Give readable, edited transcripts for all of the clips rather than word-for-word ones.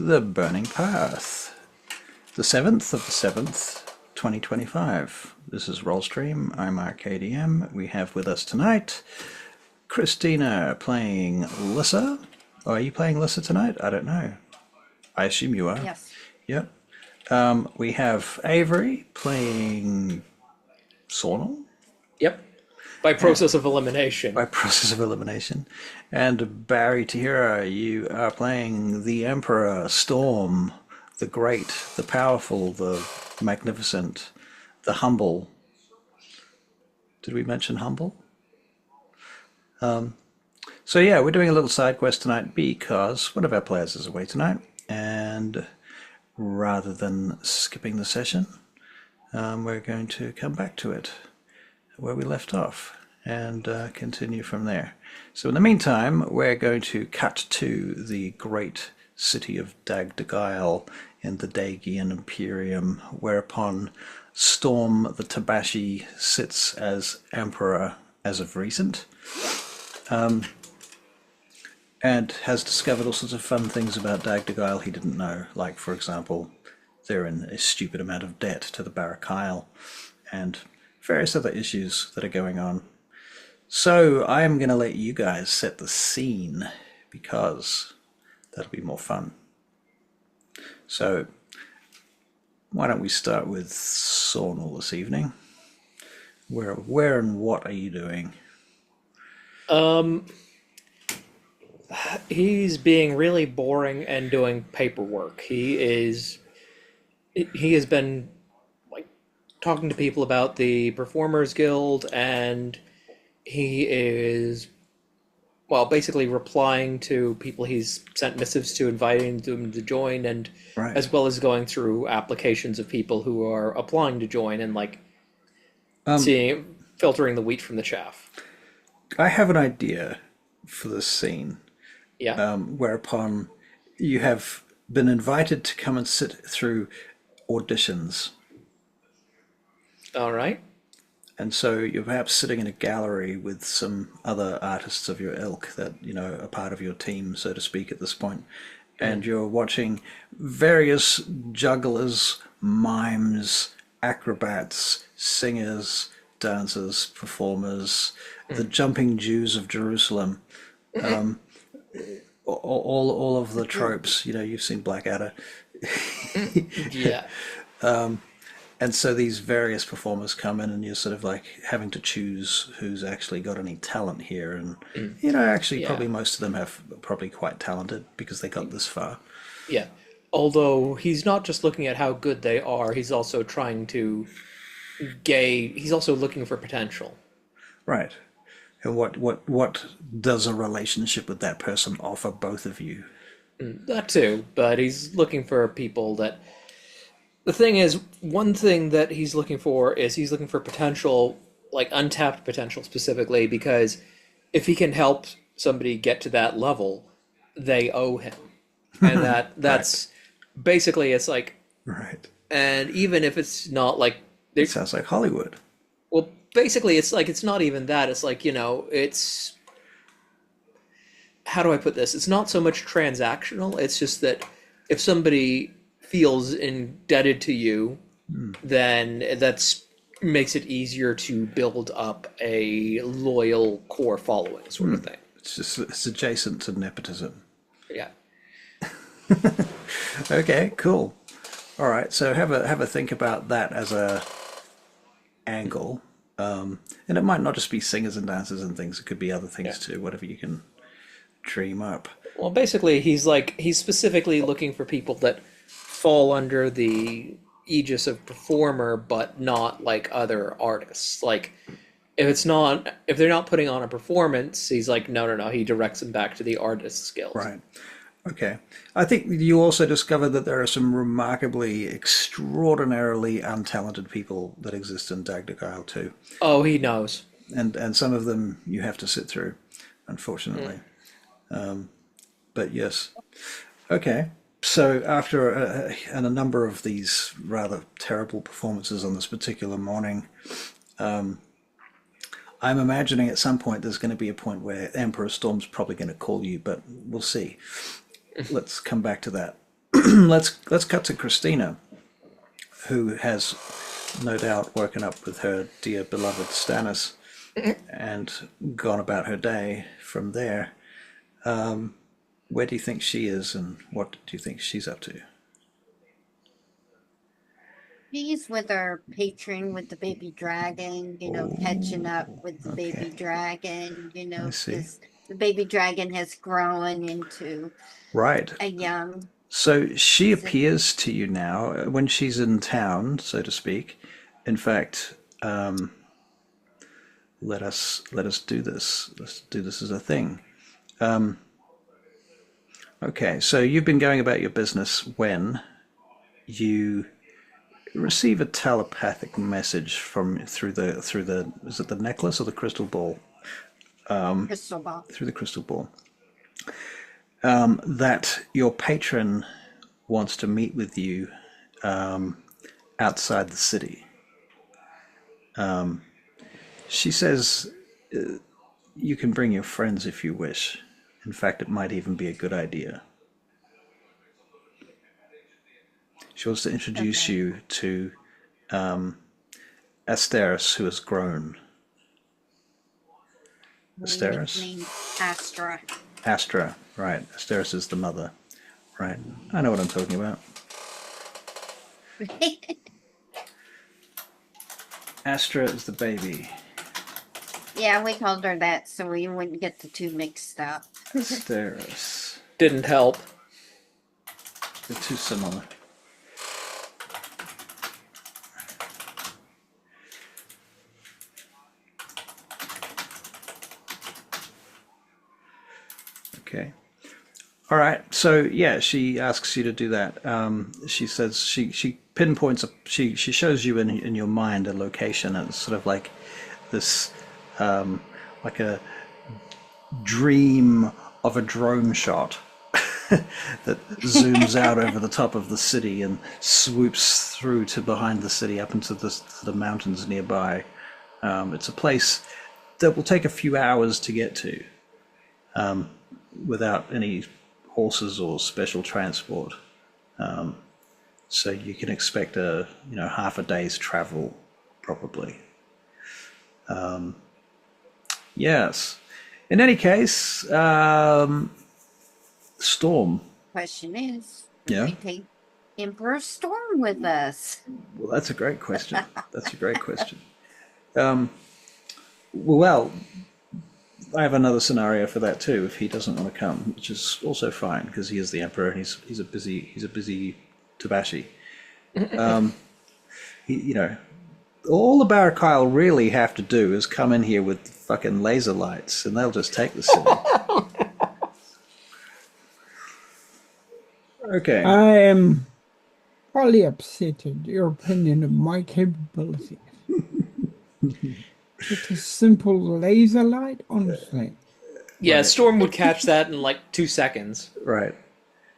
The Burning Path, the 7th of the 7th, 2025. This is Rollstream. I'm RKDM. We have with us tonight Christina playing Lissa. Oh, are you playing Lissa tonight? I don't know. I assume you are. Yes. Yep. We have Avery playing Tsornyl. Yep. By process of elimination. By process of elimination. And Barry Tahira, you are playing the Emperor, Storm, the Great, the Powerful, the Magnificent, the Humble. Did we mention Humble? So yeah, we're doing a little side quest tonight because one of our players is away tonight, and rather than skipping the session, we're going to come back to it where we left off and continue from there. So in the meantime, we're going to cut to the great city of Dagdagiel in the Degian Imperium, whereupon Storm the Tabashi sits as emperor as of recent, and has discovered all sorts of fun things about Dagdagiel he didn't know, like, for example, they're in a stupid amount of debt to the Barakail, and various other issues that are going on. So I am going to let you guys set the scene because that'll be more fun. So why don't we start with Tsornyl this evening? Where and what are you doing? He's being really boring and doing paperwork. He has been like talking to people about the Performers Guild, and he is, well, basically replying to people he's sent missives to, inviting them to join, and Right. as well as going through applications of people who are applying to join, and filtering the wheat from the chaff. I have an idea for this scene, Yeah. whereupon you have been invited to come and sit through auditions. All right. And so you're perhaps sitting in a gallery with some other artists of your ilk that, are part of your team, so to speak, at this point. And you're watching various jugglers, mimes, acrobats, singers, dancers, performers, the jumping Jews of Jerusalem, all of the tropes. You've seen Blackadder. Yeah. And so these various performers come in, and you're sort of like having to choose who's actually got any talent here. And, actually, Yeah. probably most of them have probably quite talented because they got this far. Yeah. Although he's not just looking at how good they are, he's also trying to he's also looking for potential. Right. And what does a relationship with that person offer both of you? That too, but he's looking for people that. The thing is, one thing that he's looking for potential, like untapped potential specifically, because if he can help somebody get to that level, they owe him. And that's basically, it's like, Right. and even if it's not like, It sounds like Hollywood. well, basically it's like, it's not even that, it's like, it's, how do I put this? It's not so much transactional, it's just that if somebody feels indebted to you, then that's makes it easier to build up a loyal core following, sort of thing. It's adjacent to nepotism. Yeah. Okay, cool. All right, so have a think about that as a angle, and it might not just be singers and dancers and things. It could be other things too. Whatever you can dream up. Well, basically, he's specifically looking for people that fall under the aegis of performer, but not like other artists. Like, if they're not putting on a performance, he's like, no. He directs them back to the artist's guild. Right. Okay. I think you also discovered that there are some remarkably, extraordinarily untalented people that exist in Dagdagiel too, Oh, he knows. and some of them you have to sit through, unfortunately. But yes. Okay. So after a number of these rather terrible performances on this particular morning, I'm imagining at some point there's going to be a point where Emperor Storm's probably going to call you, but we'll see. Let's come back to that. let's cut to Christina, who has no doubt woken up with her dear beloved Stannis and gone about her day from there. Where do you think she is, and what do you think she's up to? She's with our patron with the baby dragon, catching up with the Okay, baby dragon, I see. because the baby dragon has grown into Right. a young. So she So, appears to you now when she's in town, so to speak. In fact, let us do this. Let's do this as a thing. Okay, so you've been going about your business when you receive a telepathic message from through the is it the necklace or the crystal ball? crystal ball. Through the crystal ball. That your patron wants to meet with you outside the city. She says you can bring your friends if you wish. In fact, it might even be a good idea. She wants to introduce Okay. you to Asteris, who has grown. We Asteris? nicknamed Astra. Astra, right. Asteris is the mother. Right. I know what I'm talking about. Astra is the baby. Yeah, we called her that so we wouldn't get the two mixed up. Asteris. Didn't help. They're too similar. Okay. All right. So yeah, she asks you to do that. She says she pinpoints she shows you in your mind a location, and it's sort of like this like a dream of a drone shot that zooms out over the top of the city and swoops through to behind the city up into the mountains nearby. It's a place that will take a few hours to get to without any horses or special transport. So you can expect half a day's travel probably. Yes. In any case, Storm. Question is, would Yeah. we take Emperor Storm with us? Well, that's a great question. That's a great question. Well, I have another scenario for that too. If he doesn't want to come, which is also fine because he is the emperor and he's a busy Tabashi. All the Barakyle really have to do is come in here with fucking laser lights, and they'll just take the city. Okay. I am highly upset at your opinion of my capabilities. It's a simple laser light, honestly. Yeah, Right. Storm would catch that in like 2 seconds. Right. I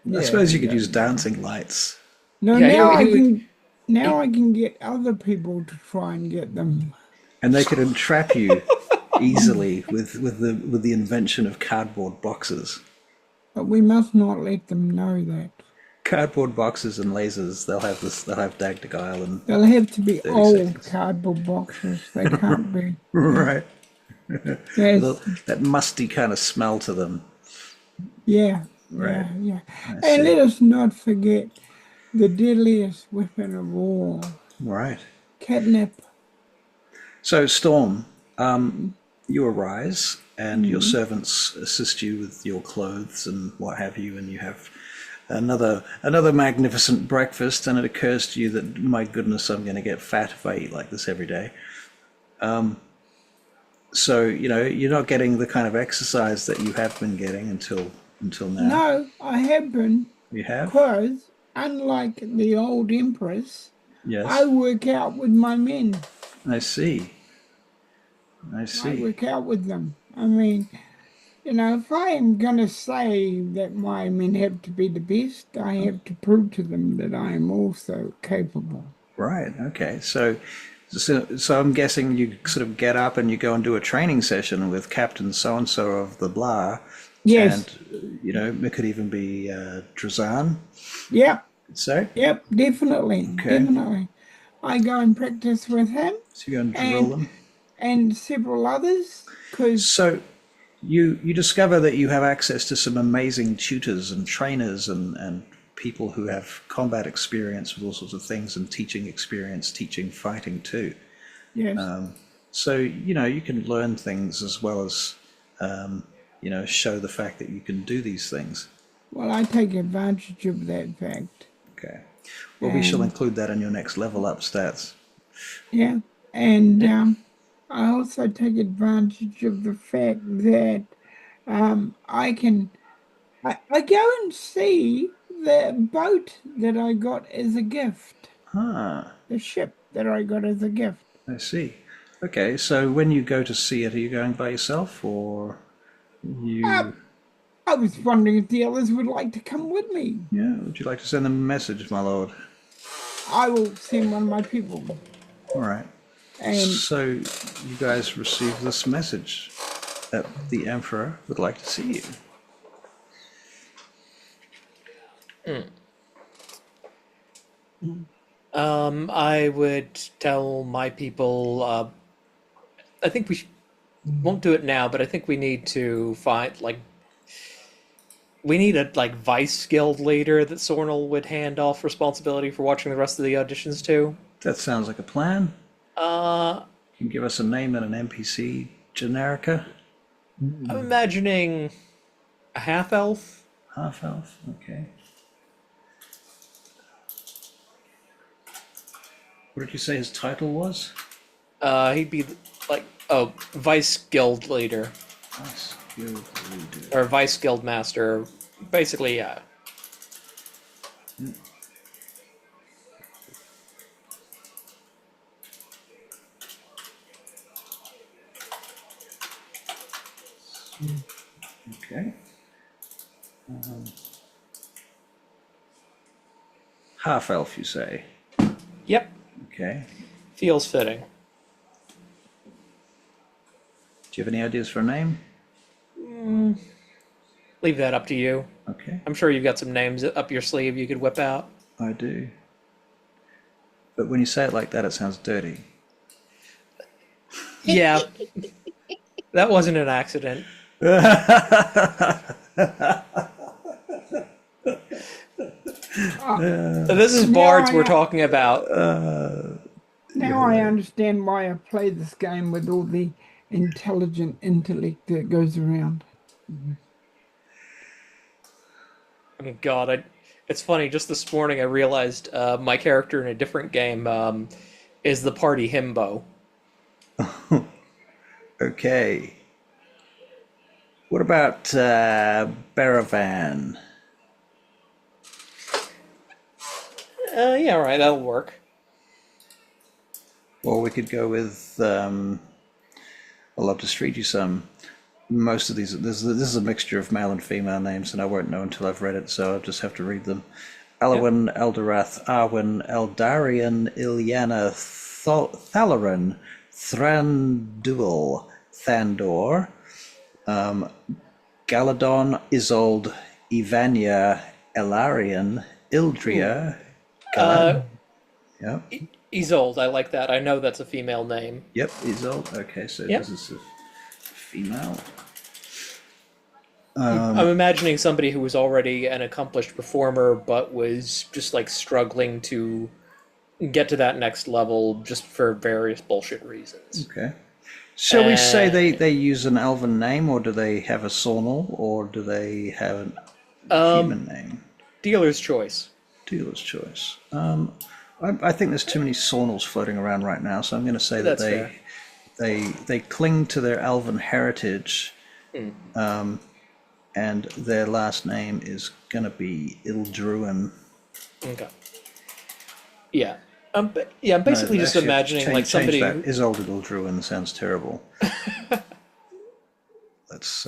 Yeah, suppose you could yeah. use dancing lights. No, Yeah, now he would- I can get other people to try and get them. And they could entrap you easily with the invention of cardboard boxes. But we must not let them know that. Cardboard boxes and lasers. They'll have this. They'll have Dagdagiel and They'll have to be 30 old seconds. cardboard boxes. They can't be. right. Yes, That musty kind of smell to them. yeah, Right. yeah. I And see. let us not forget the deadliest weapon of all, Right. catnip. So Storm, you arise, and your servants assist you with your clothes and what have you, and you have another magnificent breakfast. And it occurs to you that, my goodness, I'm going to get fat if I eat like this every day. So you're not getting the kind of exercise that you have been getting until now. No, I have been, You have? because unlike the old empress, Yes. I work out with my men. I see. I I see. work out with them. I mean, if I am going to say that my men have to be the best, I have to prove to them that I am also capable. Right. Okay. So I'm guessing you sort of get up and you go and do a training session with Captain so and so of the blah, Yes. And, it could even be Drazan, Yep. so. Yep. Definitely. Okay. Definitely. I go and practice with him So you're going to drill and them. several others because So you discover that you have access to some amazing tutors and trainers and people who have combat experience with all sorts of things and teaching experience, teaching fighting too. yes. So, you can learn things as well as, show the fact that you can do these things. Well, I take advantage of that fact. Okay. Well, we shall And include that in your next level up stats. yeah, and I also take advantage of the fact that I go and see the boat that I got as a gift, Ah, the ship that I got as a gift. I see. Okay, so when you go to see it, are you going by yourself or Uh, you... I was wondering if the others would like to come with me. Yeah, would you like to send them a message, my lord? I will send one of my people. All right. And So you guys receive this message that the Emperor would like to see you. I would tell my people. I think we won't do it now, but I think we need to find we need a vice guild leader that Tsornyl would hand off responsibility for watching the rest of the auditions to. That sounds like a plan. Uh, You can give us a name and an NPC generica. I'm imagining a half elf. Half elf. Okay. What did you say his title was? He'd be vice guild leader Nice. Guild leader. or vice guild master. Basically, yeah. Okay. Half elf, you say? Yep, Okay. feels fitting. Do you have any ideas for a name? Leave that up to you. Okay, I'm sure you've got some names up your sleeve you could whip out. I do. But when you say it like that, it sounds dirty. Yeah, that wasn't an accident. This is bards we're talking about. now I understand why I play this game with all the intelligent intellect that goes around. Oh, God, it's funny. Just this morning, I realized my character in a different game is the party himbo. Okay. What about Baravan? Yeah, right. That'll work. Or we could go with, I'll love to street you some. Most of these, this is a mixture of male and female names, and I won't know until I've read it, so I'll just have to read them. Alwyn, Eldorath, Arwen, Eldarian, Ilyana, Thalaran, Thranduil, Thandor, Galadon, Isolde, Ivania, Elarian, Ildria, Galan. Yep. Isolde, I like that. I know that's a female name. Yep, Isolde. Okay, so Yep. this is a female. I'm imagining somebody who was already an accomplished performer, but was just struggling to get to that next level just for various bullshit reasons. Okay. Shall we say they use an elven name, or do they have a Tsornyl, or do they have a human name? Dealer's choice. Dealer's choice. I think there's too many Tsornyls floating around right now, so I'm going to say that That's they cling to their elven heritage, and their last name is going to be Ildruin. Okay. Yeah. I'm basically just Actually, imagining somebody. Change that. Isolde Ildruin sounds terrible. Let's.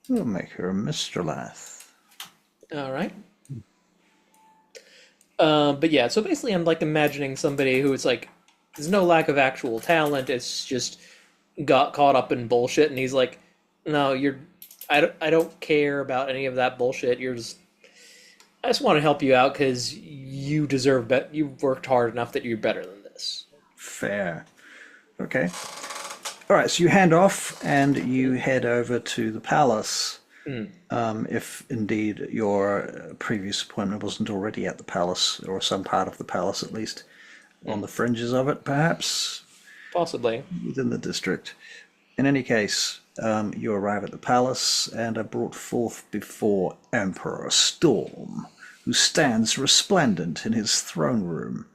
We'll make her a Mistralath. All right. But yeah, so basically, I'm like imagining somebody who is like, there's no lack of actual talent. It's just got caught up in bullshit, and he's like, "No, I don't care about any of that bullshit. I just want to help you out because you deserve bet. You've worked hard enough that you're better than this." Fair. Okay. All right, so you hand off and you head over to the palace. If indeed your previous appointment wasn't already at the palace, or some part of the palace at least, on the fringes of it, perhaps, Possibly. within the district. In any case, you arrive at the palace and are brought forth before Emperor Storm, who stands resplendent in his throne room.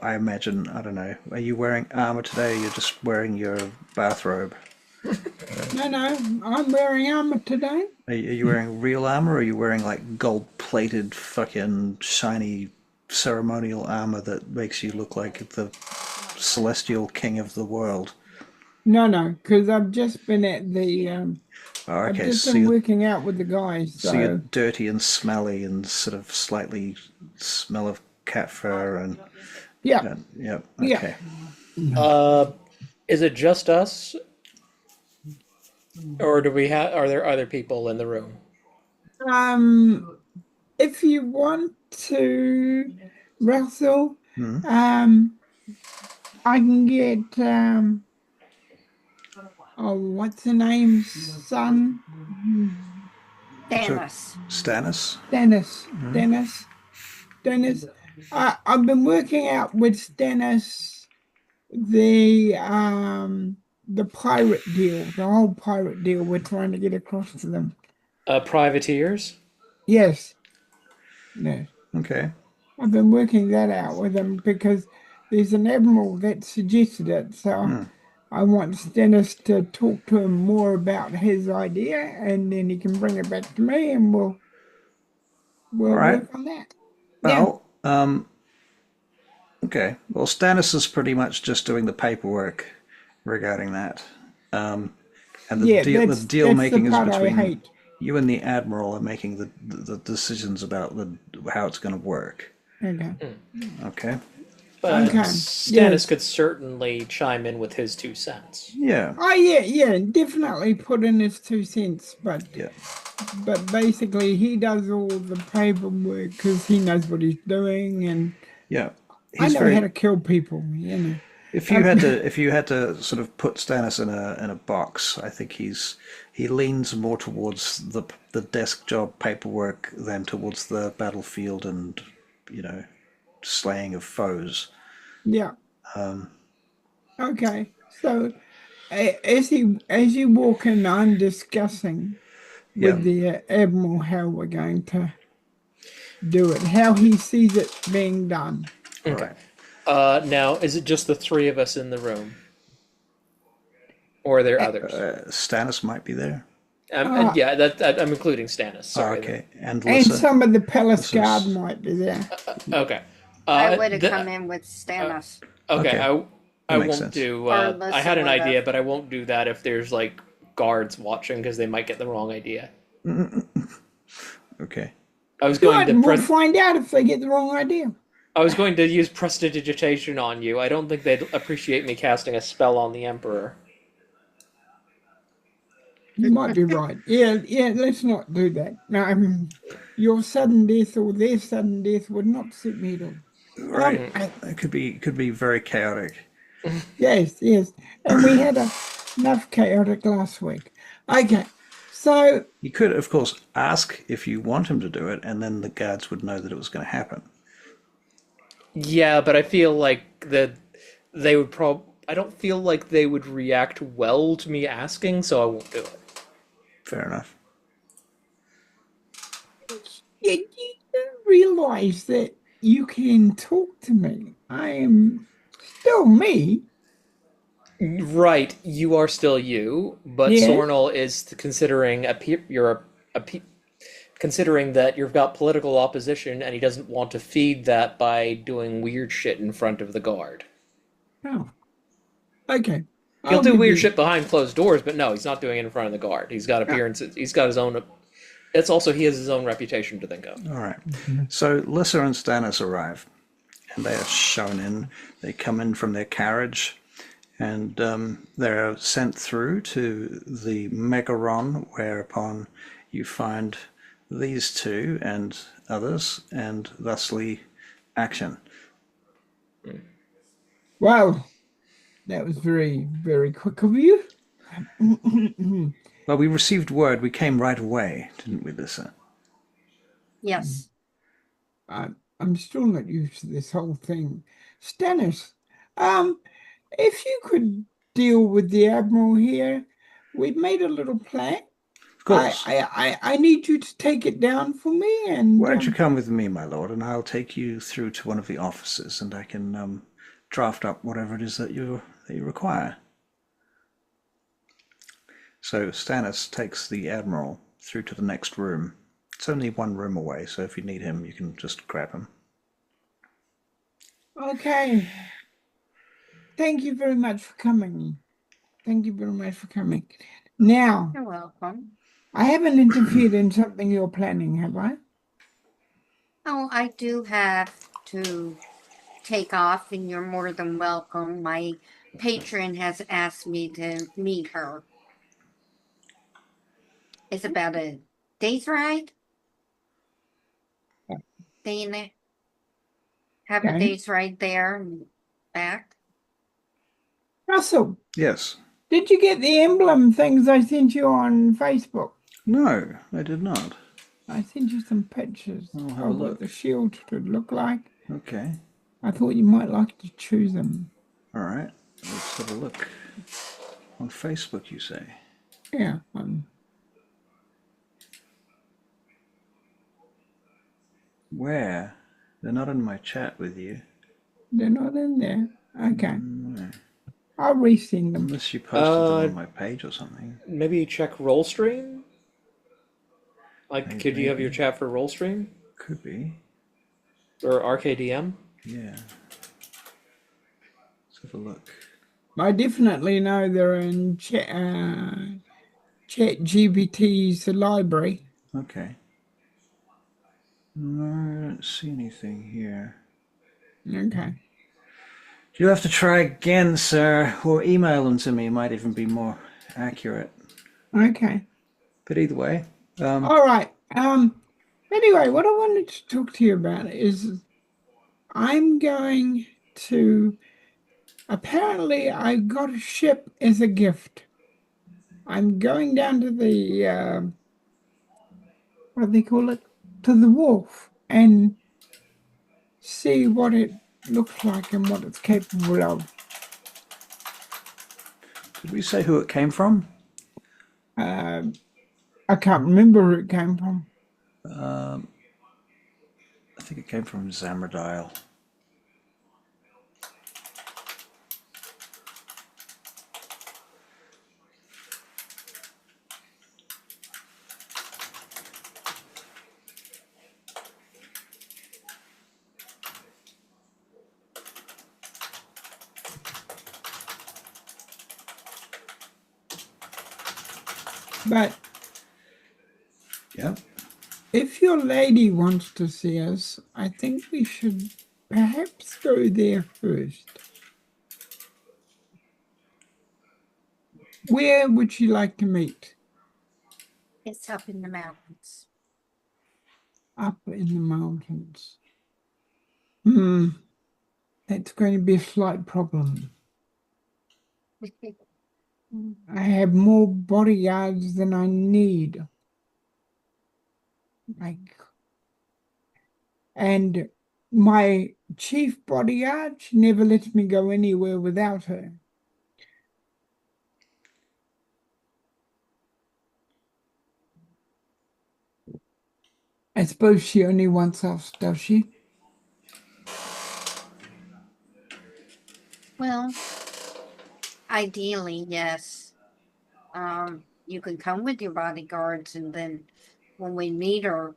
I imagine, I don't know, are you wearing armor today, or you're just wearing your bathrobe? No, I'm wearing armor today. Are you wearing real armor, or are you wearing like gold-plated fucking shiny ceremonial armor that makes you look like the celestial king of the world? No, because I've just been at the. Oh, I've okay, just so been you're, working out with the guys. so you're So dirty and smelly and sort of slightly smell of cat fur and yeah, yeah, yeah. okay. Is it just us, or do we have? Are there other people in the room? If you want to, Russell, Hmm. I can get what's the name? Son? Dennis. Stannis? Dennis. I've been working out with Stannis the pirate deal, the whole pirate deal we're trying to get across to them. Privateers. Yes. No. Okay. I've been working that out with them because there's an admiral that suggested it. So I want Stannis to talk to him more about his idea, and then he can bring it back to me, and we'll All right. work on that. Well, okay. Well, Stannis is pretty much just doing the paperwork regarding that. And the deal that's making the is part I between hate. you and the admiral are making the decisions about how it's going to work. Okay. Okay. But Okay, Stannis yes. could certainly chime in with his 2 cents. Yeah. Oh yeah, definitely put in his 2 cents, but Yeah. basically he does all the paperwork because he knows what he's doing, and Yeah. I He's know very. how to kill people. You know. If you had to sort of put Stannis in a box, I think he leans more towards the desk job paperwork than towards the battlefield and slaying of foes. Yeah. Okay. So as you walk in, I'm discussing Yeah. with the admiral how we're going to do it, how he sees it being done. Okay. Now, is it just the 3 of us in the room, or are there others? Stannis might be there. And yeah, that I'm including Stannis. Sorry. Okay, and And Lissa. some of the palace This is- guard might be there. Okay. I would have come in with Stannis. Okay. Okay. I makes won't sense. do. Or I Lissa had an would've. idea, but I won't do that if there's like guards watching because they might get the wrong idea. Okay. I was going Good, to we'll find out if they get the wrong idea. I was going to use prestidigitation on you. I don't think they'd appreciate me casting a spell on the Emperor. You might be right. Yeah, let's not do that. Your sudden death or their sudden death would not suit me at all. Right. It could be very chaotic. Yes. And we had enough chaotic last week. Okay, so You could, of course, ask if you want him to do it, and then the guards would know that it was going to happen. Yeah, but I feel like that they would I don't feel like they would react well to me asking, so I won't do it. Fair enough. you realize that you can talk to me. I am still me. Right, you are still you, but Yes. Tsornyl is considering considering that you've got political opposition, and he doesn't want to feed that by doing weird shit in front of the guard. Oh, okay. He'll I'll do be weird busy. shit behind closed doors, but no, he's not doing it in front of the guard. He's got appearances. He's got his own. It's also he has his own reputation to think of. All right. So Lissa and Stannis arrive, and they are shown in. They come in from their carriage, and they're sent through to the Megaron, whereupon you find these two and others, and thusly action. Wow, that was very, very quick of you. Well, we received word. We came right away, didn't we, Lissa? Yes. I'm still not used to this whole thing. Stannis, if you could deal with the Admiral here, we've made a little plan. Of course. I need you to take it down for me, and Why don't you come with me, my lord, and I'll take you through to one of the offices, and I can draft up whatever it is that you require. So Stannis takes the Admiral through to the next room. It's only one room away, so if you need him, you can just grab him. okay. Thank you very much for coming. Thank you very much for coming. Now, You're welcome. I haven't interfered in something you're planning, have I? Oh, I do have to take off, and you're more than welcome. My patron has asked me to meet her. It's about a day's ride. Day in it. Have a Okay. day's ride there and back. Russell, Yes. did you get the emblem things I sent you on Facebook? No, I did not. I sent you some pictures I'll have a of what look. the shield should look like. Okay. I thought you might like to choose them. All right. Let's have a look. On Facebook, you say? Yeah. Where? They're not in my chat with you. They're not in there. Okay. No. I'll resend them. Unless you posted them on my page or something. Maybe check Rollstream. Like, could you have your Maybe. chat for Rollstream Could be. or RKDM? Yeah. Let's have a look. I definitely know they're in Chat GBT's library. Okay. No, I don't see anything here. Okay. You'll have to try again, sir, or email them to me. Might even be more accurate. Okay. But either way, All right. Anyway, what I wanted to talk to you about is I'm going to, apparently I got a ship as a gift. I'm going down to the what do they call it? To the wharf and see what it looks like and what it's capable of. did we say who it came from? I can't remember where it came from. I think it came from Zamradial. But Yep. if your lady wants to see us, I think we should perhaps go there first. Where would you like to meet? It's up in the mountains. Up in the mountains. That's going to be a slight problem. I have more bodyguards than I need. And my chief bodyguard, she never lets me go anywhere without her. I suppose she only wants us, does she? Well, ideally, yes. You can come with your bodyguards, and then when we meet her,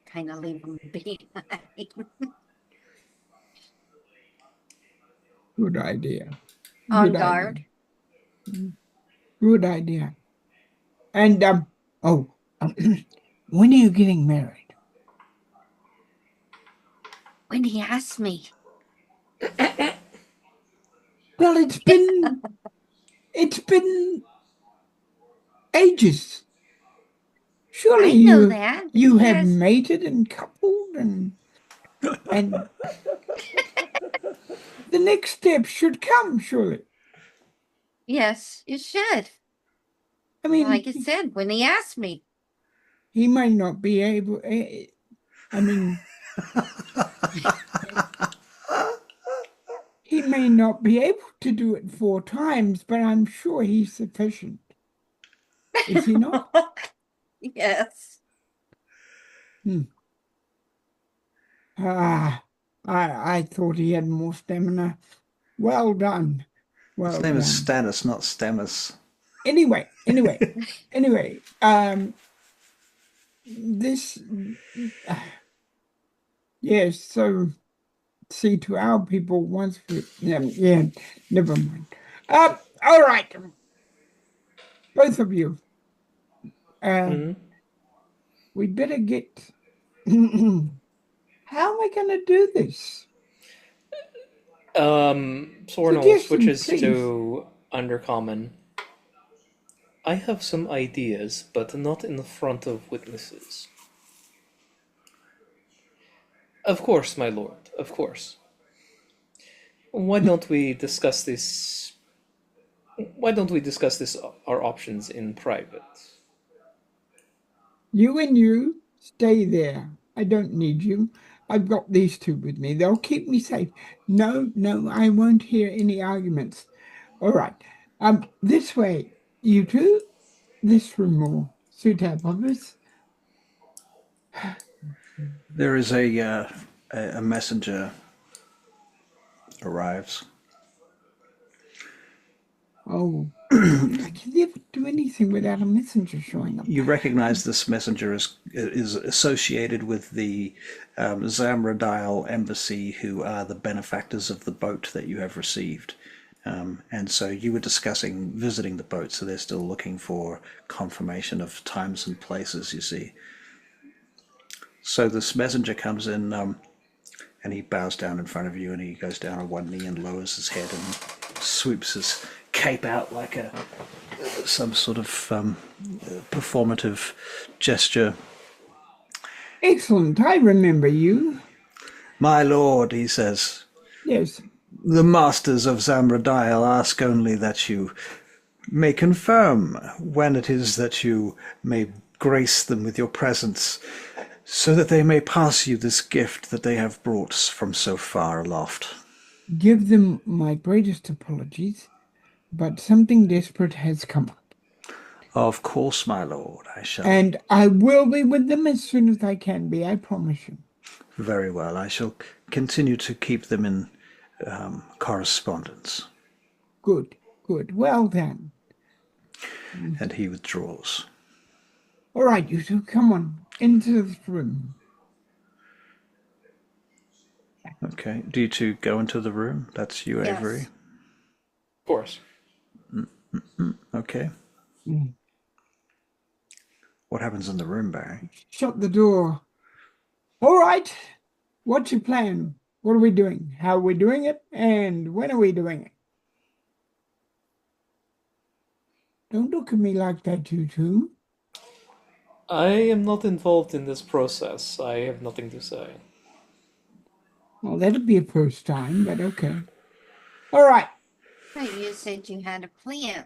kind of leave them behind. Good idea. On Good guard. idea. Good idea. And, when are you getting married? When he asked me. Well, it's been ages. Surely I know that. you have Yes. mated and coupled and the next step should come, surely. Yes, you should. I mean, Like I said, when he asked me. he might not be able. I mean, he may not be able to do it 4 times, but I'm sure he's sufficient. Is he not? Yes. I thought he had more stamina. Well done. Well His name done. is Stannis, not Stammus. Anyway, this, yes, so see to our people once we, yeah, never mind. All right, both of you, we'd better get, how am I going to do this? Tsornyl Suggestions, switches please. to Undercommon. I have some ideas, but not in front of witnesses. Of course, my lord, of course. Why don't we discuss this? Why don't we discuss this our options in private? You and you stay there. I don't need you. I've got these two with me. They'll keep me safe. No, I won't hear any arguments. All right. This way, you two. This room will suit our purpose. There is a messenger arrives. Oh, I can never do anything without a messenger showing up. You recognize this messenger is associated with the Zamradial embassy, who are the benefactors of the boat that you have received. And so you were discussing visiting the boat, so they're still looking for confirmation of times and places, you see. So this messenger comes in, and he bows down in front of you, and he goes down on one knee and lowers his head and swoops his cape out like some sort of performative gesture. Excellent. I remember you. My lord, he says, Yes. the masters of Zamradial ask only that you may confirm when it is that you may grace them with your presence, so that they may pass you this gift that they have brought from so far aloft. Give them my greatest apologies, but something desperate has come up. Of course, my lord, I shall. And I will be with them as soon as I can be, I promise you. Very well, I shall continue to keep them in correspondence. Good. Well done. And he withdraws. All right, you two, come on, into this room. Okay, do you two go into the room? That's you, Yes. Avery. Of course. Okay. What happens in the room, Barry? Shut the door. All right, what's your plan? What are we doing? How are we doing it? And when are we doing it? Don't look at me like that, you two. I am not involved in this process. I have nothing to say. Well, that'd be a first time, but okay. All right. But you said you had a plan.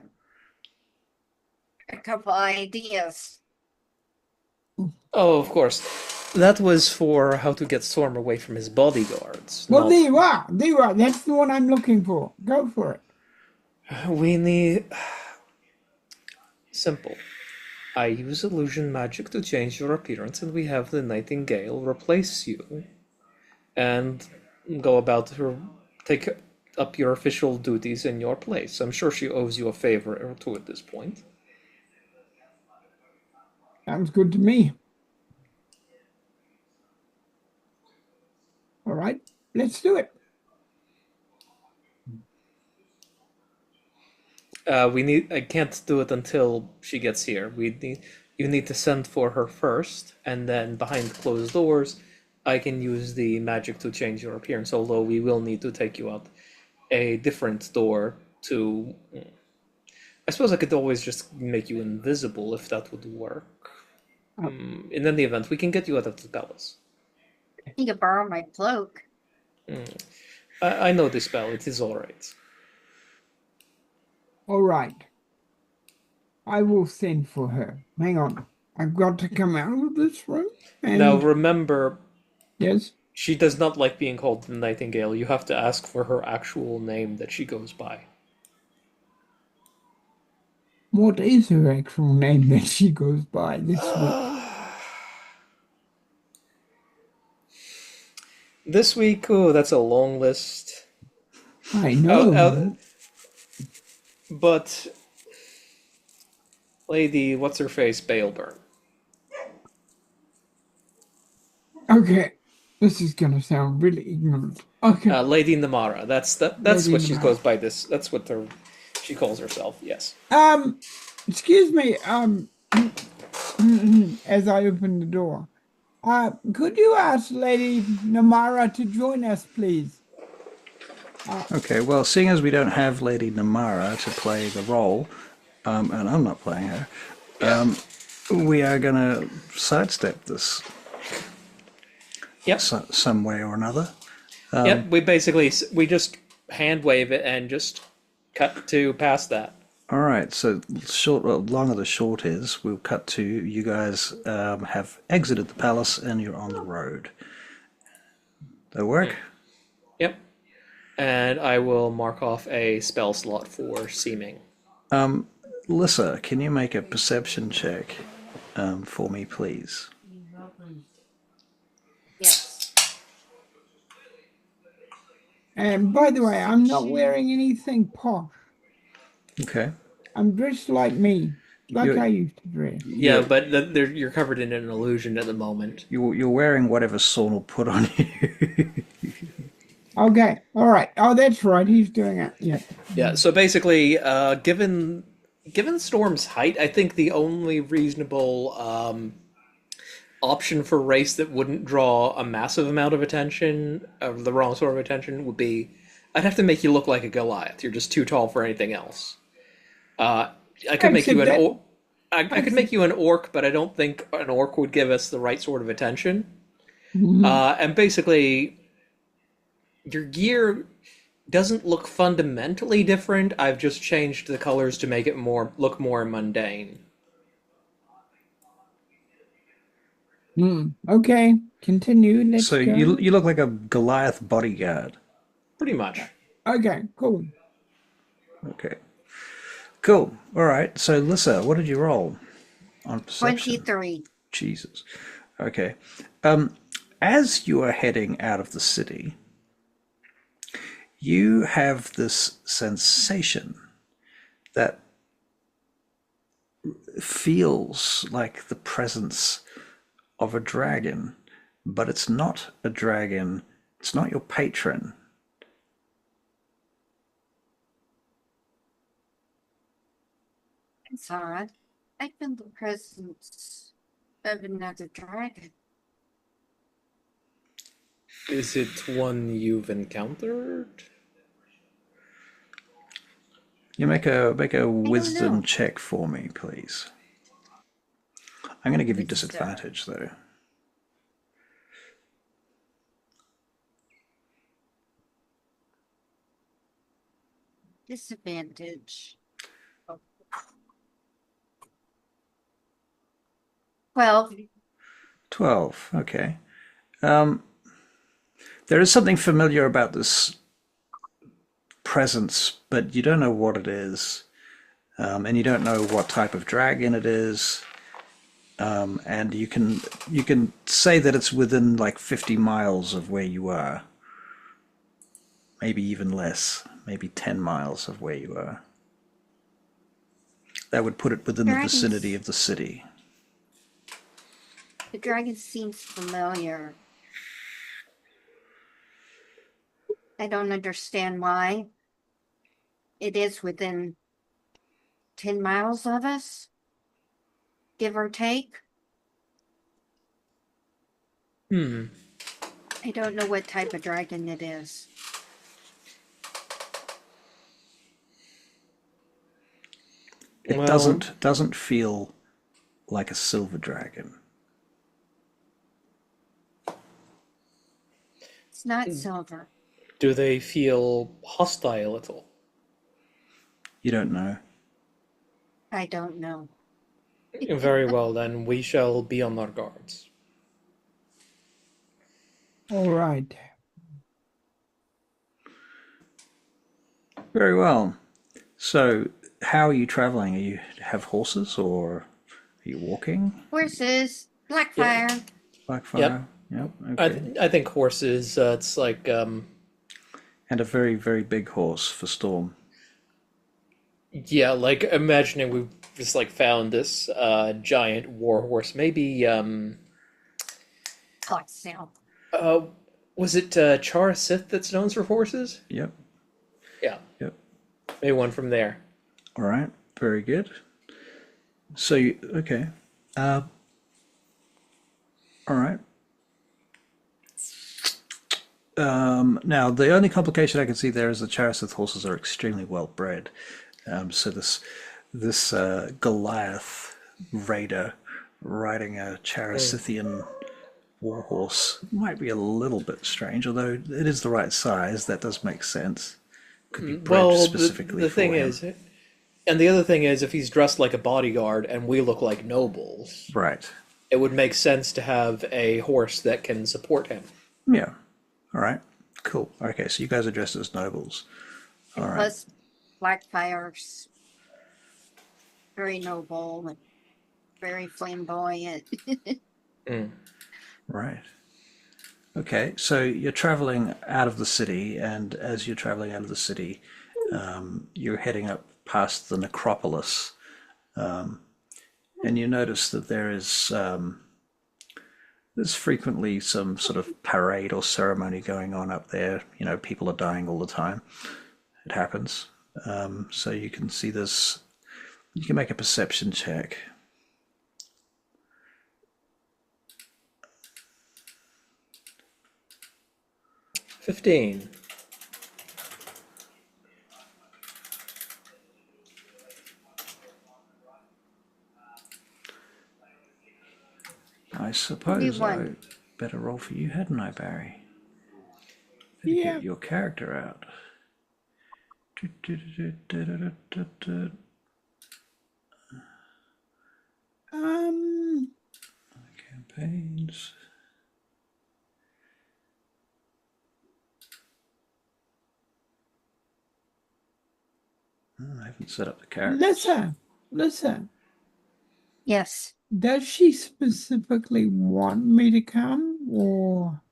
A couple ideas. Oh, of course. That was for how to get Storm away from his bodyguards. Well, not- there you are. There you are. That's the one I'm looking for. Go for it. We need... Simple. I use illusion magic to change your appearance, and we have the Nightingale replace you and go about her... take up your official duties in your place. I'm sure she owes you a favor or two at this point. Sounds good to me. All right, let's do it. I can't do it until she gets here. You need to send for her first, and then behind closed doors, I can use the magic to change your appearance. Although we will need to take you out a different door to. I suppose I could always just make you invisible if that would work. In any event, we can get you out of the palace. You can borrow my cloak. I know this spell; it is all right. All right. I will send for her. Hang on. I've got to come out of this room. And Now remember, yes. she does not like being called the Nightingale. You have to ask for her actual name that she goes by. What is her actual name that she goes by this week? This week, oh, that's a long list. I know. But Lady, what's her face, Baleburn. Okay. This is gonna sound really ignorant. Okay. Lady Namara. That's Lady what she Namara. goes by. That's what she calls herself. Yes. Excuse me, as I open the door. Could you ask Lady Namara to join us, please? Okay, well, seeing as we don't have Lady Namara to play the role, and I'm not playing her, we are going to sidestep this Yep. some way or another. Yep. We just hand wave it and just cut to past that. All right, so long of the short is, we'll cut to you guys have exited the palace and you're on the road. That work? Yep. And I will mark off a spell slot for seeming. Lissa, can you make a perception check for me, please? Yes. And by the way, I'm not wearing anything posh. Okay. I'm dressed like me, like You're- I used to dress. Yeah, but you're covered in an illusion at the moment. You're wearing whatever Tsornyl put on you. Okay, all right. Oh, that's right. He's doing it. Yeah. Yeah. So basically, given Storm's height, I think the only reasonable option for race that wouldn't draw a massive amount of attention, the wrong sort of attention, would be I'd have to make you look like a Goliath. You're just too tall for anything else. I could make you an orc. I could make you an orc, but I don't think an orc would give us the right sort of attention. And basically, your gear doesn't look fundamentally different. I've just changed the colors to make it look more mundane. Okay, continue. Let's So go. you look like a Goliath bodyguard. Pretty much. Okay, cool. Okay. Cool. All right. So Lissa, what did you roll on perception? 23. Jesus. Okay. As you are heading out of the city, you have this sensation that feels like the presence of a dragon, but it's not a dragon. It's not your patron. It's odd. I feel the presence of another dragon. Is it one you've encountered? You make a know. wisdom check for me, please. I'm going to give you Wisdom. disadvantage though. Disadvantage. 12. 12. Okay. There is something familiar about this presence, but you don't know what it is, and you don't know what type of dragon it is. And you can say that it's within like 50 miles of where you are, maybe even less, maybe 10 miles of where you are. That would put it within the Dragons. vicinity of the city. The dragon seems familiar. I don't understand why. It is within 10 miles of us, give or take. I don't know what type of dragon it is. It Well- doesn't feel like a silver dragon. It's not silver. Do they feel hostile at all? You don't know. I don't know. Very well, then we shall be on our guards. All right. Very well. So, how are you traveling? Are you have horses or are you walking? Horses, Blackfire. Blackfire? Yep. Okay. I think horses. It's like And a very, very big horse for Storm. yeah, like imagining we've just like found this giant war horse. Maybe Coxtail. was it Char Sith that's known for horses? Yep. Yeah, Yep. maybe one from there. All right. Very good. So, okay. All right. Now, the only complication I can see there is the Charasith horses are extremely well bred. So this Goliath raider riding a Charasithian warhorse might be a little bit strange, although it is the right size. That does make sense. Could be bred Well, specifically the for thing him. is, and the other thing is, if he's dressed like a bodyguard and we look like nobles, Right. it would make sense to have a horse that can support him. Yeah. All right. Cool. Okay, so you guys are dressed as nobles. And All right. plus, Blackfire's very noble and very flamboyant. Right. Okay, so you're traveling out of the city, and as you're traveling out of the city, you're heading up past the necropolis, and you notice that there's frequently some sort of parade or ceremony going on up there. You know, people are dying all the time. It happens. So you can see this. You can make a perception check. 15. I suppose I 21. better roll for you, hadn't I, Barry? Better Yeah. get your character out. Campaigns. I haven't set up the character. Lissa, Yes. does she specifically want me to come, or?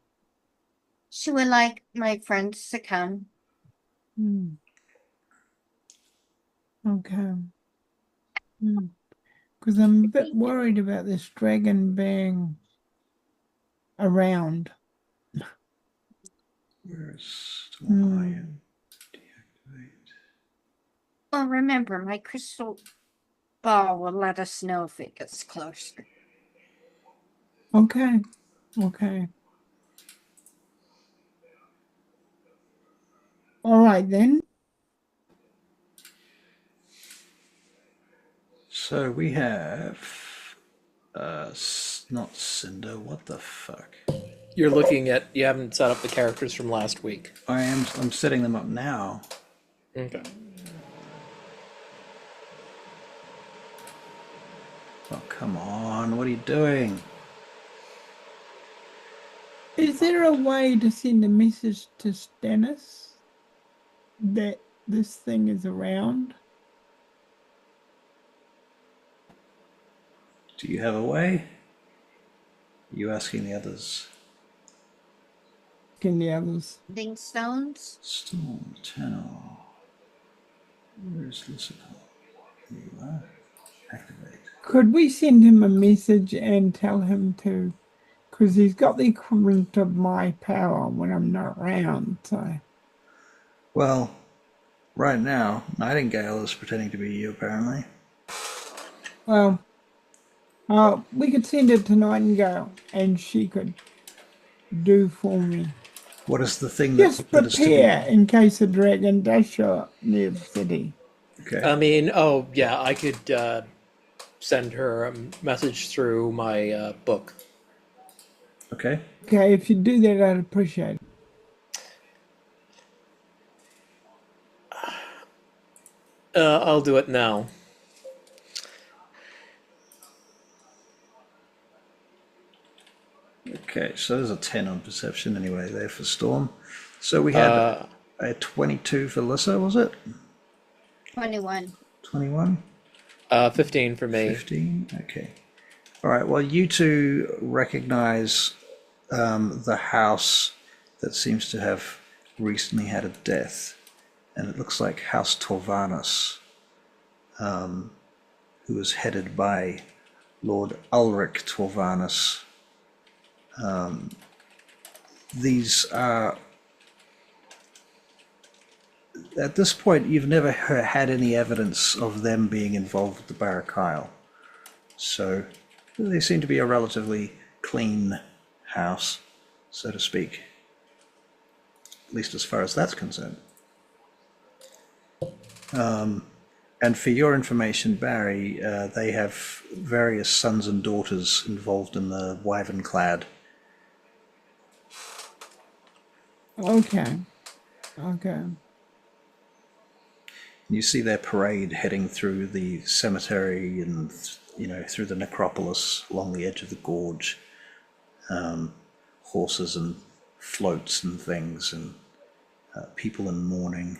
She would like my friends to come. Okay. Because I'm a bit worried about this dragon being around. Where's Tsornyl? Deactivate. Well, remember, my crystal ball will let us know if it gets closer. Okay. All right then. So we have not Cinder, what the fuck? You haven't set up the characters from last week. I'm setting them up now. Okay. Oh, come on, what are you doing? Is there a way to send a message to Stannis that this thing is around? Do you have a way? Are you asking the others? Can the others? Ding stones? Storm channel. Where's Lissa? Here you are. Activate. Could we send him a message and tell him to? Because he's got the equivalent of my power when I'm not around. So Well, right now, Nightingale is pretending to be you, apparently. Well, we could send it to Nightingale, and she could do for me. What is the thing Just that is to prepare be? in case a dragon does show up near the city. Okay. I mean, oh yeah, I could send her a message through my book. Okay. Okay, if you do that, I'd appreciate it. I'll do it now. Okay, so there's a 10 on perception anyway there for Storm. So we had a 22 for Lissa, was it? 21. 21? 15 for me. 15? Okay. All right, well, you two recognize the house that seems to have recently had a death, and it looks like House Torvanus, who was headed by Lord Ulrich Torvanus. These are, at this point, you've never had any evidence of them being involved with the Barrackyle. So they seem to be a relatively clean house, so to speak, at least as far as that's concerned. And for your information, Barry, they have various sons and daughters involved in the Wyvernclad. Okay. Okay. You see their parade heading through the cemetery and, through the necropolis along the edge of the gorge. Horses and floats and things, and people in mourning.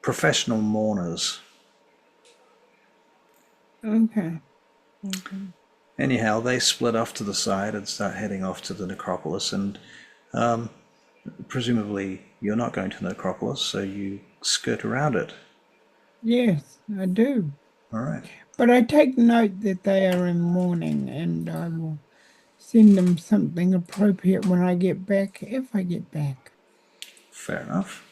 Professional mourners. Okay. Anyhow, they split off to the side and start heading off to the necropolis, and presumably you're not going to the necropolis, so you skirt around it. Yes, I do. All right. But I take note that they are in mourning, and I will send them something appropriate when I get back, if I get back. Fair enough.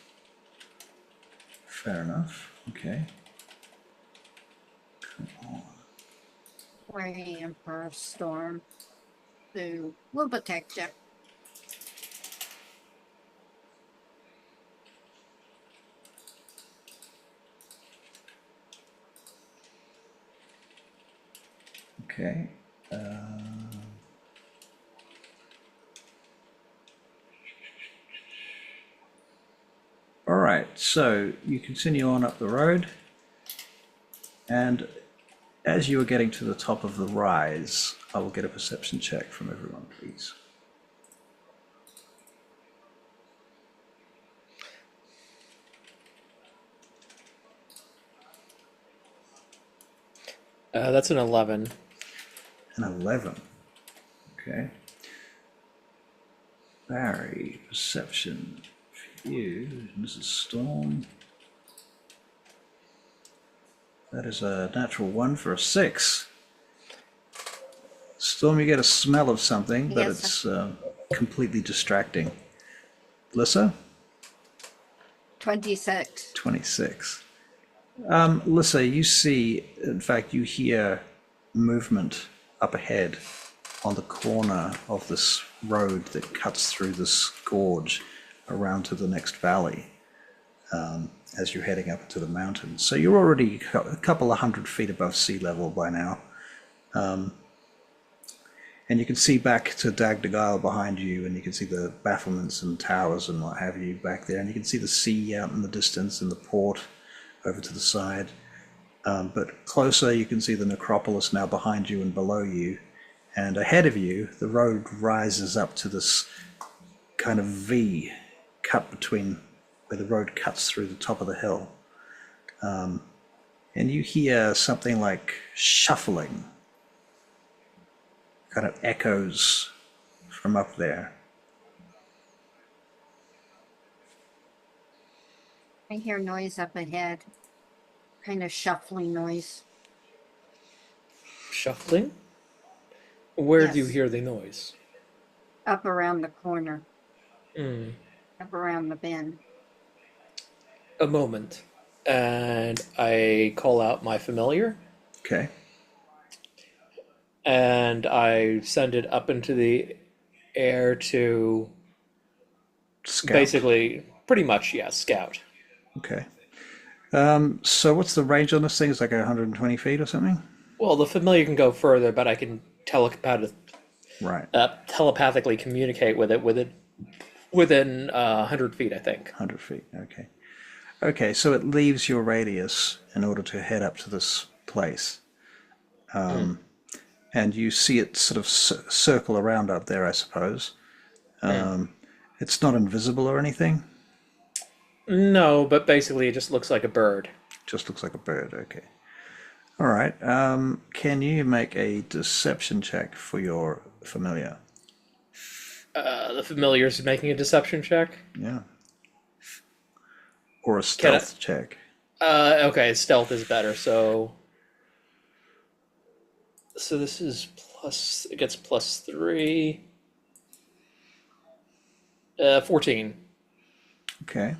Fair enough. Okay. We're the Emperor Storm. So we'll protect you. Okay. All right, so you continue on up the road, and as you are getting to the top of the rise, I will get a perception check from everyone, please. That's an 11. An 11. Okay. Barry, perception for you, Mrs. Storm. That is a natural 1 for a 6. Storm, you get a smell of something, but Yes, it's completely distracting. Lissa? 26. 26. Lissa, you see, in fact, you hear movement up ahead on the corner of this road that cuts through this gorge around to the next valley as you're heading up to the mountains. So you're already a couple of 100 feet above sea level by now. And you can see back to Dagdagiel behind you, and you can see the battlements and towers and what have you back there. And you can see the sea out in the distance and the port over to the side. But closer, you can see the necropolis now behind you and below you. And ahead of you, the road rises up to this kind of V cut between where the road cuts through the top of the hill. And you hear something like shuffling, kind of echoes from up there. I hear noise up ahead. Kind of shuffling noise. Shuffling? Where do you Yes. hear the noise? Up around the corner. Mm. Up around the bend. A moment. And I call out my familiar. Okay. and I send it up into the air to Scout. basically, pretty much, yeah, scout. Okay. So what's the range on this thing? It's like 120 feet or something? Well, the familiar can go further, but I can Right. telepathically communicate with it within 100 feet, I think. 100 feet. Okay. Okay, so it leaves your radius in order to head up to this place. And you see it sort of circle around up there, I suppose. It's not invisible or anything. No, but basically it just looks like a bird. Just looks like a bird. Okay. All right. Can you make a deception check for your familiar? The familiar's making a deception check. Yeah. Or a stealth check. Okay, stealth is better, so this is plus, it gets +3. 14. Okay.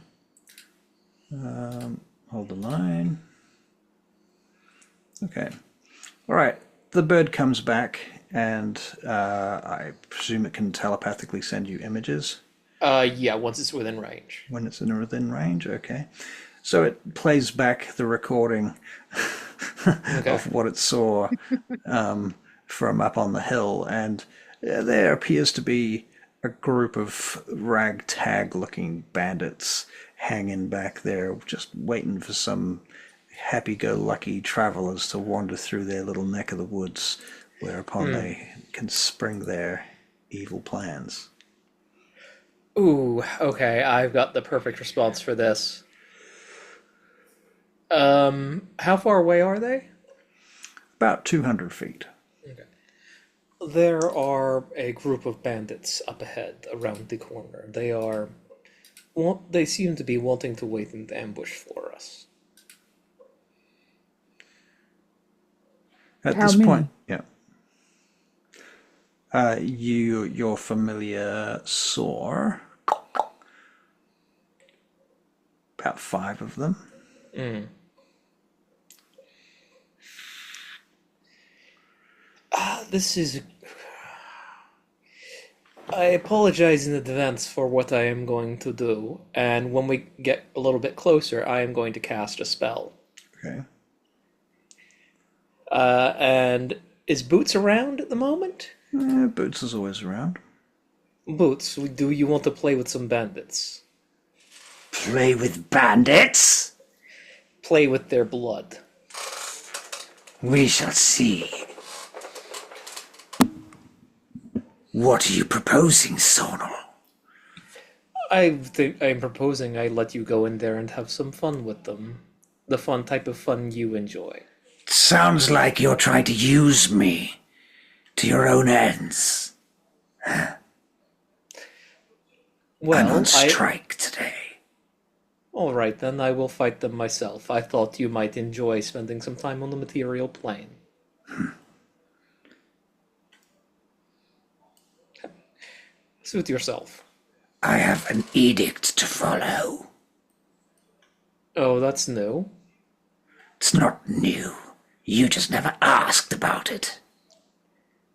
Hold the line. Okay. All right. The bird comes back, and I presume it can telepathically send you images Yeah, once it's within range. when it's within range. Okay. So it plays back the recording Okay. of what it saw from up on the hill, and there appears to be a group of ragtag-looking bandits hanging back there, just waiting for some happy-go-lucky travelers to wander through their little neck of the woods, whereupon they can spring their evil plans. Ooh, okay, I've got the perfect response for this. How far away are they? About 200 feet. There are a group of bandits up ahead around the corner. They seem to be wanting to wait in the ambush for us. At How this many? point, yeah. Your familiar saw about 5 of them. I apologize in advance for what I am going to do, and when we get a little bit closer, I am going to cast a spell. Okay. And is Boots around at the moment? Boots is always around. Boots, do you want to play with some bandits? Play with bandits? Play with their blood. We shall see. What are you proposing, Tsornyl? I'm proposing I let you go in there and have some fun with them. The fun type of fun you enjoy. Sounds like you're trying to use me to your own ends. Well, I'm on strike today. All right, then I will fight them myself. I thought you might enjoy spending some time on the material plane. Suit yourself. I have an edict to follow. Oh, that's new. It's not new. You just never asked about it.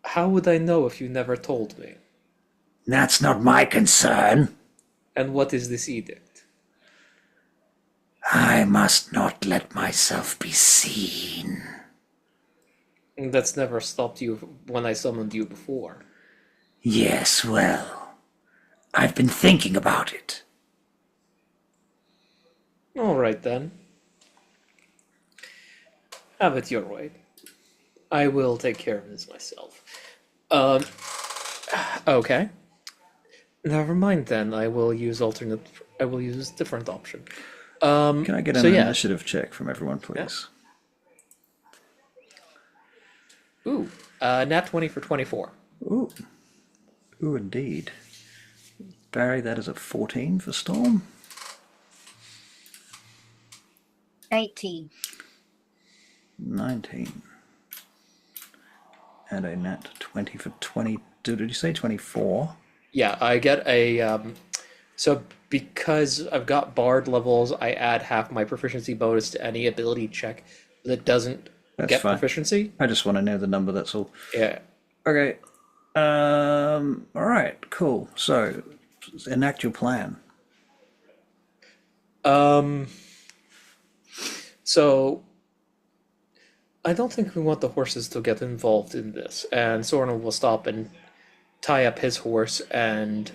How would I know if you never told me? That's not my concern. And what is this edict? I must not let myself be seen. That's never stopped you when I summoned you before. Yes, well, I've been thinking about it. All right, then. Have it your way. I will take care of this myself. Okay. Never mind then. I will use different option. Can I get an initiative check from everyone, please? Ooh, nat 20 for 24. Ooh. Ooh, indeed. Barry, that is a 14 for Storm. 18. 19. And a nat 20 for 22. Did you say 24? Yeah, I get a so because I've got bard levels, I add half my proficiency bonus to any ability check that doesn't That's get fine. proficiency. I just want to know the number, that's all. Yeah. Okay. All right, cool. So, enact your plan. So I don't think we want the horses to get involved in this, and Tsornyl will stop and tie up his horse and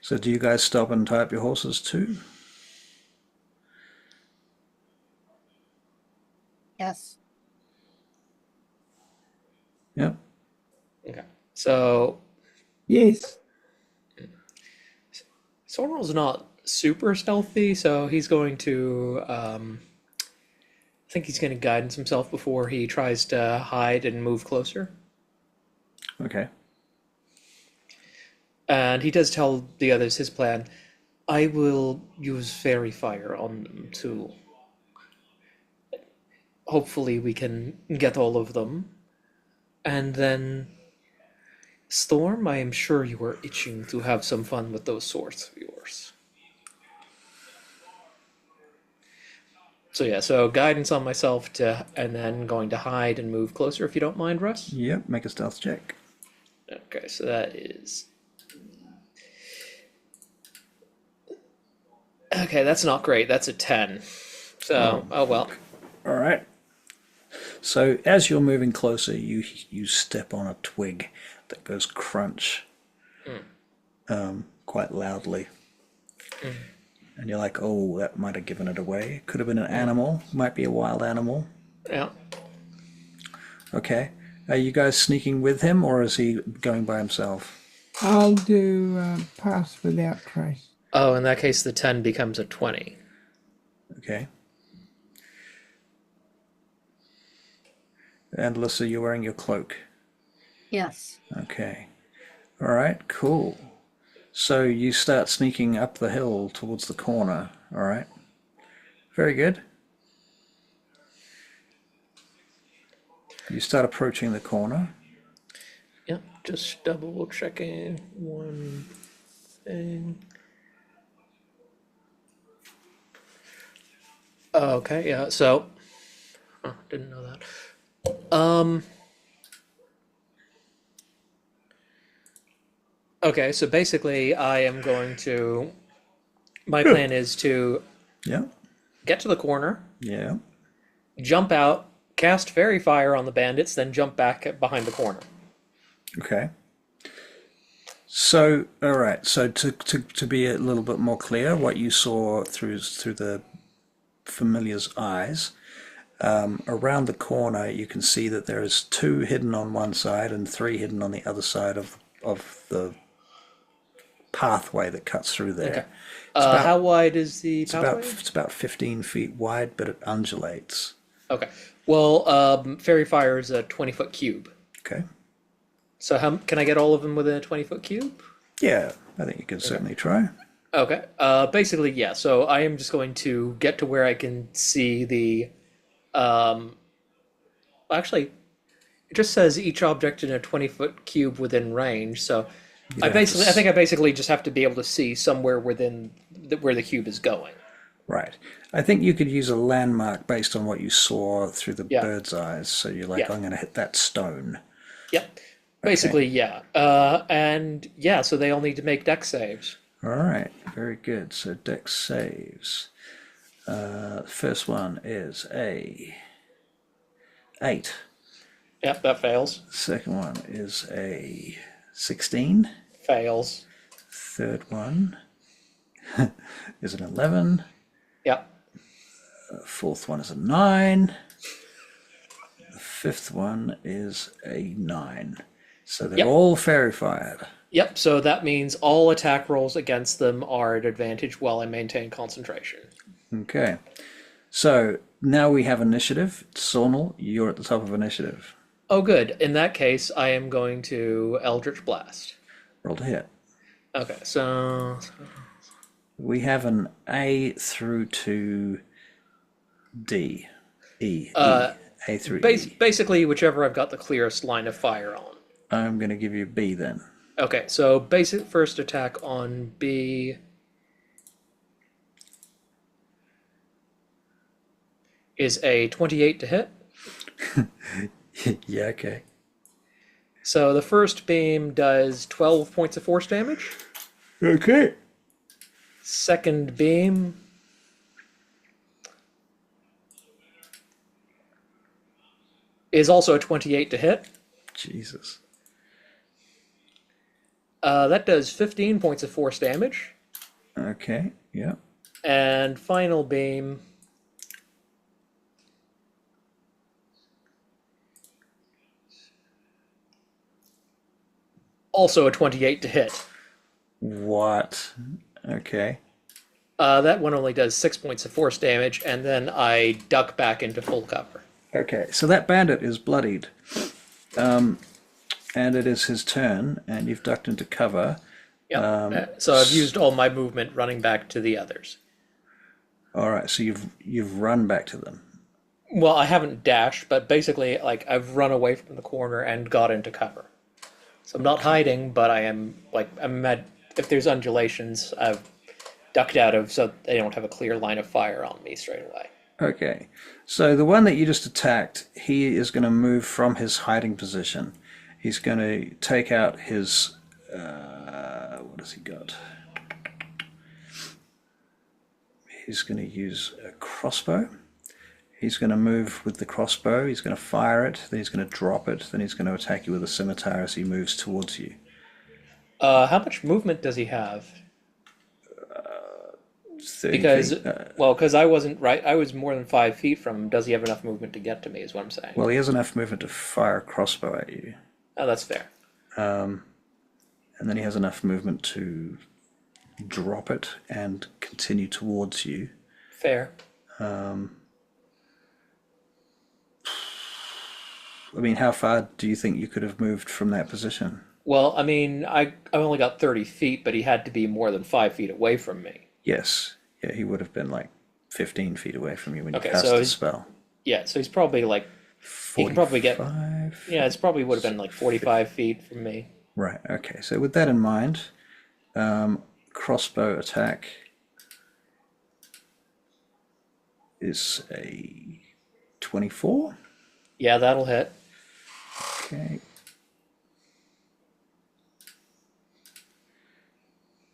So, do you guys stop and tie up your horses too? Yes. Yep. okay. So Yes. Tsornyl's not super stealthy, so he's going to I think he's going to guidance himself before he tries to hide and move closer. Okay. And he does tell the others his plan. I will use fairy fire on them to hopefully we can get all of them. And then Storm, I am sure you are itching to have some fun with those swords of yours. So yeah, so guidance on myself to, and then going to hide and move closer if you don't mind, Russ. Yep. Make a stealth check. Okay, so that is. Okay, that's not great. That's a 10. So, oh well. All right. So as you're moving closer, you step on a twig that goes crunch, quite loudly, and you're like, "Oh, that might have given it away. Could have been an animal. Might be a wild animal." Yeah. Okay. Are you guys sneaking with him, or is he going by himself? I'll do pass without trace. Oh, in that case, the 10 becomes a 20. Okay. And Lissa, you're wearing your cloak. Yes. Okay. All right, cool. So you start sneaking up the hill towards the corner. All right. Very good. You start approaching the corner. Yep, just double checking one thing. Okay, yeah, so. Oh, didn't know that. Okay, so basically, I am going to. My plan is to Yeah. get to the corner, Yeah. jump out, cast fairy fire on the bandits, then jump back behind the corner. Okay. So, all right. So to be a little bit more clear, what you saw through the familiar's eyes, around the corner, you can see that there is 2 hidden on one side and 3 hidden on the other side of the pathway that cuts through there. Okay. about- How wide is the It's pathway? it's about 15 feet wide, but it undulates. Okay. Well, fairy fire is a 20-foot cube. Okay. So how can I get all of them within a 20-foot cube? Yeah, I think you can certainly try. Okay. Basically, yeah. So I am just going to get to where I can see the. Actually, it just says each object in a 20-foot cube within range. So I think I basically just have to be able to see somewhere within where the cube is going. Right. I think you could use a landmark based on what you saw through the Yeah. bird's eyes. So you're like, Yeah. I'm going to hit that stone. Yep. Basically, yeah. And yeah, so they all need to make dex saves. All right. Very good. So dex saves. First one is a 8. Yep, that fails. Second one is a 16. Fails. Third one is an 11. Yep. Fourth one is a 9. The fifth one is a 9. So they're Yep. all fairy fired. Yep, so that means all attack rolls against them are at advantage while I maintain concentration. Okay. So now we have initiative. Tsornyl, you're at the top of initiative. Oh, good. In that case, I am going to Eldritch Blast. Roll to hit. Okay, so. We have an A through to D. E. A through E. Basically, whichever I've got the clearest line of fire on. I'm going to give you B then. Okay, so basic first attack on B is a 28 to hit. Yeah, okay. So the first beam does 12 points of force damage. Okay. Second beam is also a 28 to hit. Jesus. That does 15 points of force damage. Okay, yeah. And final beam also a 28 to hit. What? Okay. That one only does 6 points of force damage, and then I duck back into full cover. Okay, so that bandit is bloodied. And it is his turn, and you've ducked into cover. Yep. So I've used all my movement running back to the others. All right, so you've run back to them. Well, I haven't dashed, but basically, like, I've run away from the corner and got into cover. So I'm not hiding, but I am, like, if there's undulations, I've ducked out of so they don't have a clear line of fire on me straight away. Okay, so the one that you just attacked, he is going to move from his hiding position. He's going to take out his, what has he got? He's going to use a crossbow. He's going to move with the crossbow. He's going to fire it. Then he's going to drop it. Then he's going to attack you with a scimitar as he moves towards you. How much movement does he have? 30 Because, feet. because I wasn't right. I was more than 5 feet from him. Does he have enough movement to get to me? Is what I'm saying. Well, he has enough movement to fire a crossbow at you. Oh, that's fair. And then he has enough movement to drop it and continue towards you. Fair. I mean, how far do you think you could have moved from that position? Well, I mean, I only got 30 feet, but he had to be more than 5 feet away from me. Yes. Yeah, he would have been like 15 feet away from you when you Okay, cast so the he's- spell. Yeah, so he's probably like, he can probably get, 45? yeah, it's probably would have been like 45 feet from me. Right, okay. So with that in mind, crossbow attack is a 24. Yeah, that'll hit. Okay.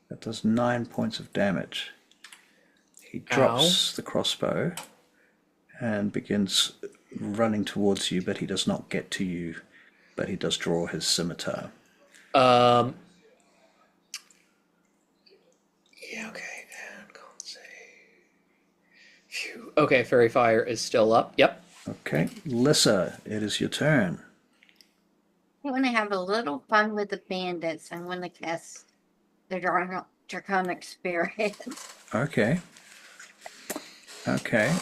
That does 9 points of damage. He drops the crossbow and begins running towards you, but he does not get to you, but he does draw his scimitar. Yeah, okay. And con save. Phew. Okay, Fairy Fire is still up. Yep. Okay, Lissa, it is your turn. I want to have a little fun with the bandits. I want to cast the draconic spirit. Okay. Okay.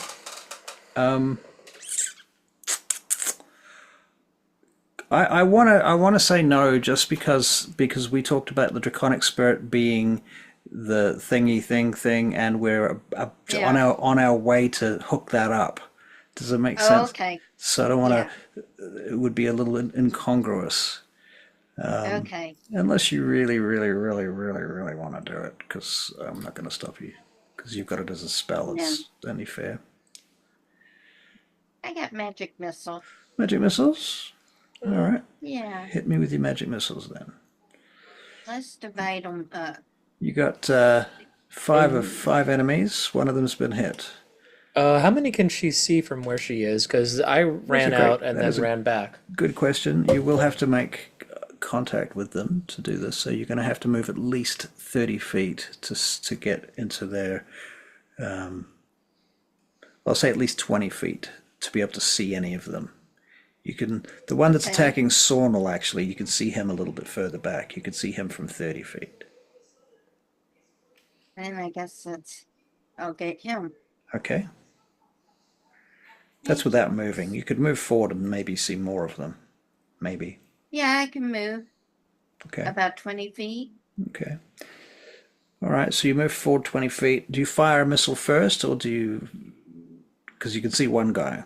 I wanna say no just because we talked about the draconic spirit being the thingy thing and we're Yeah. on our way to hook that up. Does it make sense? Okay. So I don't want to. It would be a little incongruous Okay. unless you really want to do it. Because I'm not going to stop you because you've got it as a spell. It's only fair. I got magic missile. Magic missiles. All right. Yeah. Hit me with your magic missiles then. Let's divide them up. You got 5 of 5 enemies. One of them's been hit. How many can she see from where she is? Because I ran out and then ran back. Good question. You will have to make contact with them to do this. So you're going to have to move at least 30 feet to get into their. I'll say at least 20 feet to be able to see any of them. You can. The one that's attacking Tsornyl, actually, you can see him a little bit further back. You can see him from 30 feet. And I guess I'll get him. Okay. That's without moving. You could move forward and maybe see more of them. Maybe. Yeah, I can move Okay. about 20 feet. Okay. All right. So you move forward 20 feet. Do you fire a missile first, or do you? Because you can see one guy.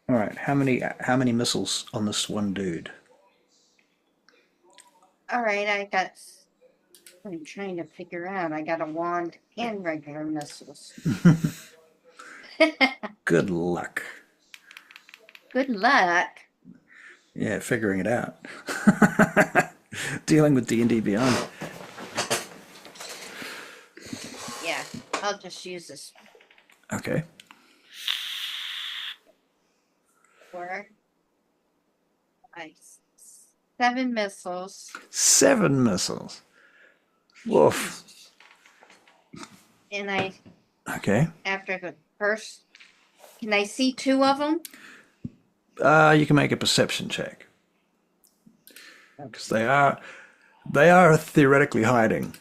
All right. How many missiles on this one dude? All right, I got I'm trying to figure out. I got a wand and regular missiles. Good luck. Good luck. Yeah, figuring it out. Dealing with D&D Beyond. Yeah, I'll just use this Okay. for 7 missiles. 7 missiles. Woof. And I, Okay. after the first, can I see 2 of them? You can make a perception check. Because they are theoretically hiding.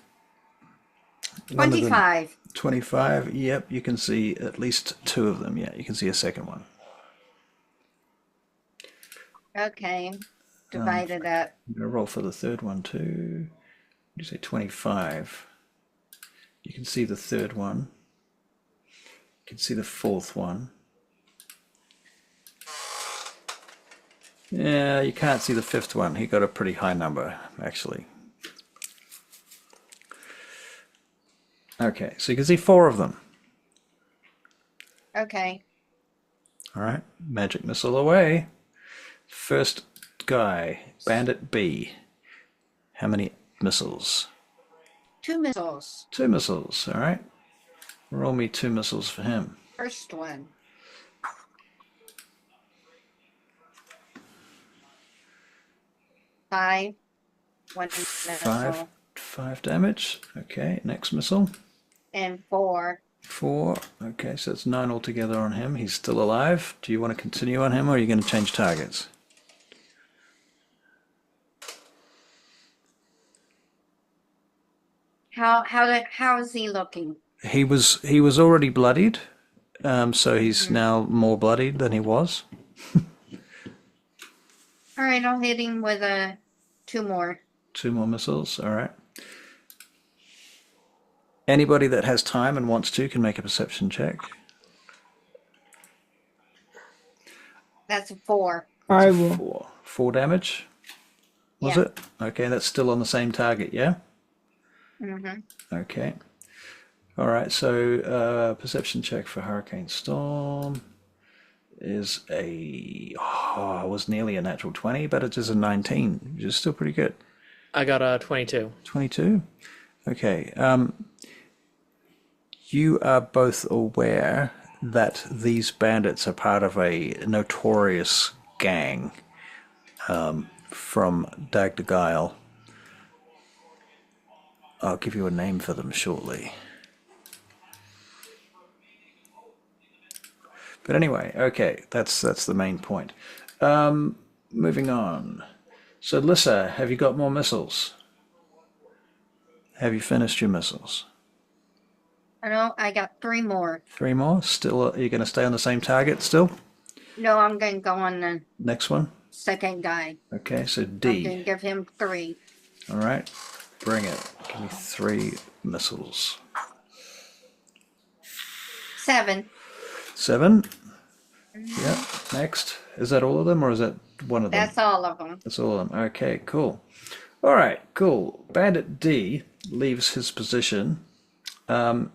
One of them- 25. 25. Yep, you can see at least 2 of them. Yeah, you can see a second one. Okay, divide it up. I'm going to roll for the third one too. You say 25. You can see the third one. You can see the fourth one. Yeah, you can't see the fifth one. He got a pretty high number, actually. Okay, so you can see 4 of them. Okay, All right, magic missile away. First guy, Bandit B. How many missiles? 2 missiles. 2 missiles, all right. Roll me 2 missiles for him. First one. 5. 1 missile. 5 damage. Okay, next missile. And 4. 4. Okay, so it's 9 altogether on him. He's still alive. Do you want to continue on him, or are you going to change targets? How is he looking? He was already bloodied, so he's now more bloodied than he was. All right, I'll hit him with 2 more. 2 more missiles. All right. Anybody that has time and wants to can make a perception check. That's a 4. I will. 4 damage. Was Yeah. it? Okay, that's still on the same target, yeah? Mm-hmm. Okay. All right, so perception check for Hurricane Storm is it was nearly a natural 20, but it is a 19, which is still pretty good. I got a 22. 22? Okay. You are both aware that these bandits are part of a notorious gang from Dagdagiel. I'll give you a name for them shortly. But anyway, okay, that's the main point. Moving on. So Lissa, have you got more missiles? Have you finished your missiles? I know, I got 3 more. 3 more? Still, are you going to stay on the same target still? No, I'm going to go on the Next one? second guy. Okay, so I'm going to D. give him 3. All right, bring it. Give me 3 missiles. 7. 7. Yep, next. Is that all of them, or is that one of them? That's all of them. That's all of them. Okay, cool. All right, cool. Bandit D leaves his position.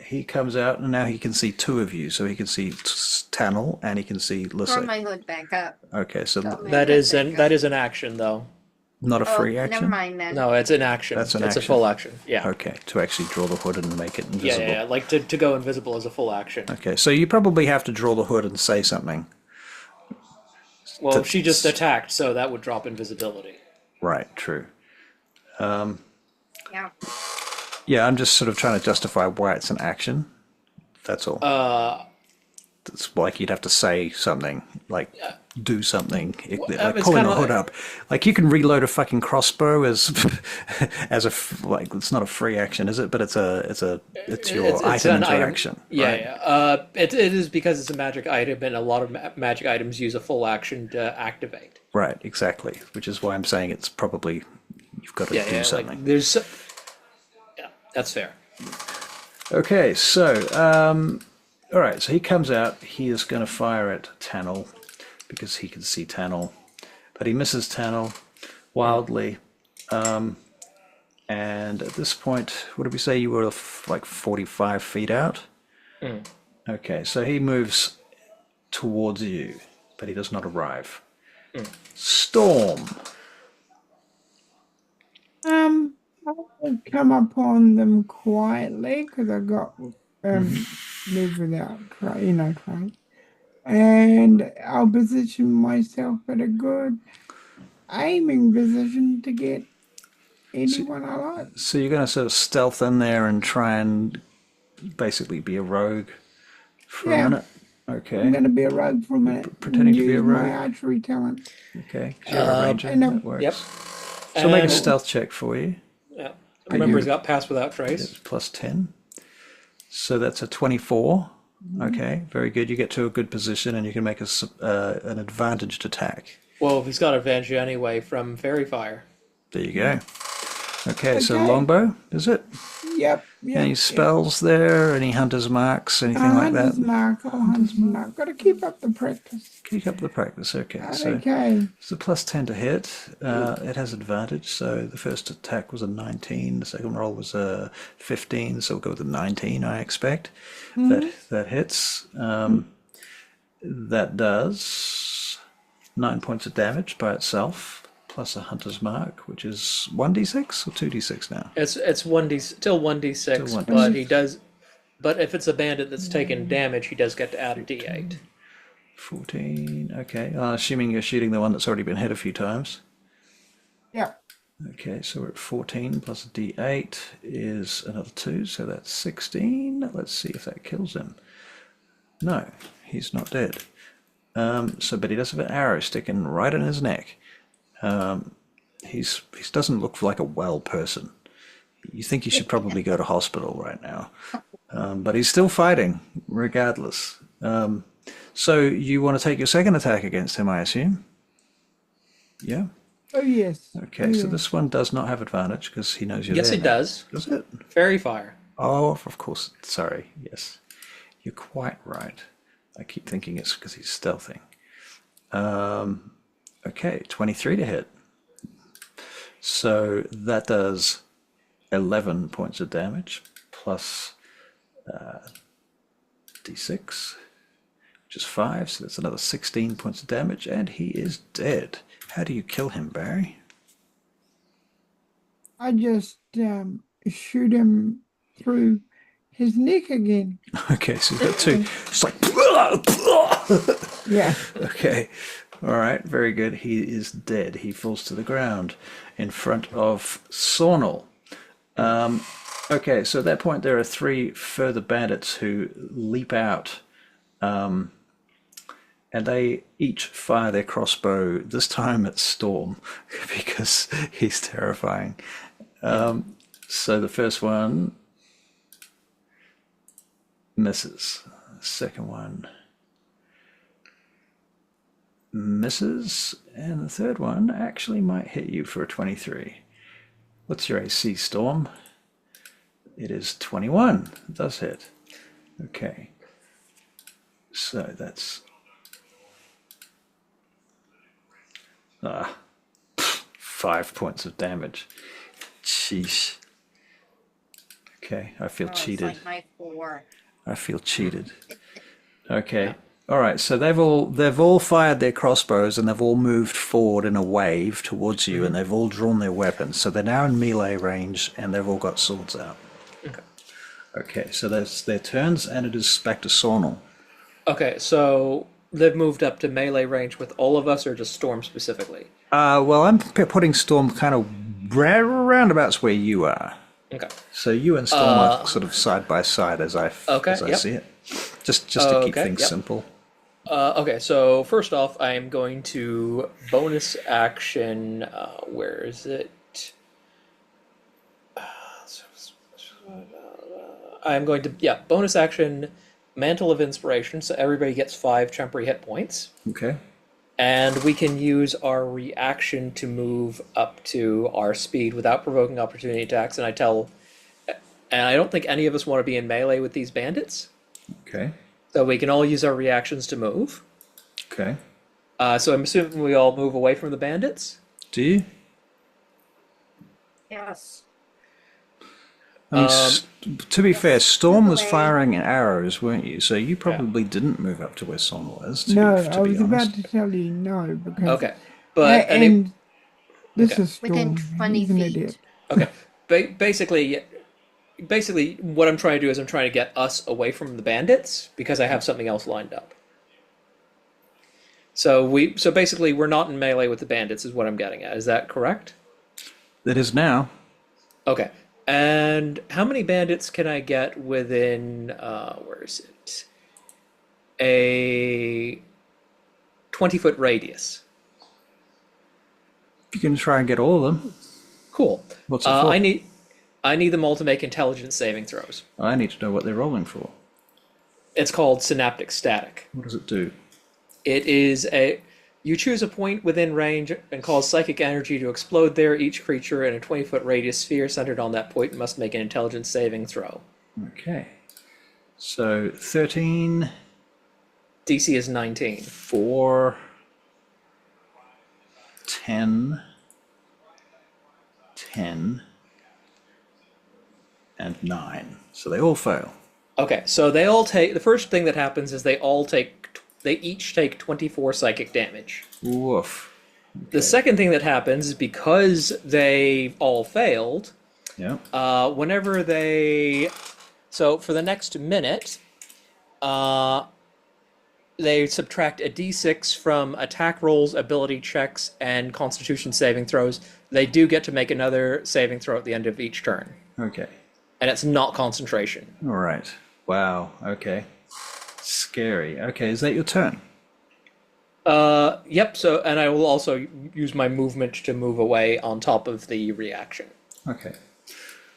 He comes out, and now he can see 2 of you. So he can see Tsornyl, and he can see Throw Lissa. my hood back up. Okay, so Throw my That hood is back an up. that is an action though. not a free action? Never mind then. No, it's an action. That's an it's action. a full action. Yeah. Okay, to actually draw the hood and make it Yeah, invisible. yeah, yeah. Like to go invisible is a full action. Okay, so you probably have to draw the hood and say something. Well, she just attacked, so that would drop invisibility. Right, true. Yeah. Yeah, I'm just sort of trying to justify why it's an action. That's all. It's like you'd have to say something, like do something, like it's pulling kinda the hood like- up. Like you can reload a fucking crossbow as like it's not a free action, is it? But it's your It's item an interaction. Yeah, right? yeah. It is because it's a magic item, and a lot of magic items use a full action to activate. Right, exactly. Which is why I'm saying it's probably you've got to Yeah, do yeah. something. Like there's. Yeah, that's fair. Okay, so all right, so he comes out. He is going to fire at Tsornyl because he can see Tsornyl, but he misses Tsornyl wildly. And at this point, what did we say you were like 45 feet out? Okay, so he moves towards you, but he does not arrive. Storm. I'll come upon them quietly because I got move without train, and I'll position myself at a good aiming position to get anyone I like. So you're going to sort of stealth in there and try and basically be a rogue for a minute? Okay. I'm going to be a rogue for a minute. Pretending to be a use my rogue? archery talent. Okay. So you're a ranger. and, That works. Yep. So make a And- stealth check for you. Yeah. Remember, he's got pass without trace. It's plus 10. So that's a 24. Okay, very good. You get to a good position and you can make an advantaged attack. Well, he's got advantage anyway from fairy fire. There you go. Okay, so Okay. longbow, is it? Yep. Any spells there? Any hunter's marks? Anything like that? Hunter's mark. Oh, hunter's mark. Got to keep up the practice. Keep up the practice. Okay, so Okay. it's a plus 10 to hit. It has advantage. So the first attack was a 19. The second roll was a 15. So we'll go with a 19, I expect. That hits. That does 9 points of damage by itself, plus a hunter's mark, which is 1d6 or 2d6 now? It's 1d still 1d6, Still 1d6. but he does. But if it's a bandit that's taken damage, he does get to add a d8. 14. Okay. Assuming you're shooting the one that's already been hit a few times. Yep. Okay, so we're at 14 plus a d8 is another 2, so that's 16. Let's see if that kills him. No, he's not dead. But he does have an arrow sticking right in his neck. He doesn't look like a well person. You think he should probably go to hospital right now. But he's still fighting, regardless. So you want to take your second attack against him, I assume? Yeah? Oh, yes. Okay, so this one does not have advantage because he knows you're Yes, there it now. does. Does it? Fairy fire. Oh, of course. Sorry. Yes. You're quite right. I keep thinking it's because he's stealthing. Okay, 23 to hit. So that does 11 points of damage plus d6, which is 5. So that's another 16 points of damage, and he is dead. How do you kill him, Barry? I just shoot him through his neck again. Okay, so you've got two. It's like... Yeah. Okay. All right. Very good. He is dead. He falls to the ground in front of Tsornyl. Okay, so at that point there are 3 further bandits who leap out, and they each fire their crossbow, this time at Storm, because he's terrifying. So the first one misses. The second one misses, and the third one actually might hit you for a 23. What's your AC, Storm? It is 21. It does hit. Okay. So that's 5 points of damage. Sheesh. Okay, I feel cheated. It's like my 4. I feel cheated. Okay. All right. So they've all fired their crossbows and they've all moved forward in a wave towards you, and they've all drawn their weapons. So they're now in melee range and they've all got swords out. Okay. Okay. So that's their turns, and it is back to Tsornyl. Okay, so they've moved up to melee range with all of us, or just Storm specifically? Well, I'm putting Storm kind of roundabouts where you are. Okay. So you and Storm are sort of side by side as I yep. see it. Just to keep Okay, things yep. simple. Okay, so first off, I am going to bonus action. Where is it? I'm going to bonus action, Mantle of Inspiration. So everybody gets 5 temporary hit points, Okay. and we can use our reaction to move up to our speed without provoking opportunity attacks. And I don't think any of us want to be in melee with these bandits. Okay. So we can all use our reactions to move. Okay. So I'm assuming we all move away from the bandits. Do you? Yes. I mean, to be fair, Storm was away. firing arrows, weren't you? So you probably didn't move up to where Tsornyl is, to No, be, I to be was about honest. to tell you no because Okay, but and this okay. is Within Storm. 20 He's an feet. idiot. Okay, basically, what I'm trying to do is I'm trying to get us away from the bandits because I have something else lined up. So basically we're not in melee with the bandits, is what I'm getting at. Is that correct? It is now. Okay. And how many bandits can I get within where is it? A 20-foot radius. You can try and get all of them. Cool. What's it for? I need them all to make intelligence saving throws. I need to know what they're rolling for. It's called synaptic static. What does it do? It is you choose a point within range and cause psychic energy to explode there. Each creature in a 20-foot radius sphere centered on that point must make an intelligence saving throw. Okay. So 13, DC is 19. 4, 10, 10, and 9. So they all fail. Okay, so they all take. The first thing that happens is they each take 24 psychic damage. Woof. The second thing that happens is because they all failed, Yeah. whenever they. So for the next minute, they subtract a d6 from attack rolls, ability checks, and constitution saving throws. They do get to make another saving throw at the end of each turn. Okay. And it's not concentration. All right. Wow. Okay. Scary. Okay, is that your turn? Yep, so, and I will also use my movement to move away on top of the reaction. Okay.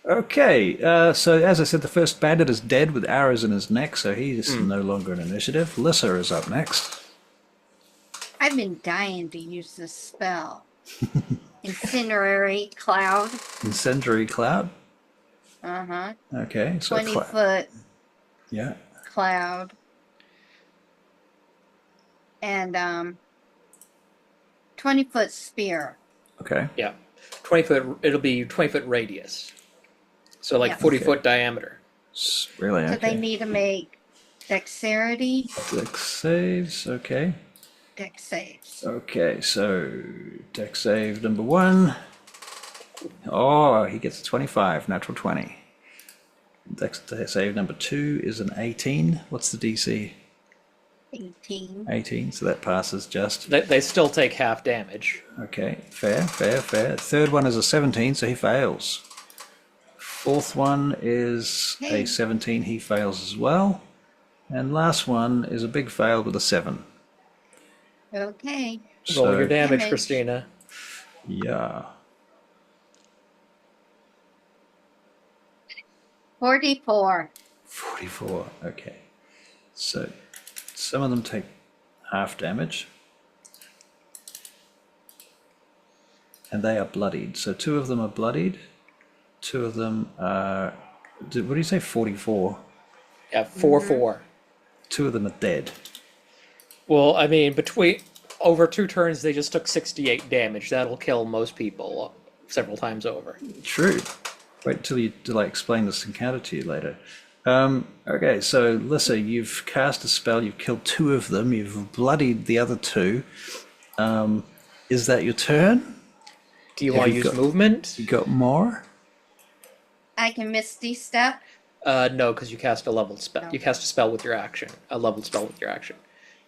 Okay, so as I said, the first bandit is dead with arrows in his neck, so he is no longer an initiative. Lissa is up next. I've been dying to use this spell. Incinerary cloud. Incendiary cloud. Uh-huh. Okay, so 20-foot yeah. cloud. And 20-foot spear. Okay. Yeah. 20-foot, it'll be 20-foot radius. So like Yeah. 40-foot diameter. Really? So Okay. they need to make dexterity, Dex saves. Okay. dex saves. Okay, so dex save number 1. Oh, he gets a 25, natural 20. Dex save number 2 is an 18. What's the DC? 18. 18, so that passes just. They still take half damage. Okay, fair. Third one is a 17, so he fails. Fourth one is a 17, he fails as well. And last one is a big fail with a 7. Okay. Roll your damage, Damage. Christina. Yeah. 44. 44, okay. So some of them take half damage. And they are bloodied. So 2 of them are bloodied. 2 of them are, what do you say, 44? Yeah, 4-4. 2 of them are dead. Well, I mean, over 2 turns, they just took 68 damage. That'll kill most people several times over. True. Wait till I explain this encounter to you later. Okay, so Lissa, you've cast a spell, you've killed 2 of them, you've bloodied the other 2. Is that your turn? Do you Have want to you use got- movement? You got more? I can misty step. No, because you cast a leveled spell. No. You cast a spell with your action. A leveled spell with your action.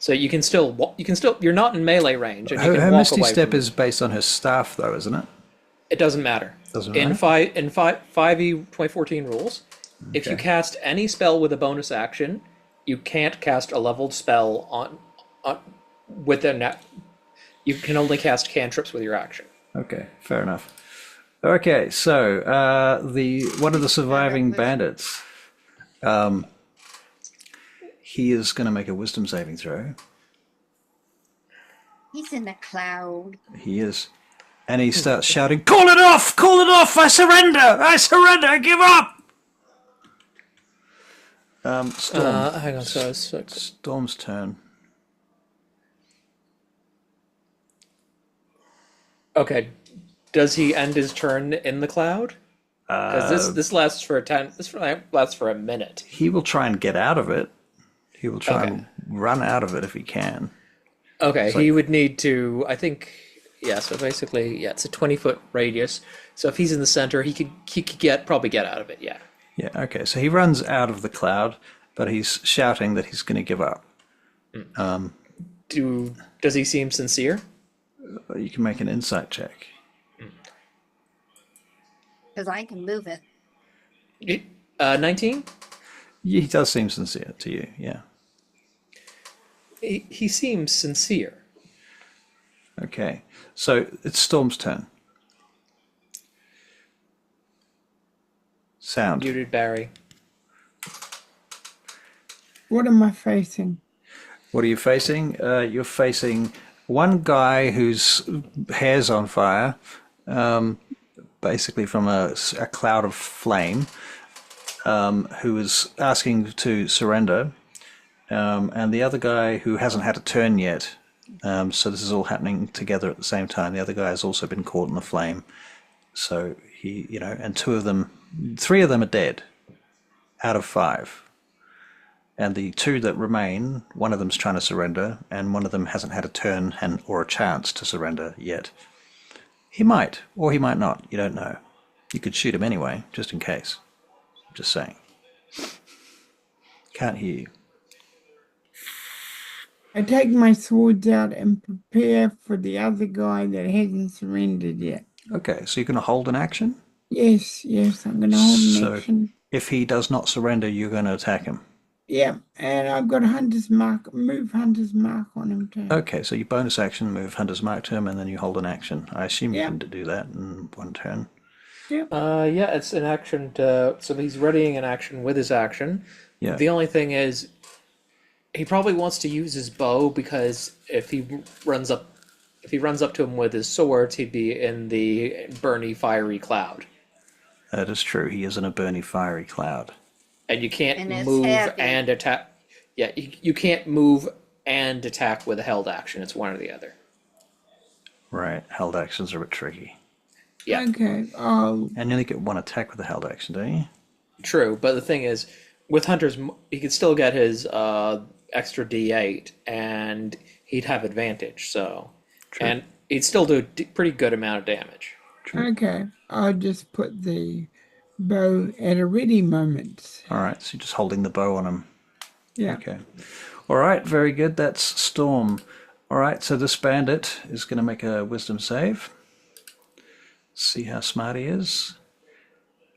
So you can still you're not in melee range, and you can Her walk Misty away Step from is based on her staff, though, isn't it? It doesn't matter. Doesn't In matter? 5e 2014 rules, if you Okay. cast any spell with a bonus action, you can't cast a leveled spell on with a net. You can only cast cantrips with your action. Okay, fair enough. Okay, so one of the surviving bandits, he is going to make a wisdom saving throw. He's in the cloud. He is, and he starts shouting, "Call it off! Call it off! I surrender! I surrender! I give up!" Storm. Hang on, so it's 6. Storm's turn. Okay. Does he end his turn in the cloud? Because this lasts for lasts for a minute. He will try and get out of it. He will try Okay. and run out of it if he can. Okay, he would need to. I think. Yeah. So basically, yeah, it's a 20-foot radius. So if he's in the center, he could probably get out of it. Yeah. Yeah, okay. So he runs out of the cloud, but he's shouting that he's going to give up. Does he seem sincere? You can make an insight check. Because I can move it. 19. He does seem sincere to you, yeah. He seems sincere. Okay, so it's Storm's turn. Sound. Muted Barry. What am I facing? What are you facing? You're facing one guy whose hair's on fire, basically from a cloud of flame, who is asking to surrender, and the other guy who hasn't had a turn yet. So this is all happening together at the same time. The other guy has also been caught in the flame. So he, and three of them are dead out of 5. And the 2 that remain, one of them's trying to surrender, and one of them hasn't had a turn or a chance to surrender yet. He might, or he might not. You don't know. You could shoot him anyway, just in case. Just saying. Can't hear you. I take my swords out and prepare for the other guy that hasn't surrendered yet. Okay, so you're going to hold an action? Yes, I'm going to hold an So action. if he does not surrender, you're going to attack him. Yeah, and I've got Hunter's Mark, move Hunter's Mark on him too. Okay, so you bonus action, move Hunter's Mark to him, and then you hold an action. I assume you Yeah. can do that in one turn. Yeah, it's an action. So he's readying an action with his action. Yeah. The only thing is, he probably wants to use his bow because if he runs up to him with his swords, he'd be in the burny, fiery cloud, That is true. He is in a burny, fiery cloud. and you can't And it's move heavy. and attack. Yeah, you can't move and attack with a held action. It's one or the other. Right. Held actions are a bit tricky. Yeah. Okay, And you only get one attack with a held action, don't you? True, but the thing is, with Hunter's, he could still get his extra D8, and he'd have advantage. So, and he'd still do a pretty good amount of damage. okay. I'll just put the bow at a ready moment. All right, so you're just holding the bow on him. Yeah. Okay. All right, very good. That's Storm. All right, so this bandit is going to make a wisdom save. See how smart he is.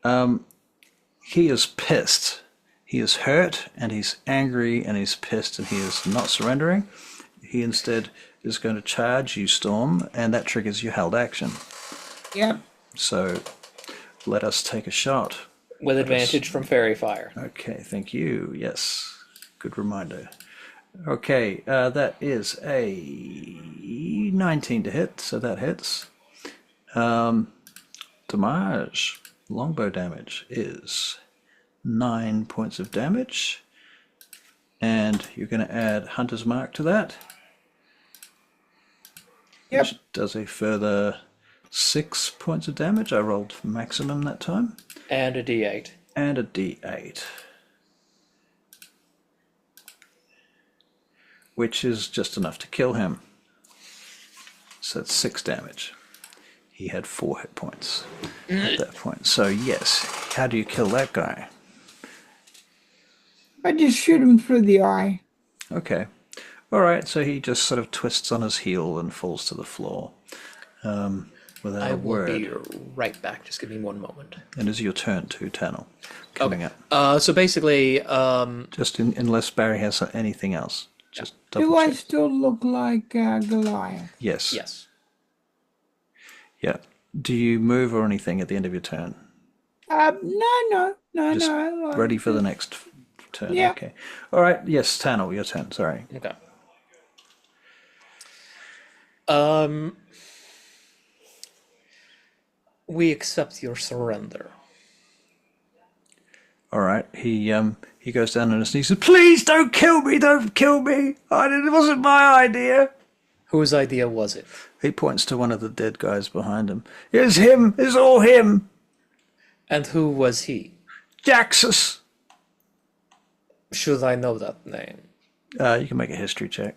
He is pissed. He is hurt, and he's angry, and he's pissed, and he is not surrendering. He instead is going to charge you, Storm, and that triggers your held action. Yep. So let us take a shot. With advantage from Fairy Fire. Okay, thank you. Yes, good reminder. Okay, that is a 19 to hit, so that hits. Damage, longbow damage is 9 points of damage. And you're going to add Hunter's Mark to that. Yep. Which does a further 6 points of damage. I rolled maximum that time. And a D8. And a D8. Which is just enough to kill him. So that's 6 damage. He had 4 hit points at that point. So yes, how do you kill that guy? I just shoot him through the eye. Okay. All right, so he just sort of twists on his heel and falls to the floor without I a will word. be right back. Just give me one moment. And it's your turn too, Tsornyl. Coming up. So basically, Just unless Barry has anything else. Just double Do I check. still look like Goliath? Yes. yes. Yeah. Do you move or anything at the end of your turn? No. Just ready for the next turn. Yeah. Okay. All right. Yes, Tsornyl, your turn. Sorry. Okay. We accept your surrender. All right. He goes down on his knees and says, "Please don't kill me! Don't kill me! It wasn't my idea." Whose idea was it? He points to one of the dead guys behind him. It's him. It's all him. And who was he? Jaxus! Should I know that name? You can make a history check.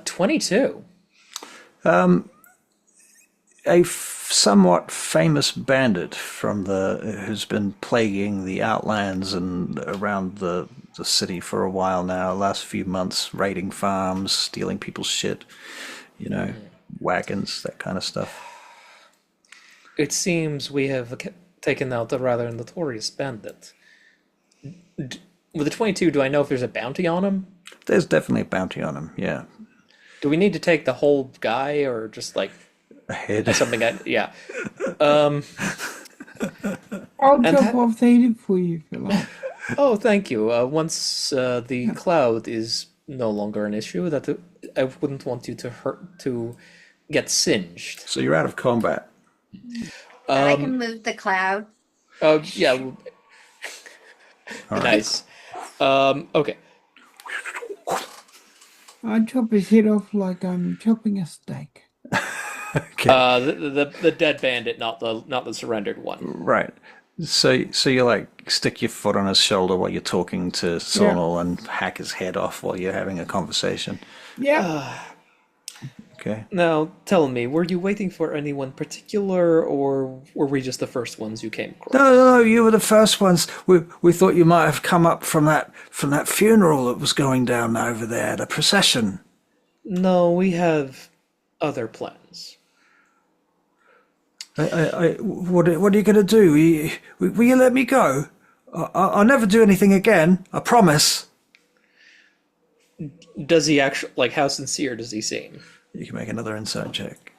22. A somewhat famous bandit from who's been plaguing the outlands and around the city for a while now, last few months, raiding farms, stealing people's shit, wagons, that kind of stuff. It seems we have taken out a rather notorious bandit. With the 22, do I know if there's a bounty on him? There's definitely a bounty on him, yeah. Do we need to take the whole guy, or just like A head. something? Yeah. I'll drop off the head for you if you like. Oh, thank you. Once the cloud is no longer an issue, I wouldn't want you to get singed. So you're out of combat. I can move the cloud. Oh, yeah. Nice. Okay. I chop his head off like I'm chopping a steak. Okay. The dead bandit, not the surrendered one. Right. So you like stick your foot on his shoulder while you're talking to Tsornyl and hack his head off while you're having a conversation. Yeah. Okay. Now, tell me, were you waiting for anyone particular, or were we just the first ones you came across? No, you were the first ones. We thought you might have come up from that funeral that was going down over there, the procession. No, we have other plans. What are you going to do? Will you let me go? I'll never do anything again. I promise. Does he actually, like, how sincere does he seem? You can make another insight check.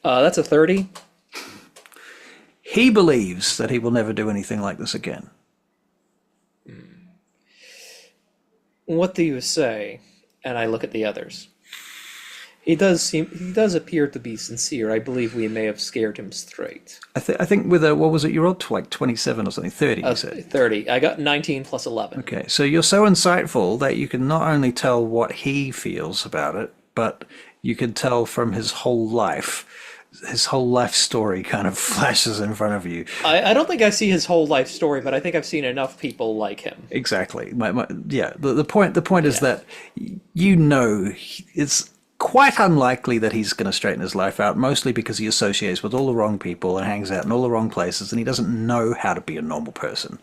That's a 30. He believes that he will never do anything like this again. What do you say? And I look at the others. He does appear to be sincere. I believe we may have scared him straight. I think with what was it you rolled? Like 27 or something, 30 you said. 30. I got 19 plus 11. Okay, so you're so insightful that you can not only tell what he feels about it, but you can tell from his whole life story kind of flashes in front of you. I don't think I see his whole life story, but I think I've seen enough people like him. Exactly. The point is that it's quite unlikely that he's going to straighten his life out, mostly because he associates with all the wrong people and hangs out in all the wrong places, and he doesn't know how to be a normal person.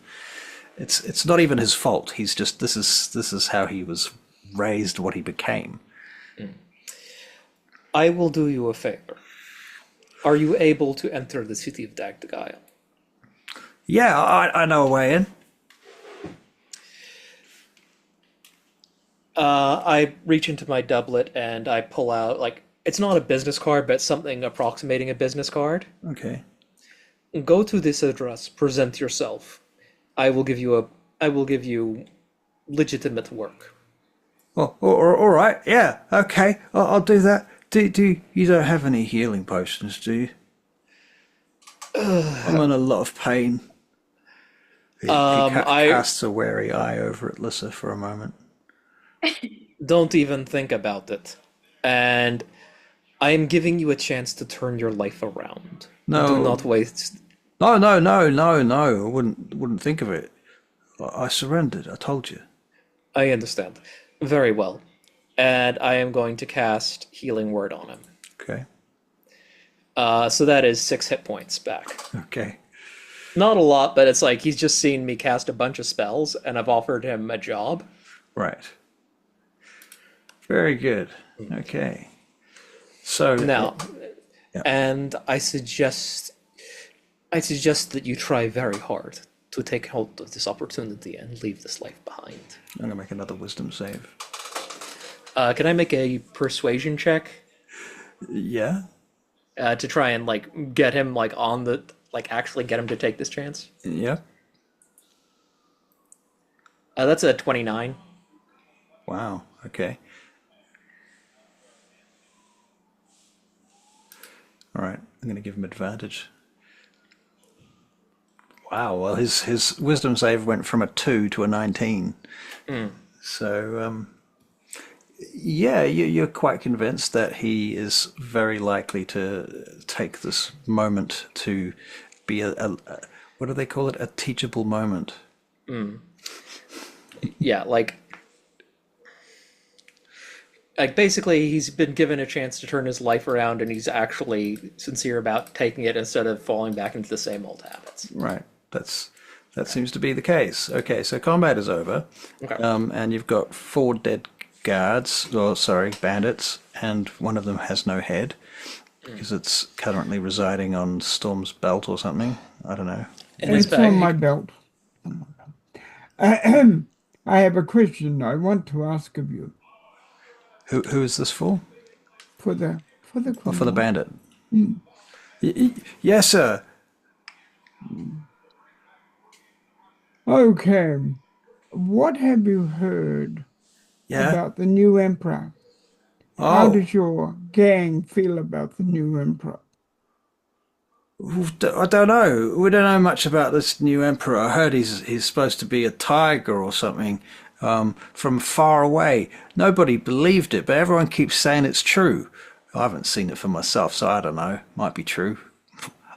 It's not even his fault. He's just this is how he was raised, what he became. I will do you a favor. Are you able to enter the city of Dagdagiel? Yeah, I know a way in. I reach into my doublet and I pull out, like, it's not a business card, but something approximating a business card. Okay. Go to this address, present yourself. I will give you legitimate work. Oh, all right. Yeah. Okay. I'll do that. Do you don't have any healing potions, do you? I'm in a lot of pain. He casts a wary eye over at Lissa for a moment. Don't even think about it. And I am giving you a chance to turn your life around. No. Do not waste. No. I wouldn't think of it. I surrendered. I told you. I understand. Very well. And I am going to cast Healing Word on him. Okay. So that is 6 hit points back. Okay. Not a lot, but it's like he's just seen me cast a bunch of spells, and I've offered him a job. Right. Very good. Okay. So Now, yeah. and I suggest that you try very hard to take hold of this opportunity and leave this life behind. I'm gonna make another wisdom save. Can I make a persuasion check Yeah. to try and get him actually get him to take this chance? Yeah. That's a 29. Wow. Okay. All right. I'm going to give him advantage. Wow. Well, his wisdom save went from a 2 to a 19. So Yeah, you're quite convinced that he is very likely to take this moment to be what do they call it? A teachable moment. Yeah, like basically he's been given a chance to turn his life around, and he's actually sincere about taking it instead of falling back into the same old habits. Right. That seems to be the case. Okay, so combat is over, Okay. and you've got 4 dead guards, or sorry, bandits, and one of them has no head because it's currently residing on Storm's belt or something. I don't know. In his It's on my bag. belt. Ahem. I have a question I want to ask of you Who is this for? for the Oh, for the criminal. bandit. Yes, sir. Okay, what have you heard Yeah. about the new emperor? How Oh, does your gang feel about the new emperor? I don't know. We don't know much about this new emperor. I heard he's supposed to be a tiger or something from far away. Nobody believed it, but everyone keeps saying it's true. I haven't seen it for myself, so I don't know. Might be true.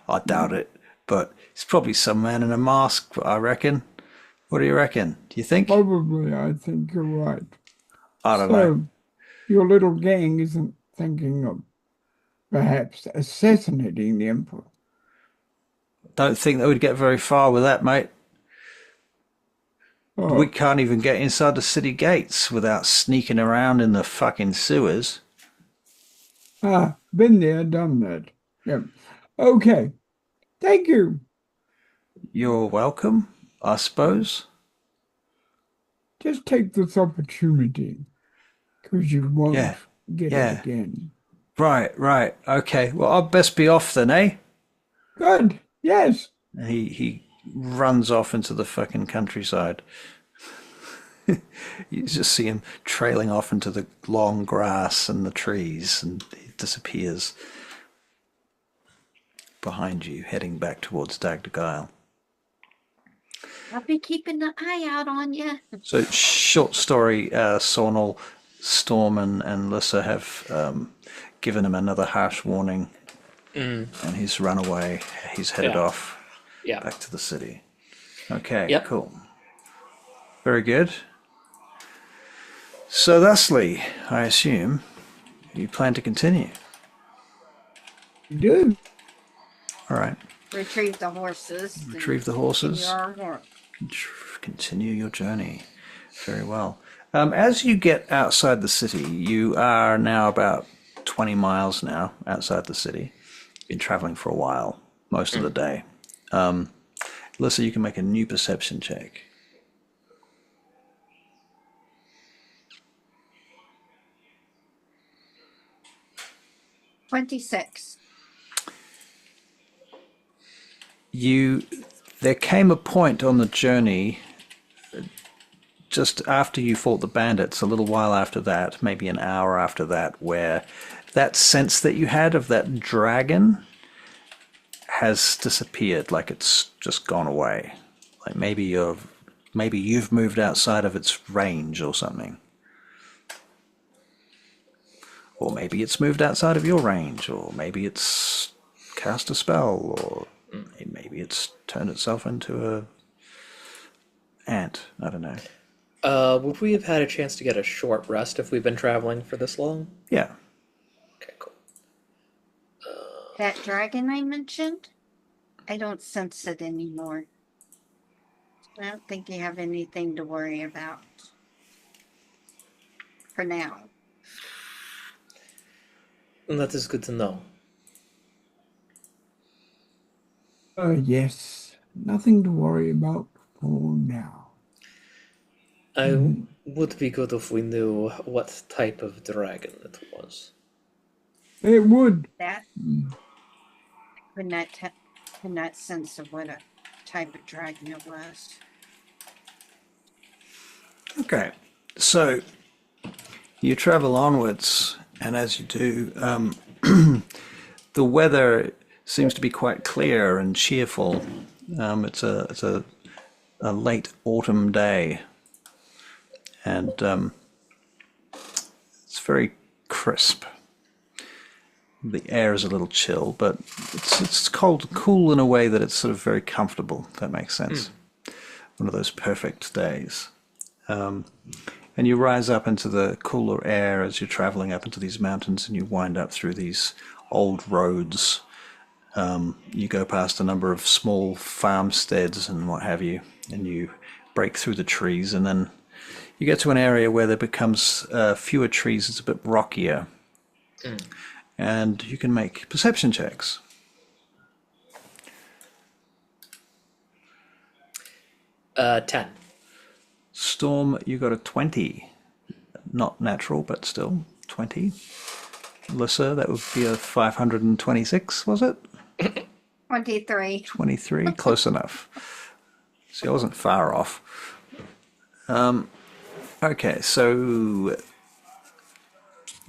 I doubt it, but it's probably some man in a mask, I reckon. What do you reckon? Do you think? Probably, I think you're right. I don't know. So, your little gang isn't thinking of perhaps assassinating the emperor. Don't think that we'd get very far with that, mate. We Oh, can't even get inside the city gates without sneaking around in the fucking sewers. been there, done that. Yep. Okay, thank you. You're welcome, I suppose. Just take this opportunity, because you won't Yeah, get it yeah. again. Right. Okay. Well, I'll best be off then, eh? Good, yes. And he runs off into the fucking countryside. You just see him trailing off into the long grass and the trees, and he disappears behind you, heading back towards Dagdagiel. I'll be keeping an eye out on you. So, short story, Tsornyl, Storm, and Lissa have given him another harsh warning, and he's run away. He's headed Yeah. off Yeah. back to the city. Okay, Yep. cool. Very good. So, thusly, I assume you plan to continue. Do. All right. Retrieve the horses. and Retrieve the continue horses. our work. Continue your journey. Very well. As you get outside the city, you are now about 20 miles now outside the city. Been traveling for a while, most of the day. Lissa, you can make a new perception check. 26. There came a point on the journey just after you fought the bandits, a little while after that, maybe an hour after that, where that sense that you had of that dragon has disappeared, like it's just gone away. Like maybe you've moved outside of its range or something. Or maybe it's moved outside of your range, or maybe it's cast a spell, or maybe it's turned itself into a ant. I don't know. Would we have had a chance to get a short rest if we've been traveling for this long? Yeah. Okay, cool. That dragon I mentioned, I don't sense it anymore. I don't think you have anything to worry about. For now. And that is good to know. Yes, nothing to worry about for now. I would be good if we knew what type of dragon it was. It would. That could not sense of what a type of dragon it was. Okay. So you travel onwards, and as you do, the weather seems to be quite clear and cheerful. It's a late autumn day, and very crisp. The air is a little chill, but it's cool in a way that it's sort of very comfortable, if that makes sense. One of those perfect days. And you rise up into the cooler air as you're traveling up into these mountains, and you wind up through these old roads. You go past a number of small farmsteads and what have you, and you break through the trees, and then you get to an area where there becomes fewer trees. It's a bit rockier. And you can make perception checks. 10. Storm, you got a 20. Not natural, but still 20. Lissa, that would be a 526, was it? 23. 23, close enough. See, I wasn't far off. Okay, so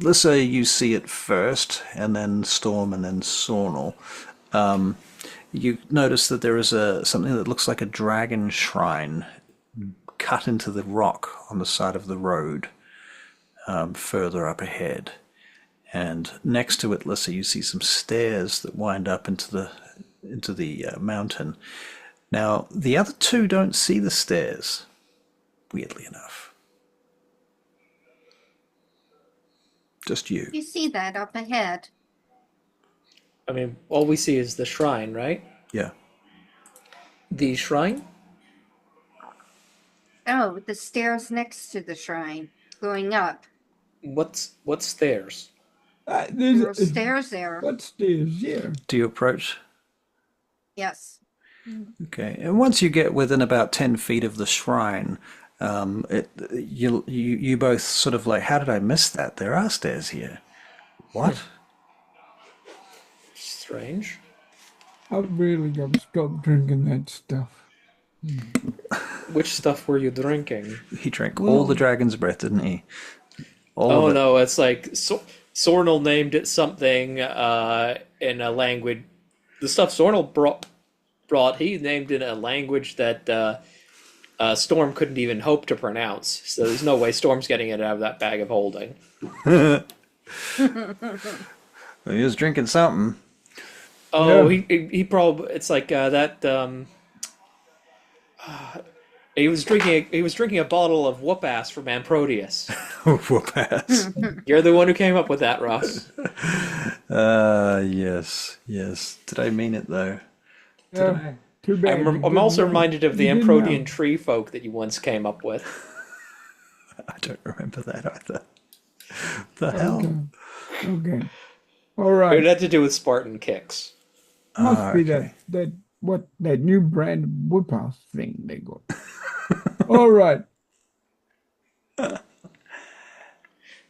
Lissa, you see it first, and then Storm, and then Tsornyl. You notice that there is something that looks like a dragon shrine cut into the rock on the side of the road, further up ahead. And next to it, Lissa, you see some stairs that wind up into the mountain. Now, the other two don't see the stairs, weirdly enough. Just you. You see that up ahead. I mean, all we see is the shrine, right? Yeah. The shrine? Oh, the stairs next to the shrine, going up. What's stairs? There are stairs there. What stairs? Yeah. Do you approach? Yes. Okay. And once you get within about 10 feet of the shrine, you both sort of like, how did I miss that? There are stairs here. What? Strange. I've really got to stop drinking that stuff. Which stuff were you drinking? He drank all the dragon's breath, didn't he? All Oh of it. no, it's like Tsornyl named it something in a language. The stuff Tsornyl brought, he named it in a language that Storm couldn't even hope to pronounce. So there's no way Storm's getting it out of that bag of holding. Well, he was drinking something. Oh, Yeah. he probably, it's like that. He was drinking a bottle of whoop ass from Amproteus. Whoop ass. You're the one who came up with that, Ross. Yes. Did I mean it though? Yeah. Too bad. I'm also reminded of the You didn't Amprotean know. tree folk that you once came up with. I don't remember that either. The hell? Okay. All It right. had to do with Spartan kicks. Must be okay. that new brand of whip-ass thing they got. All right.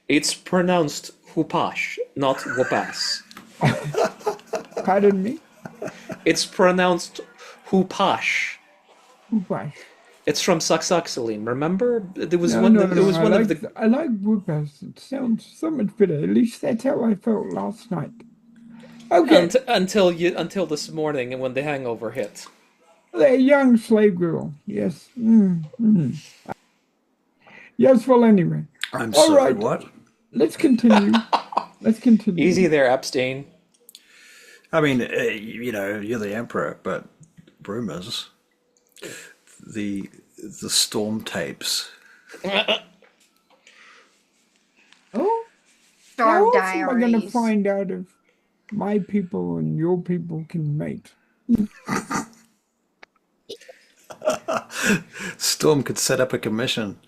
It's pronounced whoopash, not whoopass. Pardon me. It's pronounced whoopash. Whip-ass. It's from Saxoxylene. Remember, there was No, one. no, There was no, one I of like, the I like whip-ass. It sounds so much better. At least that's how I felt last night. Okay. until this morning, and when the hangover hit. The young slave girl. Yes. Yes, well, anyway. I'm All sorry, right. what? Let's continue. Let's continue. Easy there, Epstein. I mean, you're the emperor, but rumors. The storm tapes. Oh, Storm how else am I going to diaries. find out if my people and your people can mate? Storm could set up a commission.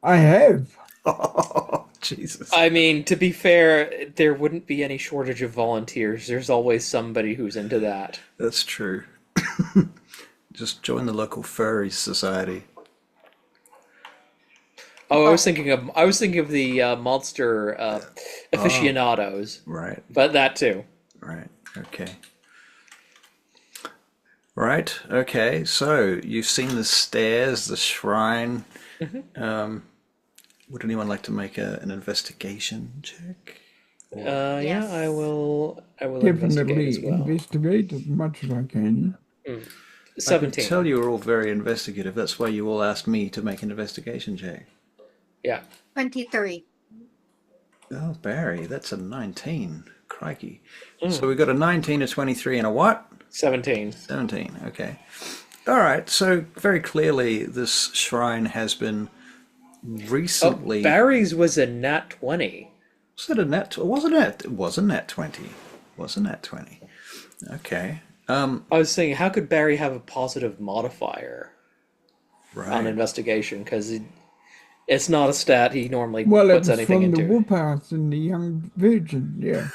I have. Oh, Jesus. I mean, to be fair, there wouldn't be any shortage of volunteers. There's always somebody who's into that. That's true. Just join the local furry society. Oh, I was thinking of the monster aficionados, Right. but that too. Right. Okay. Right. Okay. So you've seen the stairs, the shrine. Would anyone like to make an investigation check? Yeah, Yes. I will. Investigate Definitely as well. investigate as much as I can. I can 17. tell you were all very investigative. That's why you all asked me to make an investigation check. Yeah. 23. Oh, Barry, that's a 19. Crikey. Mm. So we got a 19, a 23, and a what? 17. 17. Okay. All right. So very clearly, this shrine has been recently. Oh, Barry's was a nat 20. Was it a net? Wasn't it? It was a net 20. Was a net 20. Okay. I was thinking, how could Barry have a positive modifier on Right. investigation? Because it's not a stat he normally Well, it puts was anything from the into. Whoop House and the Young Virgin, yeah.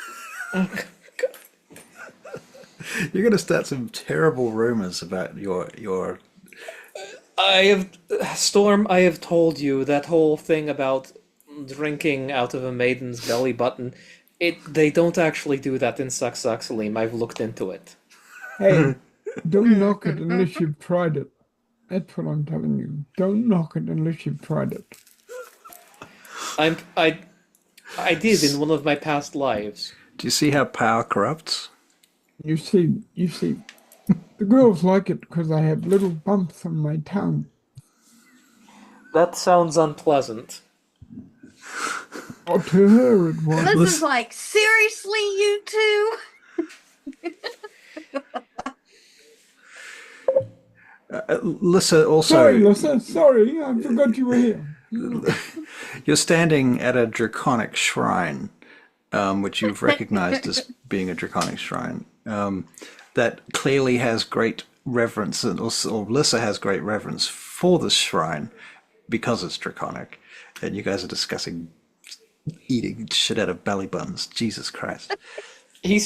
You're going to start some terrible rumors about your. I have Storm. I have told you that whole thing about drinking out of a maiden's belly button. They don't actually do that in Saxaxalim. I've looked into it. Hey, don't knock it unless you've tried it. That's what I'm telling you. Don't knock it unless you've tried it. I did in one of my past lives. Do you see how power corrupts? You see, the girls like it because I have little bumps on my tongue. That sounds unpleasant. Oh, to her it was. This is like, seriously, you two? Lissa also. Sorry, Lissa, sorry, I forgot you were here. You're standing at a draconic shrine, which you've recognized as being a draconic shrine, that clearly has great reverence, and also Lissa has great reverence for this shrine because it's draconic. And you guys are discussing eating shit out of belly buttons. Jesus Christ. He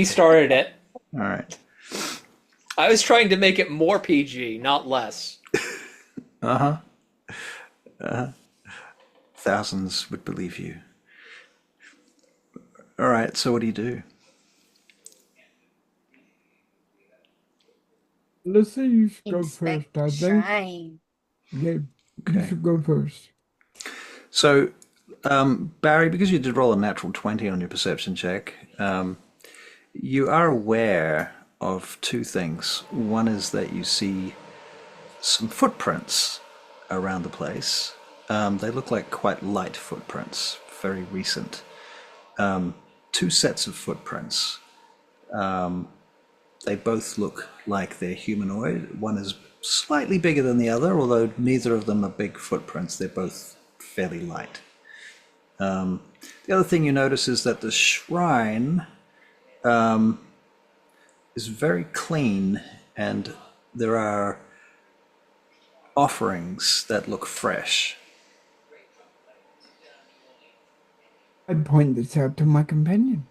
started it. All right. I was trying to make it more PG, not less. Thousands would believe you. All right, so what do you do? Lissa, you should go Inspect first, I the think. shrine. Yeah, you Okay. should go first. So, Barry, because you did roll a natural 20 on your perception check, you are aware of two things. One is that you see some footprints around the place. They look like quite light footprints, very recent. Two sets of footprints. They both look like they're humanoid. One is slightly bigger than the other, although neither of them are big footprints. They're both fairly light. The other thing you notice is that the shrine is very clean, and there are offerings that look fresh. I'd point this out to my companions.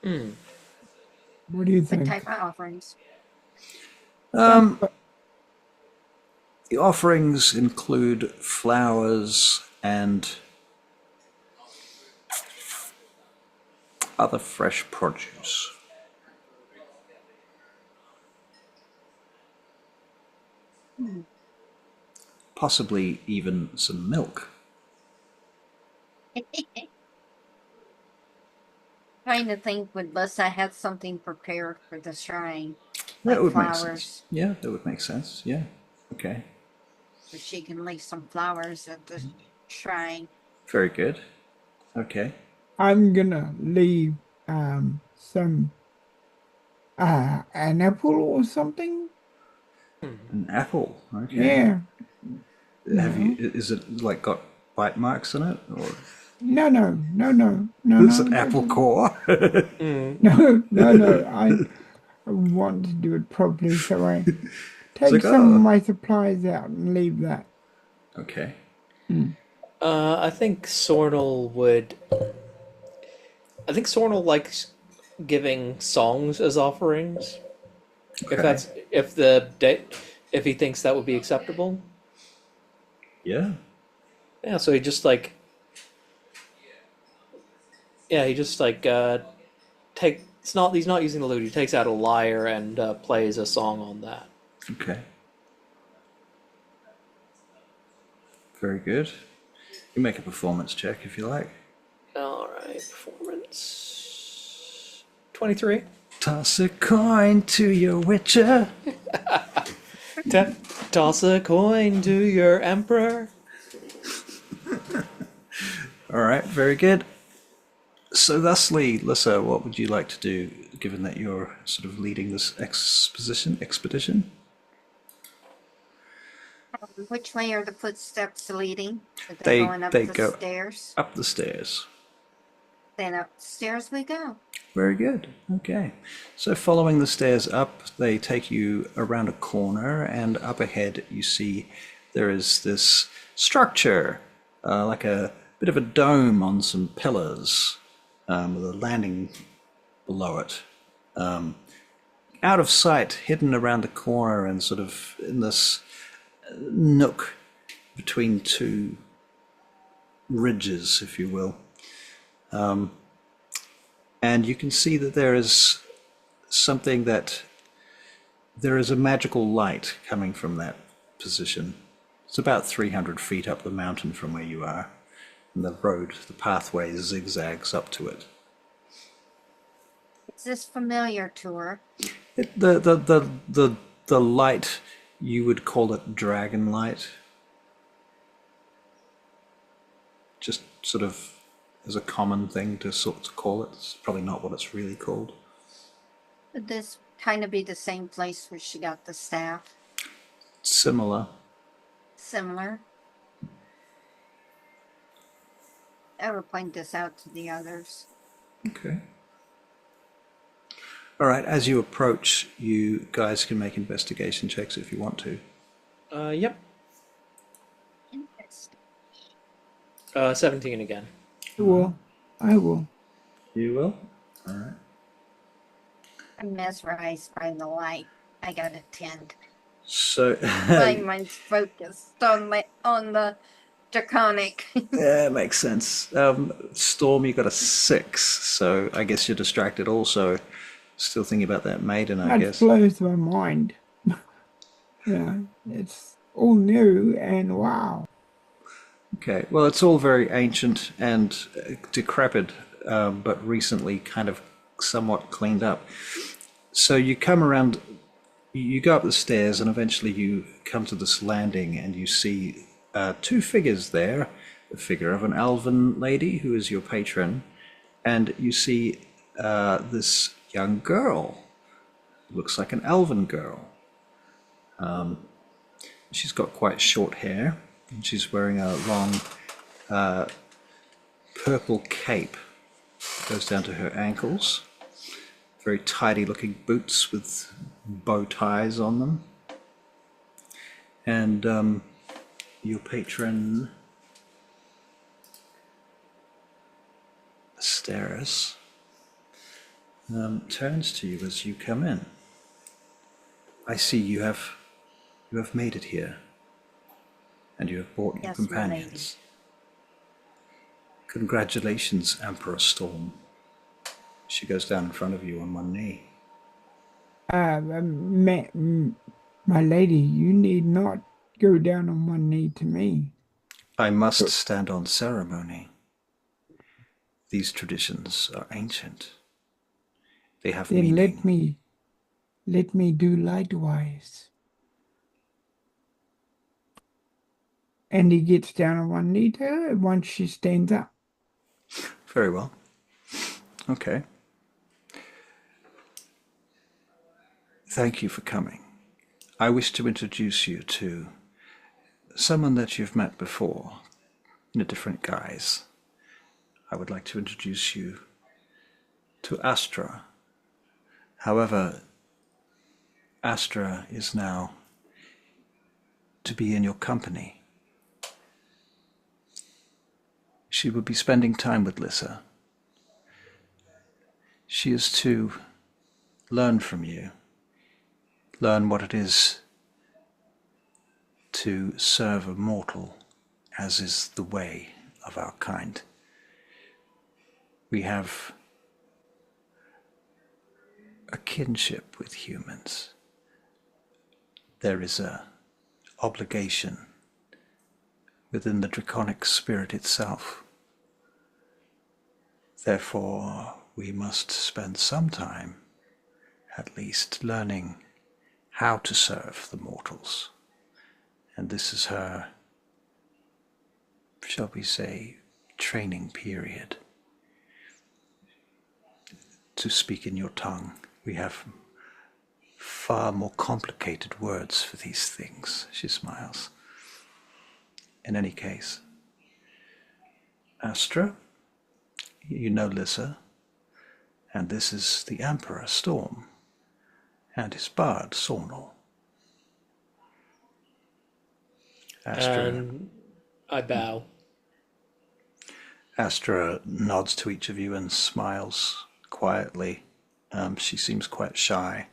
What do you What think? type of offerings? The offerings include flowers and other fresh produce. Possibly even some milk. Trying to think, would Lissa have something prepared for the shrine? That Like would make flowers. sense. Yeah, that would make sense. Yeah. Okay. So she can leave some flowers at the shrine. Very good. Okay. I'm gonna leave some an apple or something. An apple. Okay. Yeah. Have you? Is it like got bite marks in it, or No. is it apple core? No. I want to do it properly, so I take like, some oh. of my supplies out and leave that. Okay. I think Tsornyl would. I think Tsornyl likes giving songs as offerings. Okay. If he thinks that would be acceptable. Yeah. Yeah, so he just like. Yeah, he just like he's not using the lute. He takes out a lyre and plays a song on that. Okay. Very good. You make a performance check if you like. All right, performance 23. Toss a coin to your witcher. Toss a coin to your emperor. All right, very good. So thusly, Lissa, what would you like to do, given that you're sort of leading this expedition? Which way are the footsteps leading? Are they They going up they the go stairs? up the stairs. Then up the stairs we go. Very good. Okay. So following the stairs up, they take you around a corner, and up ahead you see there is this structure, like a bit of a dome on some pillars, with a landing below it. Out of sight, hidden around the corner and sort of in this nook between two ridges, if you will. And you can see that there is there is a magical light coming from that position. It's about 300 feet up the mountain from where you are, and the pathway zigzags up to it. Is this familiar to her? The light, you would call it dragon light, just sort of as a common thing to sort of call it. It's probably not what it's really called. Would this kind of be the same place where she got the staff? Similar. Similar? I will point this out to the others. Okay. All right, as you approach, you guys can make investigation checks if you want to. Yep. Interesting. 17 again. I will. You will? All right. I'm mesmerized by the light. I got a 10. So, My mind's focused on the draconic. yeah, makes sense. Storm, you got a 6, so I guess you're distracted also. Still thinking about that maiden, I That guess. blows my mind. It's all new and wow. Okay, well, it's all very ancient and decrepit, but recently kind of somewhat cleaned up. So you come around, you go up the stairs, and eventually you come to this landing, and you see two figures there. The figure of an elven lady who is your patron, and you see this young girl. Looks like an elven girl. She's got quite short hair, and she's wearing a long purple cape. Goes down to her ankles. Very tidy looking boots with bow ties on them. And your patron, Asteris, turns to you as you come in. I see you have made it here, and you have brought your Yes, my companions. Congratulations, Emperor Storm. She goes down in front of you on one knee. My lady, you need not go down on one knee to me. I must stand on ceremony. These traditions are ancient. They have Then meaning. let me do likewise. And he gets down on one knee to her once she stands up. Very well. Okay. Thank you for coming. I wish to introduce you to someone that you've met before in a different guise. I would like to introduce you to Astra. However, Astra is now to be in your company. She will be spending time with Lissa. She is to learn from you, learn what it is to serve a mortal, as is the way of our kind. We have a kinship with humans. There is a obligation within the draconic spirit itself. Therefore, we must spend some time, at least, learning how to serve the mortals. And this is shall we say, training period to speak in your tongue. We have far more complicated words for these things, she smiles. In any case, Astra, you know Lissa, and this is the Emperor Storm, and his bard Tsornyl. Astra, And I bow. Astra nods to each of you and smiles quietly. She seems quite shy.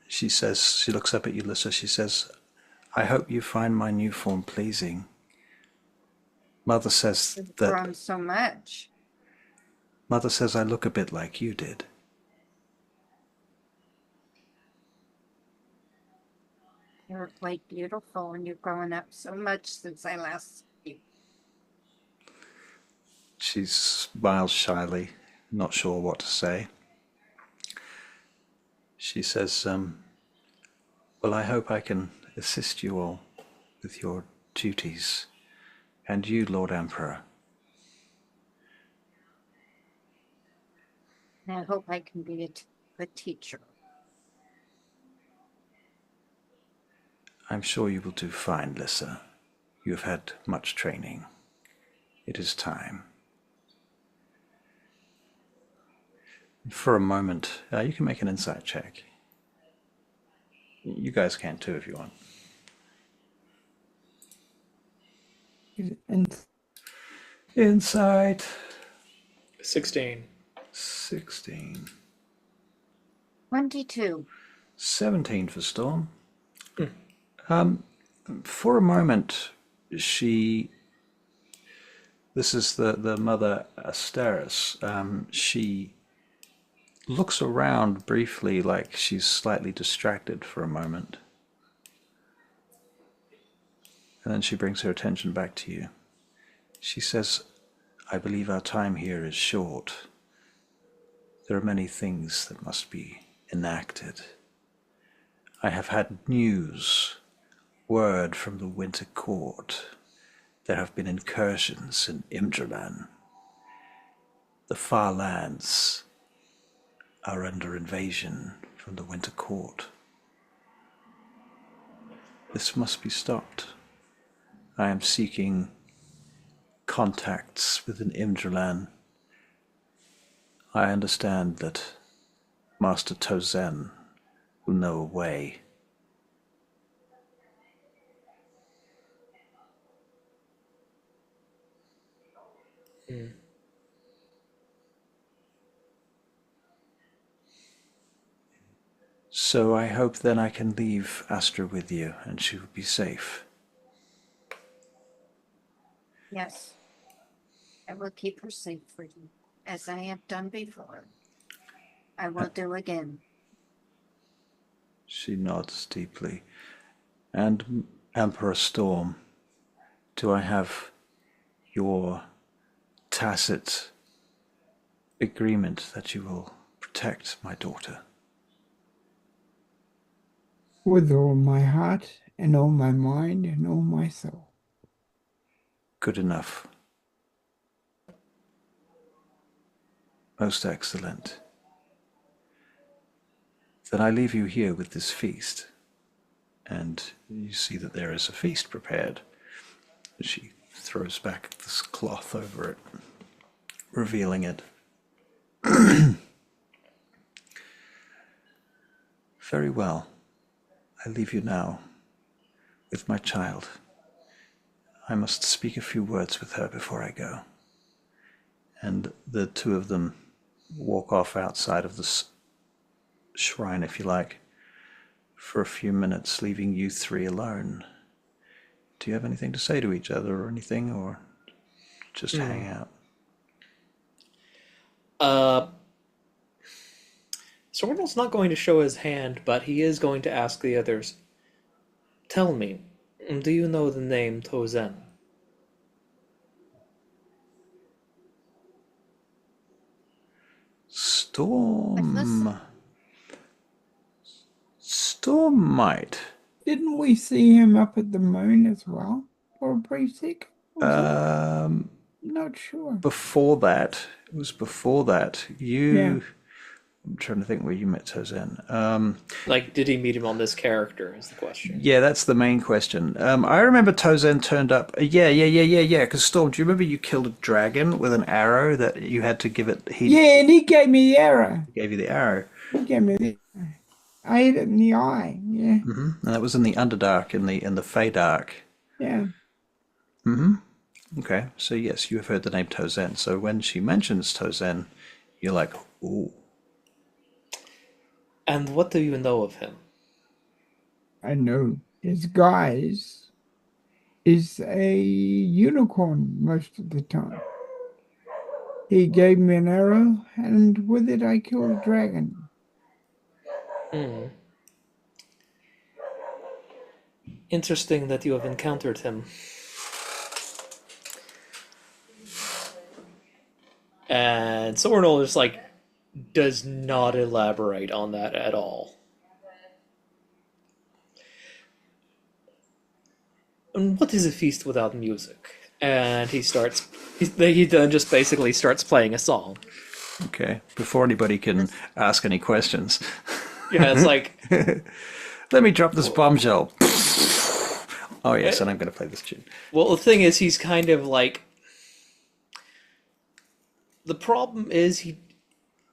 She says, she looks up at you, Lissa, she says, I hope you find my new form pleasing. Mother says You've that grown so much. Mother says I look a bit like you did. You're quite beautiful, and you've grown up so much since I last saw you. She smiles shyly, not sure what to say. She says, well, I hope I can assist you all with your duties. And you, Lord Emperor. And I hope I can be a good teacher. I'm sure you will do fine, Lissa. You have had much training. It is time. For a moment, you can make an insight check. You guys can too if you want. And Insight. 16. 16. 22. 17 for Storm. For a moment, this is the mother Asteris. She looks around briefly like she's slightly distracted for a moment. And then she brings her attention back to you. She says, I believe our time here is short. There are many things that must be enacted. I have had word from the Winter Court. There have been incursions in Imdralan. The far lands are under invasion from the Winter Court. This must be stopped. I am seeking contacts within Imdralan. I understand that Master Tozen will know a way. So I hope then I can leave Astra with you and she will be safe. Yes. I will keep her safe for you, as I have done before. I will do again. She nods deeply. And Emperor Storm, do I have your tacit agreement that you will protect my daughter? with all my heart and all my mind and all my soul. Good enough. Most excellent. Then I leave you here with this feast. And you see that there is a feast prepared. She throws back this cloth over it, revealing it. Very well. I leave you now with my child. I must speak a few words with her before I go. And the two of them walk off outside of the shrine, if you like, for a few minutes, leaving you three alone. Do you have anything to say to each other or anything, or just hang out? Tsornyl's not going to show his hand, but he is going to ask the others, tell me, do you know the name Tozen? Storm might. Didn't we see him up at the moon as well? or a prefect? Was Um, it? Not sure. before that, it was before that. Yeah. I'm trying to think where you met Tozen. Like, did he meet him on this character? Is the question. Yeah, that's the main question. I remember Tozen turned up. Yeah. Because Storm, do you remember you killed a dragon with an arrow that you had to give it? He Yeah, and he gave me the arrow. gave you the arrow. He gave me the I hit it in the eye. Yeah. And that was in the Underdark, in the Feydark. Yeah. Okay, so yes, you have heard the name Tozen. So when she mentions Tozen, you're like, ooh. And what do you know of him? I know his guise is a unicorn most of the time. He gave me an arrow, and with it I killed a dragon. Interesting that you have encountered him. And Tsornyl just like does not elaborate on that at all. And what is a feast without music? And he then just basically starts playing a song. Okay, before anybody can ask any questions, Yeah, it's like let me drop this bombshell. Oh yes, and I'm going to play this tune. well, the thing is, he's kind of like the problem is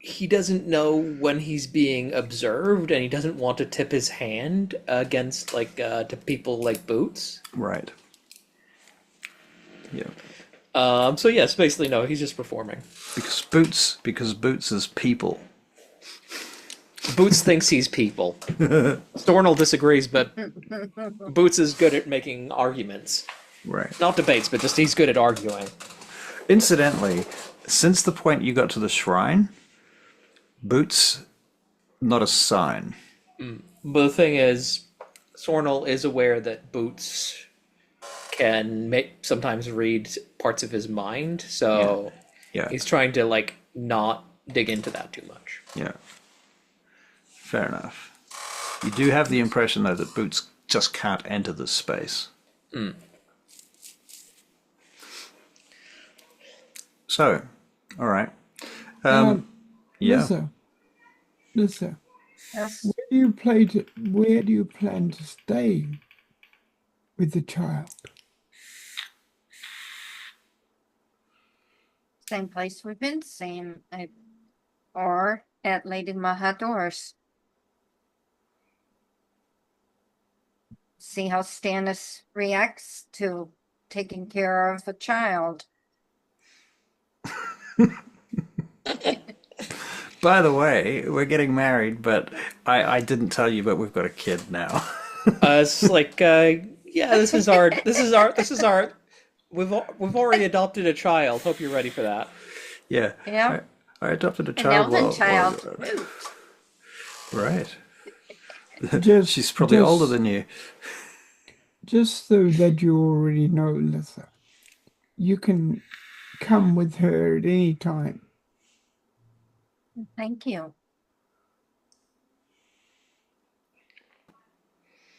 he doesn't know when he's being observed, and he doesn't want to tip his hand against like to people like Boots. Right. Yeah. So yes, basically no, he's just performing. Because Boots is people. Boots thinks he's people. Tsornyl disagrees, but Boots is good at making arguments. Right. Not debates, but just he's good at arguing. Incidentally, since the point you got to the shrine, Boots, not a sign. But the thing is, Tsornyl is aware that Boots can sometimes read parts of his mind, so Yeah. he's trying to like not dig into that too much. Yeah. Fair enough. You do have the impression, though, that Boots just can't enter this space. So, all right. Yeah. Lissa, Yes. where do you plan to stay with the child? Same place we've been, or at Lady Mahador's. See how Stannis reacts to taking care of a child. By the way, we're getting married, but I didn't tell you, but we've got a kid now. It's like, yeah, this is our. We've already adopted a child. Hope you're ready for that. Yeah. Yeah. I adopted a An child. elven child. Right. Just, She's probably older than you. Just so that you already know, Lissa, you can come with her at any time. Thank you.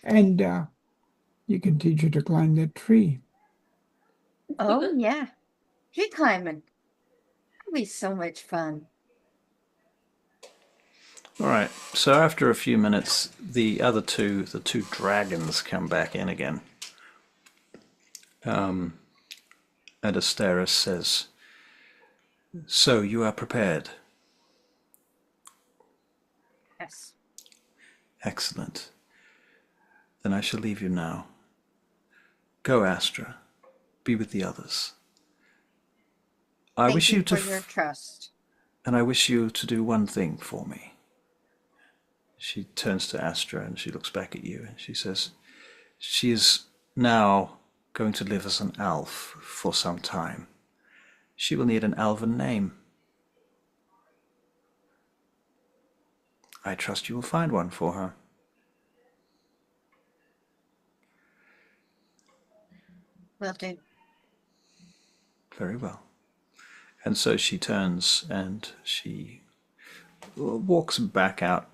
And you can teach her to climb that tree. Oh, yeah. Tree climbing. It'll be so much fun. All right. So after a few minutes, the two dragons come back in again. And Asteris says, "So you are prepared? Yes. Excellent. Then I shall leave you now. Go, Astra. Be with the others. Thank you for your trust. And I wish you to do one thing for me." She turns to Astra and she looks back at you and she says, "She is now going to live as an elf for some time. She will need an elven name. I trust you will find one for her." Will do. Very well. And so she turns and she walks back out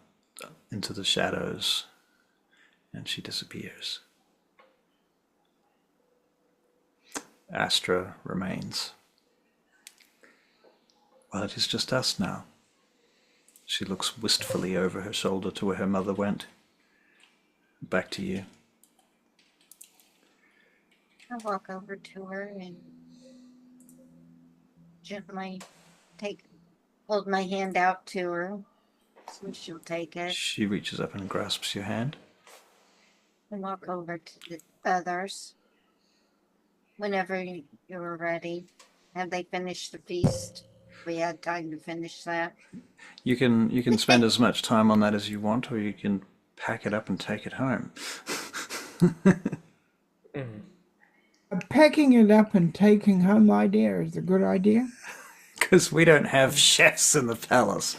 into the shadows and she disappears. Astra remains. Well, it is just us now. She looks wistfully over her shoulder to where her mother went. Back to you. I walk over to her and gently hold my hand out to her, so she'll take it. She reaches up and grasps your hand. And walk over to the others. Whenever you're ready. Have they finished the feast? We had time to finish that. You can spend as much time on that as you want, or you can pack it up and take it home. Packing it up and taking home idea is a good idea. Because we don't have chefs in the palace.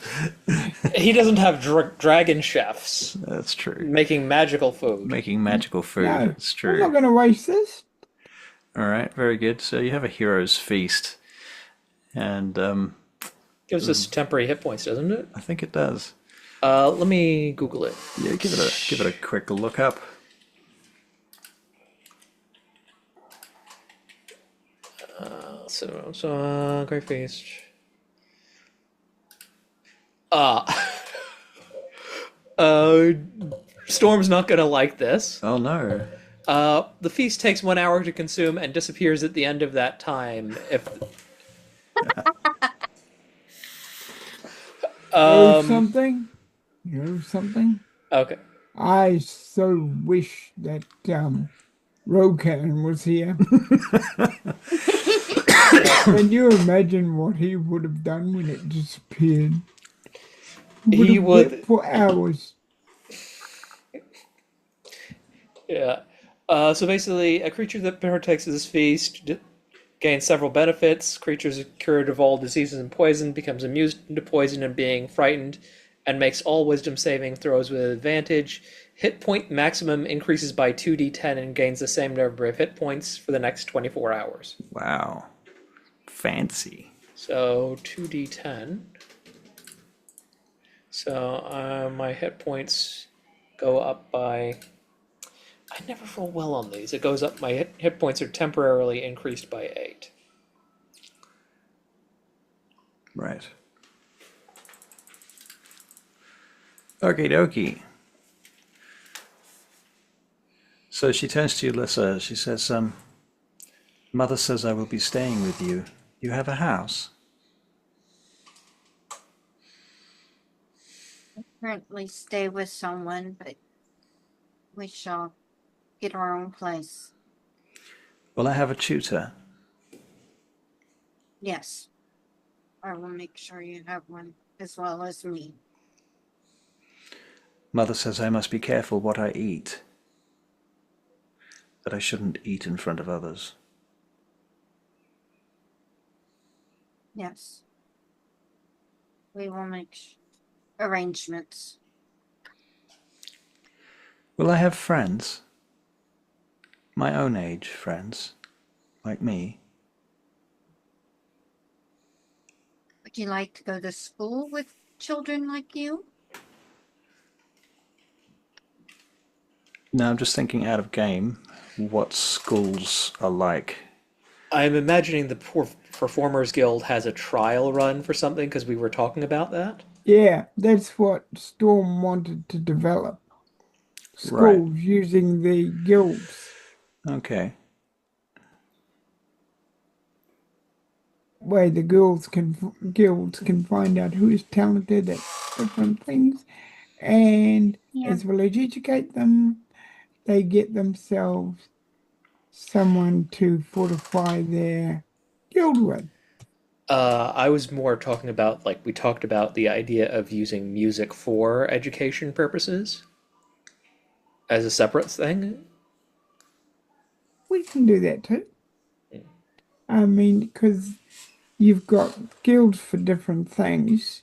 He doesn't have dragon chefs That's true. making magical food. Making magical food. No, It's I'm true. not going to waste this. All right, very good. So you have a hero's feast, and Gives us temporary hit points, doesn't it? I think it does. Let me Google it. Yeah, give it a quick look up. So great feast. Storm's not gonna like this. Oh no. The feast takes 1 hour to consume and disappears at the end of that time. If Something? You know something? okay, I so wish that Rokan was here. Can you imagine what he would have done when it disappeared? He have would- wept for hours. yeah. So basically, a creature that partakes of this feast gains several benefits. Creatures cured of all diseases and poison becomes immune to poison and being frightened, and makes all wisdom saving throws with advantage. Hit point maximum increases by 2d10 and gains the same number of hit points for the next 24 hours. Wow. Fancy. So 2d10. So my hit points go up by... I never roll well on these. It goes up, my hit points are temporarily increased by 8. Right. Okie dokie. So she turns to you, Lissa. She says, Mother says I will be staying with you. You have a house? Currently stay with someone, but we shall get our own place. Well, I have a tutor. Yes. I will make sure you have one, as well as me. Mother says I must be careful what I eat. That I shouldn't eat in front of others. Yes. We will make arrangements. Will I have friends? My own age friends, like me? Would you like to go to school with children like you? No, I'm just thinking out of game what schools are like. I'm imagining the Performers Guild has a trial run for something because we were talking about that. Yeah, that's what Storm wanted to develop. Schools Right. using the guilds, Okay. where the guilds can find out who is talented at different things, and Yeah. as well as educate them, they get themselves someone to fortify their guild with. I was more talking about, like, we talked about the idea of using music for education purposes as a separate thing. We can do that too. I mean, because you've got guilds for different things.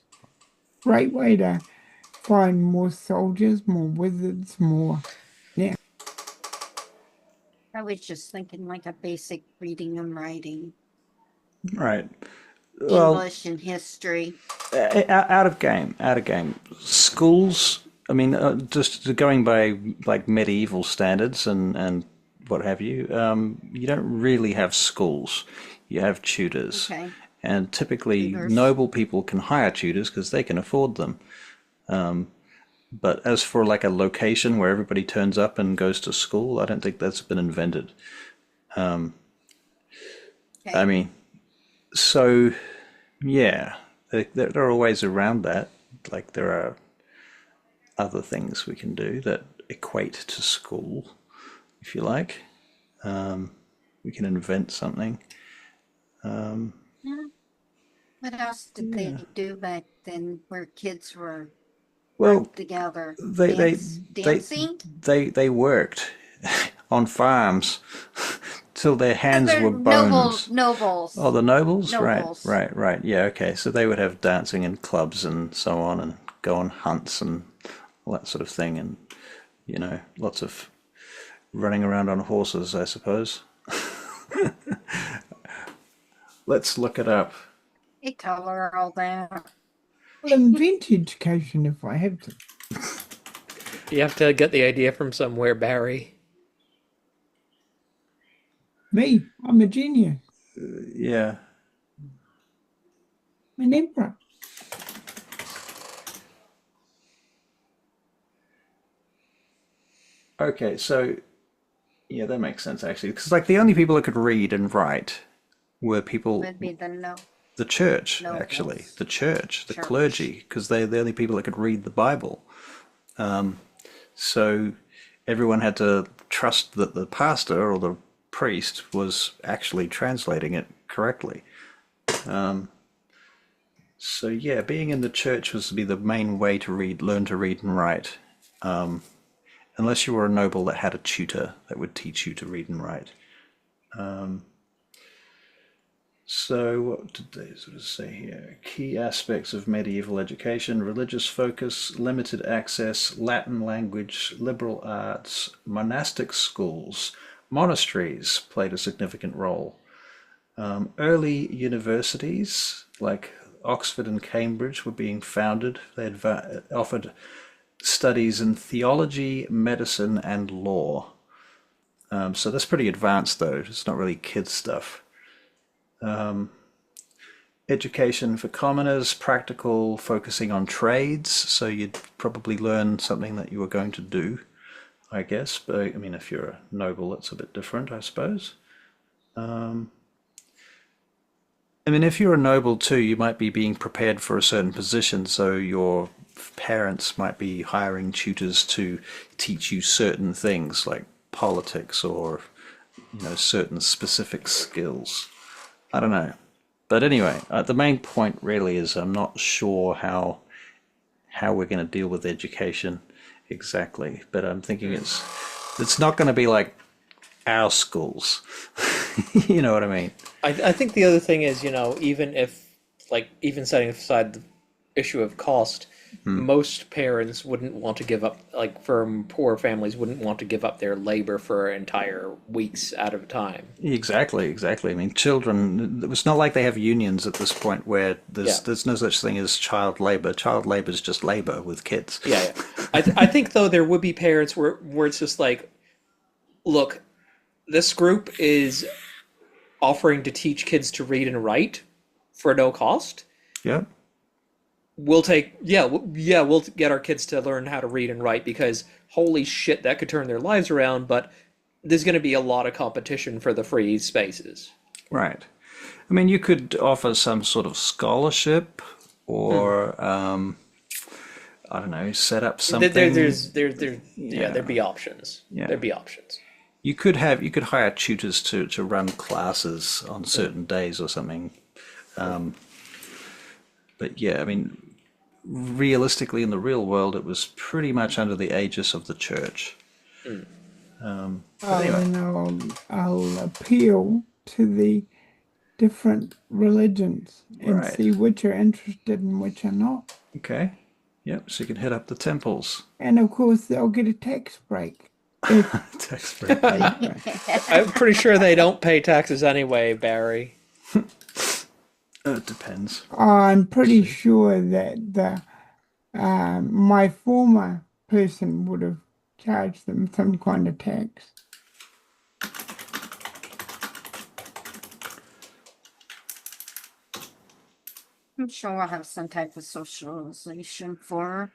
Great way to find more soldiers, more wizards, more. Yeah. I was just thinking like a basic reading and writing, Right. Well, English and history. out of game. Schools, I mean, just going by like medieval standards and what have you, you don't really have schools. You have tutors. Okay. And typically, Tutors. noble people can hire tutors because they can afford them. But as for like a location where everybody turns up and goes to school, I don't think that's been invented. Okay. I mean, so yeah, there are ways around that. Like there are other things we can do that equate to school, if you like. We can invent something. What else did they do back then where kids were Well, worked together? they they they Dancing? they worked on farms till their hands They're were bones. nobles. Oh, the nobles? Nobles. Right. Yeah, okay. So they would have dancing in clubs and so on and go on hunts and all that sort of thing and, lots of running around on horses, I suppose. Let's look it up. They tolerate all that. I'll invent education if I have to. You have to get the idea from somewhere, Barry. Me, I'm a genius. Yeah. I'm an emperor. Okay, so yeah, that makes sense actually, because like the only people that could read and write were people, Would be the the church nobles. actually, the church, the Church. clergy, because they're the only people that could read the Bible. So everyone had to trust that the pastor or the priest was actually translating it correctly. So yeah, being in the church was to be the main way to learn to read and write. Unless you were a noble that had a tutor that would teach you to read and write. So what did they sort of say here? Key aspects of medieval education: religious focus, limited access, Latin language, liberal arts, monastic schools, monasteries played a significant role. Early universities like Oxford and Cambridge were being founded. They had offered studies in theology, medicine, and law. So that's pretty advanced, though. It's not really kids stuff. Education for commoners, practical, focusing on trades. So you'd probably learn something that you were going to do, I guess. But I mean, if you're a noble, it's a bit different, I suppose. I mean, if you're a noble too, you might be being prepared for a certain position. So your parents might be hiring tutors to teach you certain things like politics or, certain specific skills. I don't know. But anyway, the main point really is I'm not sure how we're going to deal with education exactly. But I'm thinking it's not going to be like our schools. You know what I mean? I think the other thing is, even setting aside the issue of cost, most parents wouldn't want to give up, like from poor families, wouldn't want to give up their labor for entire weeks at a time. Exactly. I mean, children, it's not like they have unions at this point where Yeah. there's no such thing as child labor. Child labor is just labor with kids. Yeah. I think, though, there would be parents where it's just like, look, this group is offering to teach kids to read and write for no cost. Yeah. We'll get our kids to learn how to read and write because holy shit, that could turn their lives around, but there's going to be a lot of competition for the free spaces. Right. I mean, you could offer some sort of scholarship or, I don't know, set up something. There'd be options. Yeah. There'd be options. You could hire tutors to run classes on certain days or something. But yeah, I mean, realistically, in the real world, it was pretty much under the aegis of the church. But anyway. And I'll appeal to the different religions and Right. see which are interested and which are not. Okay. Yep. So you can hit up the temples. And of course, they'll get a tax break. Tax break. I'm pretty sure they don't pay taxes anyway, Barry. It depends. I'm pretty sure that my former person would have charged them some kind of tax. I'm sure we'll have some type of socialization for her.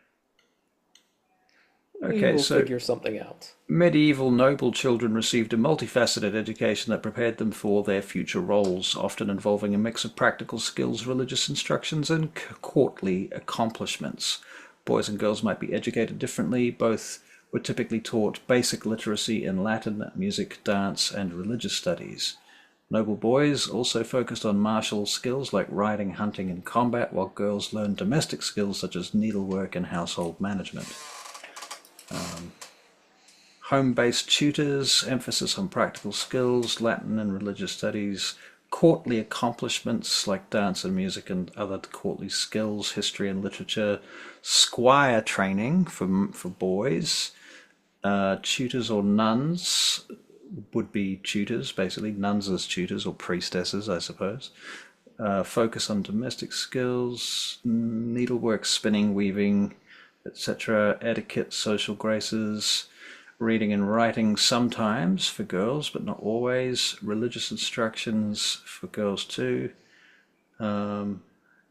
We Okay, will so figure something out. medieval noble children received a multifaceted education that prepared them for their future roles, often involving a mix of practical skills, religious instructions, and courtly accomplishments. Boys and girls might be educated differently. Both were typically taught basic literacy in Latin, music, dance, and religious studies. Noble boys also focused on martial skills like riding, hunting, and combat, while girls learned domestic skills such as needlework and household management. Home-based tutors, emphasis on practical skills, Latin and religious studies, courtly accomplishments like dance and music and other courtly skills, history and literature, squire training for boys, tutors or nuns would be tutors, basically, nuns as tutors or priestesses, I suppose. Focus on domestic skills, needlework, spinning, weaving, etc., etiquette, social graces, reading and writing sometimes for girls, but not always, religious instructions for girls too,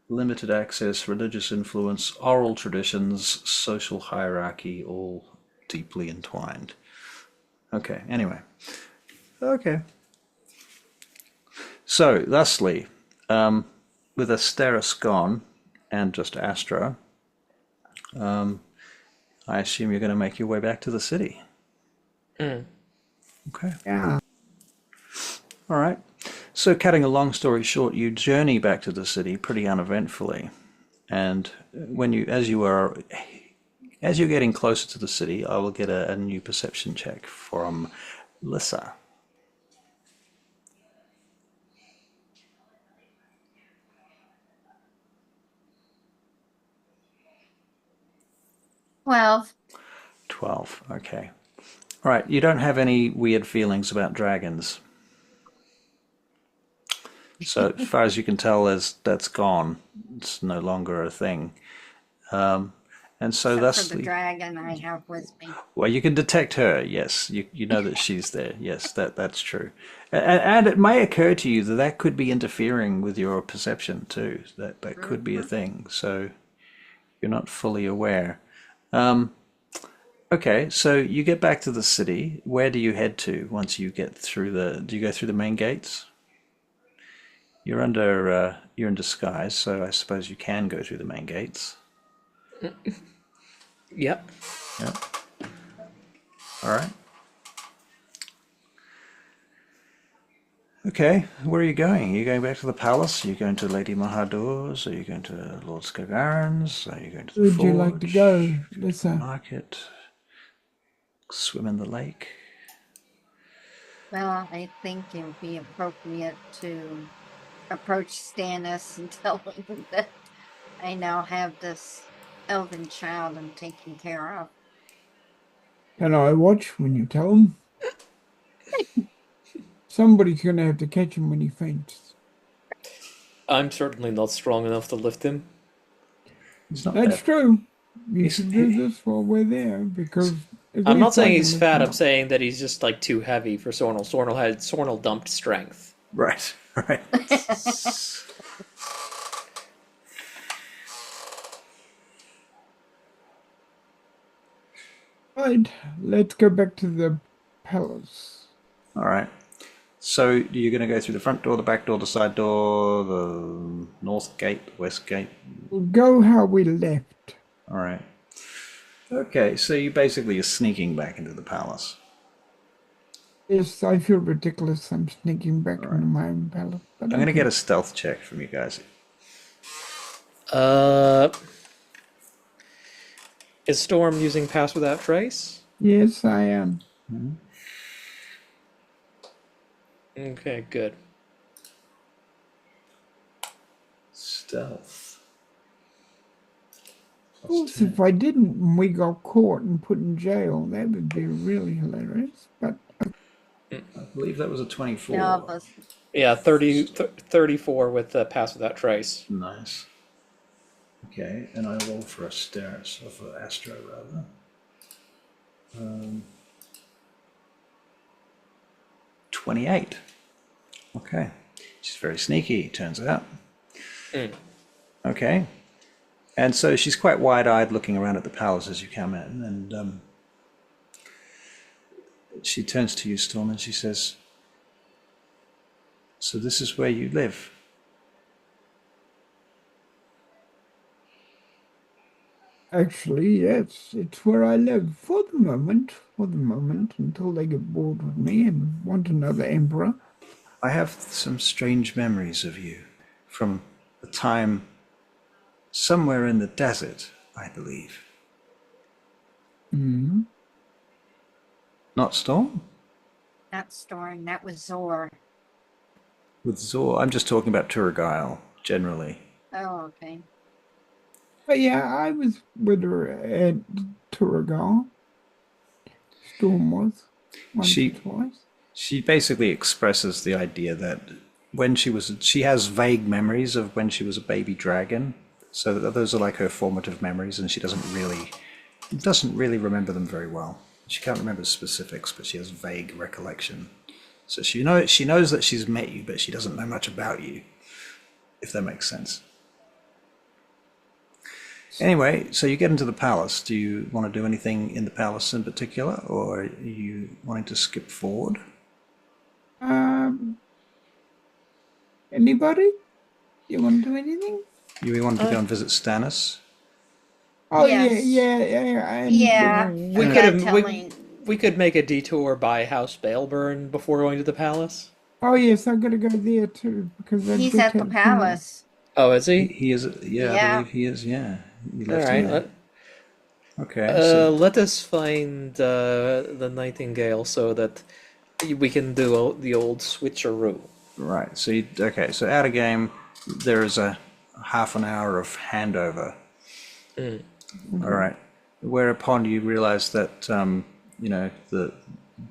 limited access, religious influence, oral traditions, social hierarchy, all deeply entwined. Okay, anyway. Okay. So, thusly, with Asteris gone, and just Astra, I assume you're going to make your way back to the city. Okay. Yeah. All right. So, cutting a long story short, you journey back to the city pretty uneventfully, and when as you're getting closer to the city, I will get a new perception check from Lissa. Well, 12. Okay. All right. You don't have any weird feelings about dragons. So, as far as you can tell, that's gone. It's no longer a thing. And so, except for the thusly, dragon I have with me. well, you can detect her. Yes, you know that she's there. Yes, that's true. And it may occur to you that that could be interfering with your perception too. That could be a thing. So you're not fully aware. Okay, so you get back to the city. Where do you head to once you get through do you go through the main gates? You're in disguise, so I suppose you can go through the main gates. Yep. Yeah. All right. Okay, where are you going? Are you going back to the palace? Are you going to Lady Mahadur's? Are you going to Lord Skagaran's? Are you going to the Where would you like to forge? go, Lissa? Market? Swim in the lake? Well, I think it would be appropriate to approach Stannis and tell him that I now have this elven child I'm taking care of. Can I watch when you tell him? Somebody's gonna have to catch him when he faints. I'm certainly not strong enough to lift him. He's not That's that. true. You He's- should do this while we're there because at I'm not least I saying can he's lift fat, him I'm up. saying that he's just like too heavy for Tsornyl. Tsornyl dumped strength. Right, right. Right, let's go back to the palace. All right. So you're going to go through the front door, the back door, the side door, the north gate, the west gate. We'll go how we left. All right. Okay, so you basically are sneaking back into the palace. Yes, I feel ridiculous. I'm sneaking back into my own palace. But I'm going to get a stealth check from you guys. Is Storm using Pass Without Trace? Yes, I am. Okay, good. Stealth. Of course, if I didn't and we got caught and put in jail, that would be really hilarious. But I believe that was a 24. No, but Yeah, 34 with the Pass Without Trace. Nice. Okay, and I roll for Asteris, or for Astra rather. 28. Okay. She's very sneaky, turns out. Okay. And so she's quite wide-eyed looking around at the palace as you come in, and she turns to you, Storm, and she says, "So this is where you live?" Actually, yes, it's where I live for the moment. For the moment, until they get bored with me and want another emperor. I have some strange memories of you from a time somewhere in the desert, I believe. Mm. Not Storm? Not Storm, that was Zor. With Zor? I'm just talking about Tsornyl, generally. Oh, okay. But yeah, I was with her at Turagal. Storm was once or She twice. she basically expresses the idea that she has vague memories of when she was a baby dragon. So those are like her formative memories, and she doesn't really remember them very well. She can't remember specifics, but she has vague recollection. So she knows that she's met you, but she doesn't know much about you, if that makes sense. Anyway, so you get into the palace. Do you want to do anything in the palace in particular, or are you wanting to skip forward? Um, Anybody? You want to do anything? You want to go and visit Stannis? Oh Yes. yeah. And Yeah, We we could got have telling. we could make a detour by House Baelburn before going to the palace. oh yes, I'm gonna go there too because I He's just at the had a funeral. palace. Oh, is he? He is, yeah, I Yeah. believe he is, yeah. He All left right. him there. Okay, so Let us find the Nightingale so that we can do the old switcheroo. right, so out of game, there is a half an hour of handover. All right, whereupon you realize that the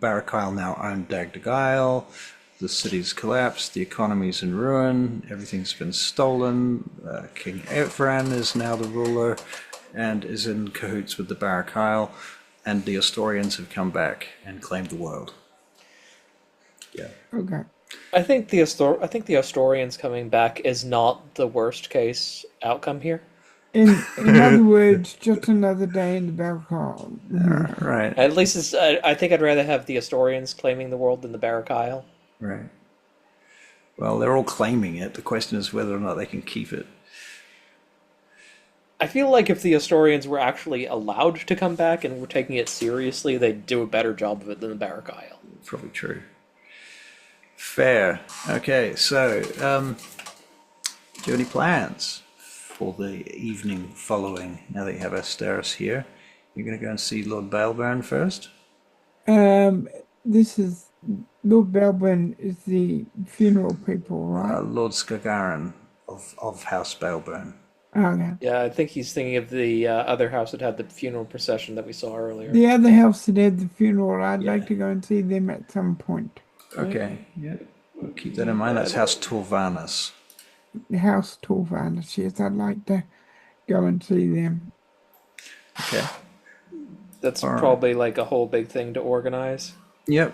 Barakyle now own Dagdagiel, the city's collapsed, the economy's in ruin, everything's been stolen. King Evran is now the ruler and is in cahoots with the Barakyle, and the Astorians have come back and claimed the world. Yeah. Okay. I think the Astorians coming back is not the worst case outcome here. In other words, just another day in the barricade. Right. At least I think I'd rather have the Astorians claiming the world than the Barakyle. Right. Well, they're all claiming it. The question is whether or not they can keep it. I feel like if the Astorians were actually allowed to come back and were taking it seriously, they'd do a better job of it than the Barakyle. Probably true. Fair. Okay, so do you have any plans for the evening following? Now that you have Asteris here, you're going to go and see Lord Baelburn first. This is Lord Belbin is the funeral people, right? Lord Skagaran of House Baelburn. Okay. Yeah, I think he's thinking of the other house that had the funeral procession that we saw earlier. The other house that had the funeral, I'd Yeah. like to go and see them at some point. Okay, yeah. We'll keep that in mind. That's House Torvanas. The house Torvanis, yes, I'd like to go and see them. Okay. That's All right. probably like a whole big thing to organize. Yep.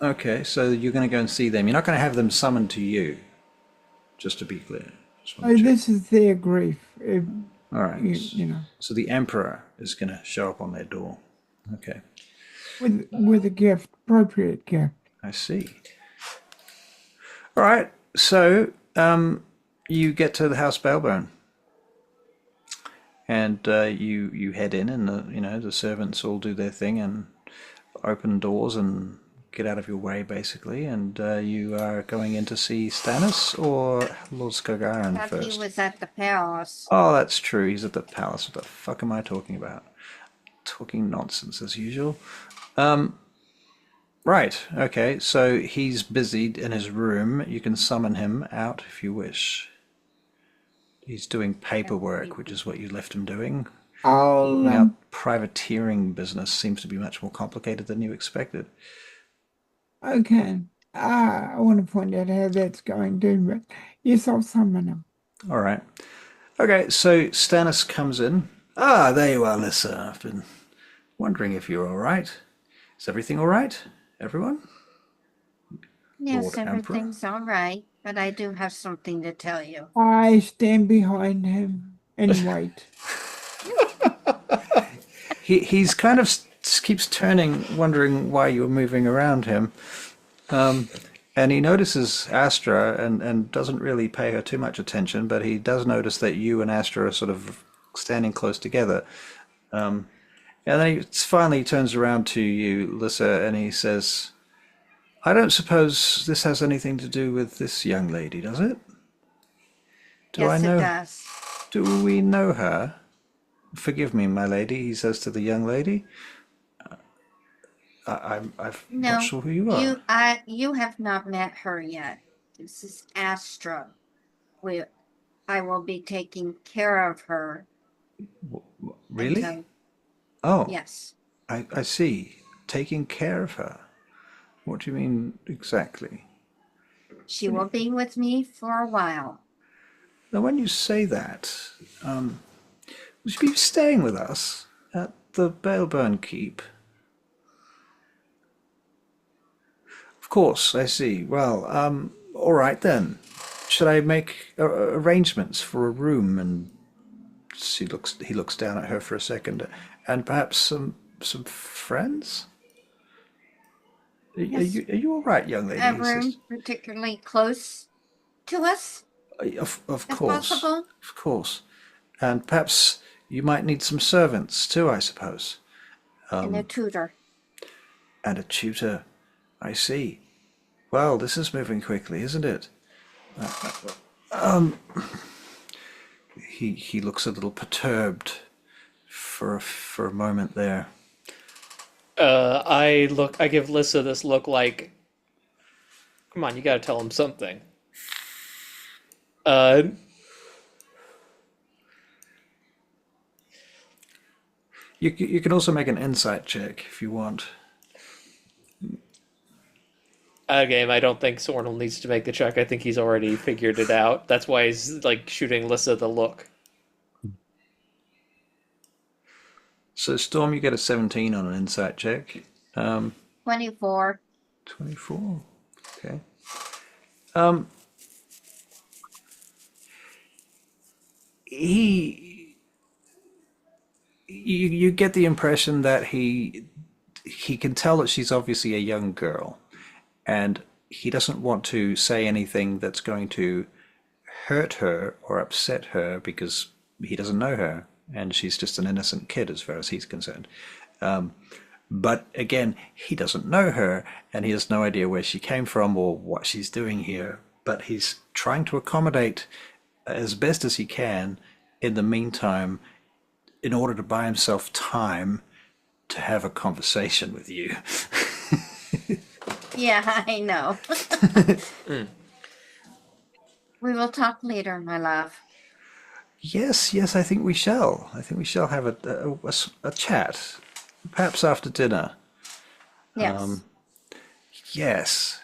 Okay, so you're going to go and see them. You're not going to have them summoned to you, just to be clear. Just want Oh, to check. this is their grief. All right. You know, So the Emperor is going to show up on their door. Okay, with a gift, appropriate gift. I see. All right, so you get to the House Baelburn, and you head in, and the servants all do their thing and open doors and get out of your way, basically. And you are going in to see Stannis or Lord Skagaran Thought first. he was at the palace. Oh, that's true. He's at the palace. What the fuck am I talking about? Talking nonsense as usual. Right. Okay. So he's busied in his room. You can summon him out if you wish. He's doing paperwork, which is what you left him doing. I'll Now, privateering business seems to be much more complicated than you expected. okay. I want to point out how that's going too, but yes, I'll summon him. All right. Okay. So Stannis comes in. Ah, there you are, Lissa. I've been wondering if you're all right. Is everything all right, everyone? Yes, Lord Emperor? everything's all right. But I do have something to tell you. I stand behind him and wait. He's kind of keeps turning, wondering why you're moving around him. And he notices Astra and doesn't really pay her too much attention, but he does notice that you and Astra are sort of standing close together. And then he finally turns around to you, Lissa, and he says, I don't suppose this has anything to do with this young lady, does it? Yes, it does. Do we know her? Forgive me, my lady, he says to the young lady. I'm No, not sure who you are. you have not met her yet. This is Astra. I will be taking care of her. Really? Until, Oh, yes. I see. Taking care of her. What do you mean exactly? She will be with me for a while. Now, when you say that, would you be staying with us at the Baleburn Keep? Of course, I see. Well, all right then. Should I make arrangements for a room? And he looks down at her for a second, and perhaps some friends. Yes. Are you all right, young lady? A He says. room particularly close to us, Of if course, possible. of course, and perhaps you might need some servants too, I suppose, And a tutor. and a tutor. I see. Well, this is moving quickly, isn't it? He looks a little perturbed for a moment there. I give Lissa this look like, come on, you gotta tell him something. You can also make an insight check if you want. Again, I don't think Tsornyl needs to make the check. I think he's already figured it out. That's why he's like shooting Lissa the look. So Storm, you get a 17 on an insight check. 24. 24. Okay. You get the impression that he can tell that she's obviously a young girl, and he doesn't want to say anything that's going to hurt her or upset her because he doesn't know her, and she's just an innocent kid as far as he's concerned. But again, he doesn't know her, and he has no idea where she came from or what she's doing here. But he's trying to accommodate as best as he can in the meantime, in order to buy himself time to have a conversation with you. Yeah, I know. We will talk later, my love. Yes, I think we shall. I think we shall have a chat, perhaps after dinner. Yes. Yes.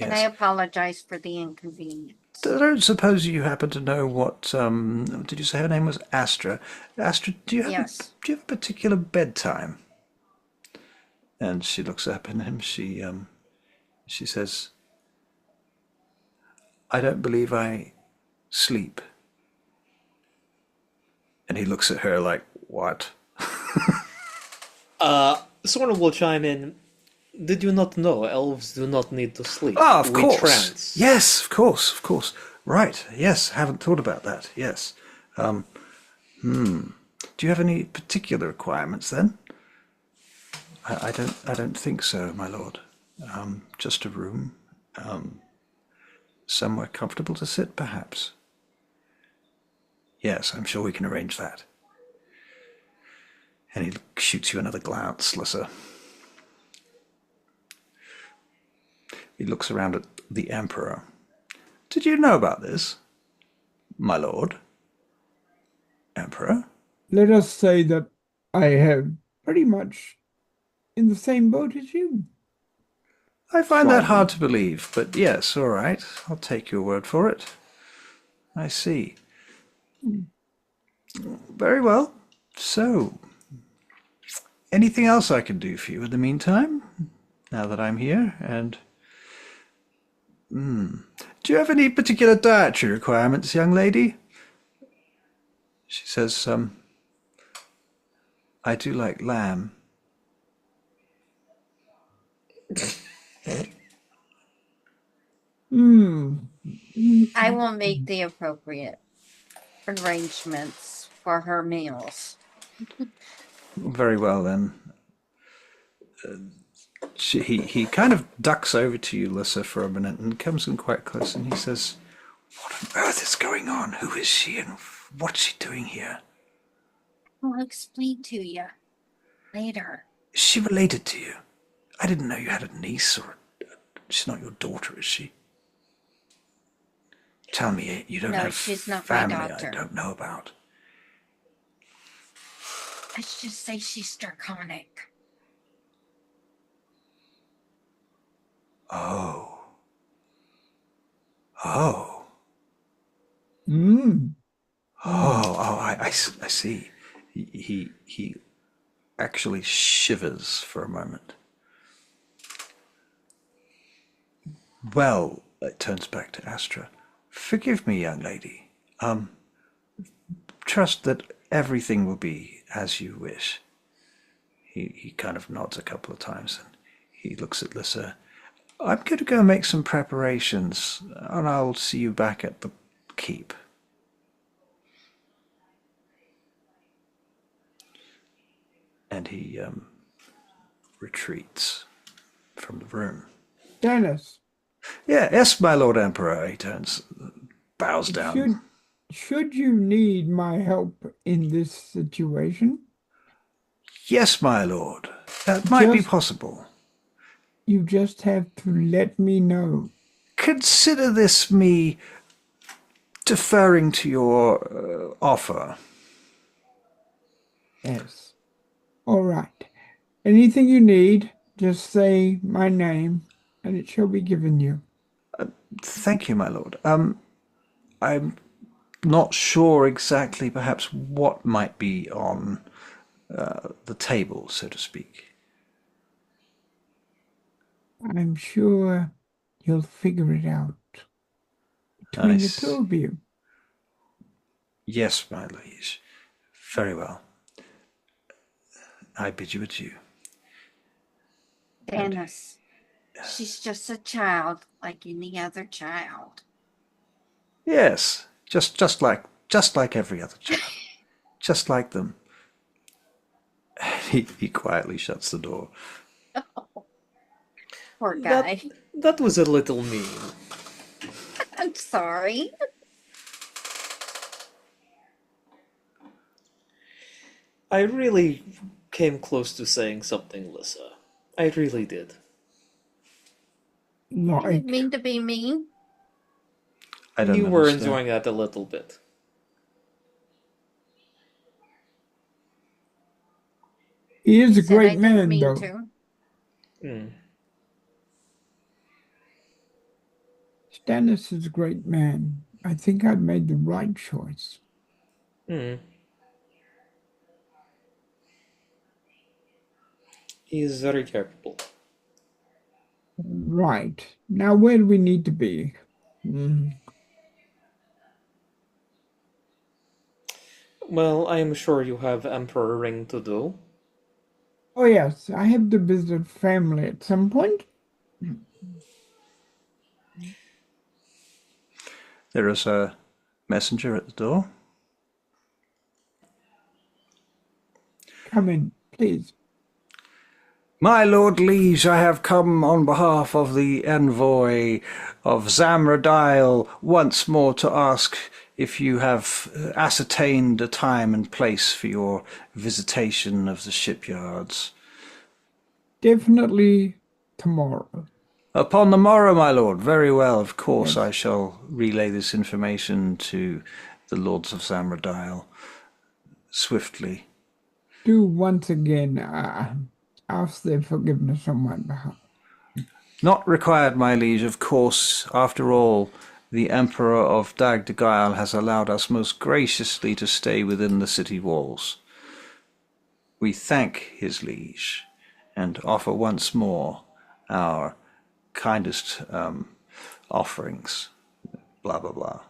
And I apologize for the inconvenience. I don't suppose you happen to know what, did you say her name was Astra? Astra, do you have Yes. do you have a particular bedtime? And she looks up at him. She says, I don't believe I sleep. And he looks at her like, what? Tsornyl will chime in. Did you not know elves do not need to sleep? Ah, of We course. trance. Yes, of course. Right. Yes, haven't thought about that. Yes. Do you have any particular requirements then? I don't think so, my lord. Just a room. Somewhere comfortable to sit, perhaps. Yes, I'm sure we can arrange that. And he shoots you another glance, Lissa. He looks around at the Emperor. Did you know about this, my lord? Emperor? Let us say that I have pretty much in the same boat as you. I find that Slightly. hard to believe, but yes, all right. I'll take your word for it. I see. Very well. So, anything else I can do for you in the meantime? Now that I'm here, and Do you have any particular dietary requirements, young lady? She says, I do like lamb. I will make the appropriate arrangements for her meals. Very well, then. He kind of ducks over to you, Lissa, for a minute and comes in quite close, and he says, what on earth is going on? Who is she and what's she doing here? I'll explain to you later. Is she related to you? I didn't know you had a niece, or she's not your daughter, is she? Tell me you don't No, have she's not my family daughter. I don't know about. Let's just say she's draconic. Oh. Oh. I see. He actually shivers for a moment. Well, it turns back to Astra. Forgive me, young lady. Trust that everything will be as you wish. He kind of nods a couple of times and he looks at Lissa. I'm going to go make some preparations and I'll see you back at the keep. And he retreats from the room. Dennis, Yes, my Lord Emperor, he turns, bows down. should you need my help in this situation, Yes, my lord, that might be possible. you just have to let me know. Consider this me deferring to your offer. Yes. All right. Anything you need, just say my name, and it shall be given you. Thank you, my lord. I'm not sure exactly perhaps what might be on the table, so to speak. I'm sure you'll figure it out between the two of you. Yes, my liege. Very well. I bid you adieu. Dennis, she's just a child like any other child. Yes, just like every other child, just like them. He quietly shuts the door. Poor guy. That was a little mean. I'm sorry. I really came close to saying something, Lissa. I really did. I didn't Like, mean to be mean. I don't You were understand. enjoying that a little bit. he is a Said I great didn't man, mean though. to. Stannis is a great man. I think I've made the right choice. He is very capable. Right. Now, where do we need to be? Well, I am sure you have Emperor Ring to do. Oh, yes. I have to visit family at some point. There is a messenger at the door. Come in, please. My Lord Liege, I have come on behalf of the envoy of Dagdagiel once more to ask if you have ascertained a time and place for your visitation of the shipyards. Definitely tomorrow. Upon the morrow, my lord. Very well. Of course, Yes. I shall relay this information to the lords of Dagdagiel swiftly. Do once again ask their forgiveness on my behalf. Not required, my liege. Of course, after all, the Emperor of Dagdagiel has allowed us most graciously to stay within the city walls. We thank his liege and offer once more our kindest offerings blah blah blah,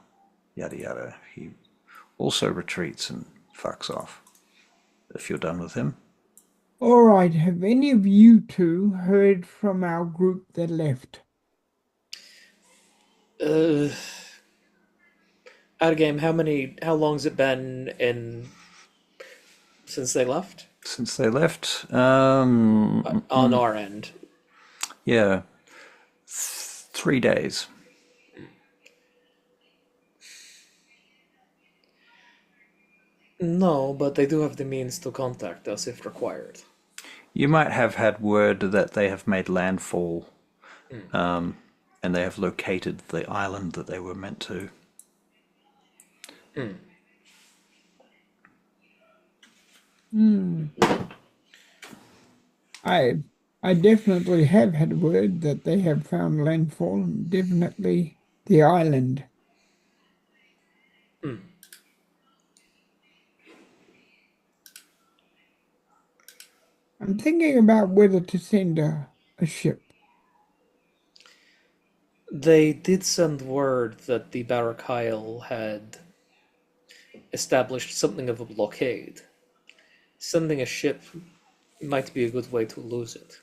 yada yada. He also retreats and fucks off. If you're done with him. All right, have any of you two heard from our group that left? Out of game, how long's it been since they left? Since they left, On our end. yeah, 3 days. No, but they do have the means to contact us if required. You might have had word that they have made landfall, and they have located the island that they were meant to. I definitely have had word that they have found landfall, definitely the island. I'm thinking about whether to send a ship. They did send word that the Dagdagiel had established something of a blockade. Sending a ship might be a good way to lose it.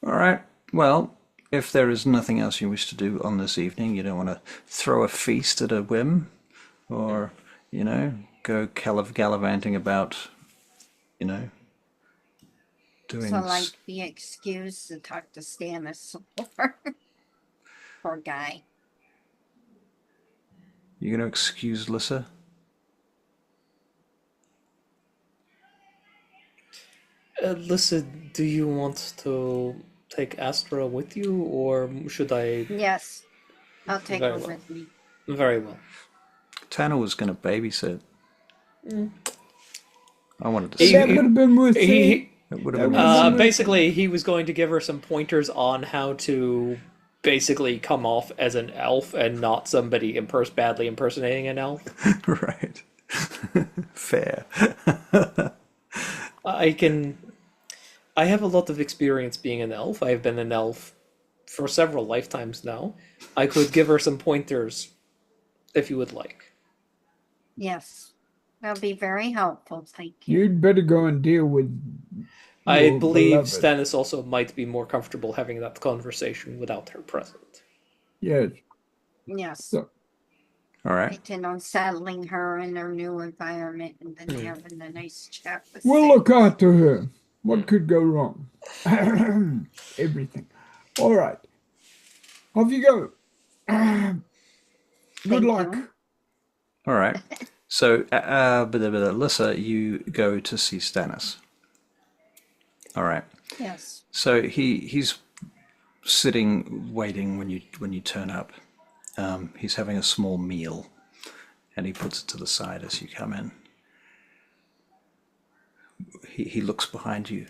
All right. Well, if there is nothing else you wish to do on this evening, you don't want to throw a feast at a whim, or go gallivanting about, doing. So, like, be excused to talk to Stannis. Poor guy. You going to excuse Lissa? Lissa, do you want to take Astra with you, or should I? Yes, I'll take Very her well. with me. Very well. Tanner was going to babysit. I wanted to He- see. That would have been worth seeing. It would have been. Basically, he was going to give her some pointers on how to basically come off as an elf and not somebody badly impersonating an elf. Right. Fair. I have a lot of experience being an elf. I've been an elf for several lifetimes now. I could give her some pointers if you would like. Yes, that'll be very helpful. Thank you. You'd better go and deal with. I your believe beloved. Stannis also might be more comfortable having that conversation without her present. Yes. Yes. So, All I right. intend on settling her in her new environment and then having a nice chat with we'll look Stannis. after her. What could go wrong? Everything. All right. Off you go. Good Thank luck. you. All right. So, Lissa, you go to see Stannis. All right. Yes. So he's sitting waiting when you turn up. He's having a small meal, and he puts it to the side as you come in. He looks behind you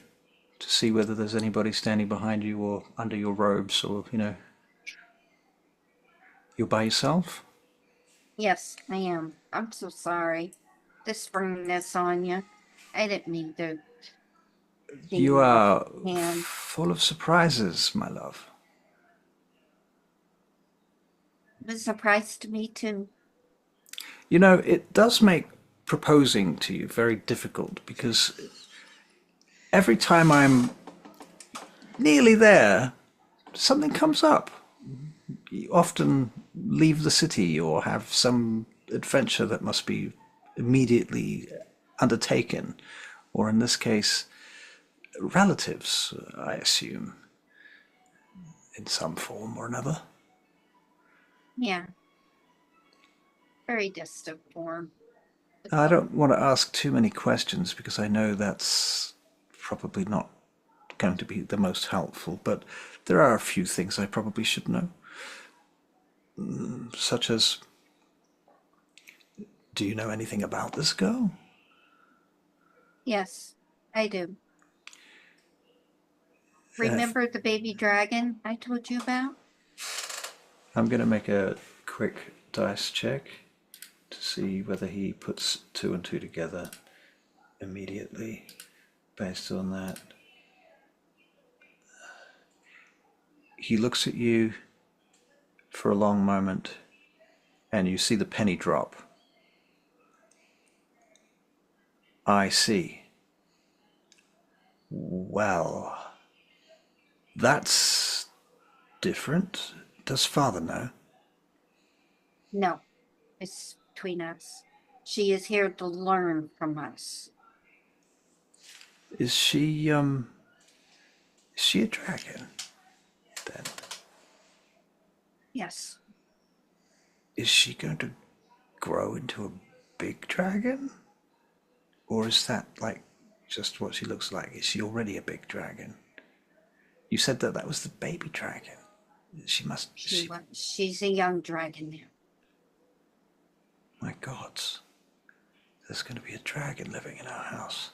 to see whether there's anybody standing behind you or under your robes, or you're by yourself. Yes, I am. I'm so sorry to spring this on you. I didn't mean to. You are And full of surprises, my love. it was a surprise to me too. It does make proposing to you very difficult, because every time I'm nearly there, something comes up. You often leave the city or have some adventure that must be immediately undertaken, or in this case, relatives, I assume, in some form or another. Yeah. Very distant form. I don't want to ask too many questions, because I know that's probably not going to be the most helpful, but there are a few things I probably should know. Such as, do you know anything about this girl? Yes, I do. Remember the baby dragon I told you about? I'm going to make a quick dice check to see whether he puts 2 and 2 together immediately. based on that. He looks at you for a long moment, and you see the penny drop. I see. Well, that's different. Does Father know? No, it's between us. She is here to learn from us. Is she a dragon, then? Yes. Is she going to grow into a big dragon? Or is that, like, just what she looks like? Is she already a big dragon? You said that was the baby dragon. She's a young dragon now. My God. There's going to be a dragon living in our house.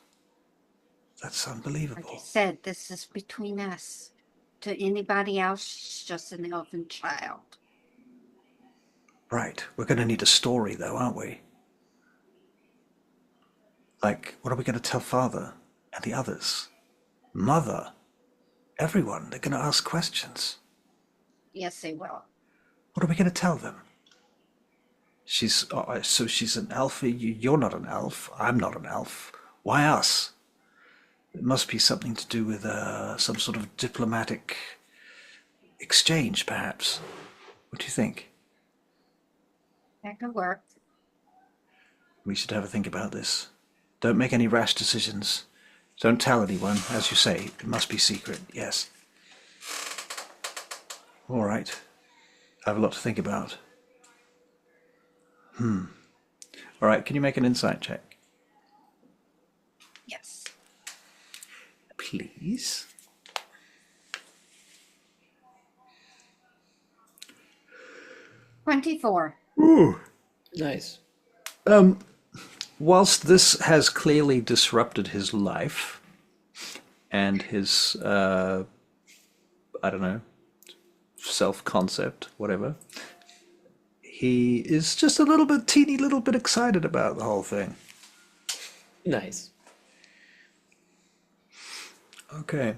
That's unbelievable. Like I said, this is between us. To anybody else, she's just an elven child. Right. We're going to need a story, though, aren't we? Like, what are we going to tell Father and the others? Mother? Everyone? They're going to ask questions. Yes, they will. What are we going to tell them? So she's an elf. You're not an elf. I'm not an elf. Why us? It must be something to do with some sort of diplomatic exchange, perhaps. What do you think? That could work. We should have a think about this. Don't make any rash decisions. Don't tell anyone, as you say. It must be secret, yes. All right. I have a lot to think about. All right, can you make an insight check? Yes. Please. $24. Ooh. Nice. Whilst this has clearly disrupted his life and his, I don't know, self-concept, whatever, he is just a teeny little bit excited about the whole thing. Nice. Okay.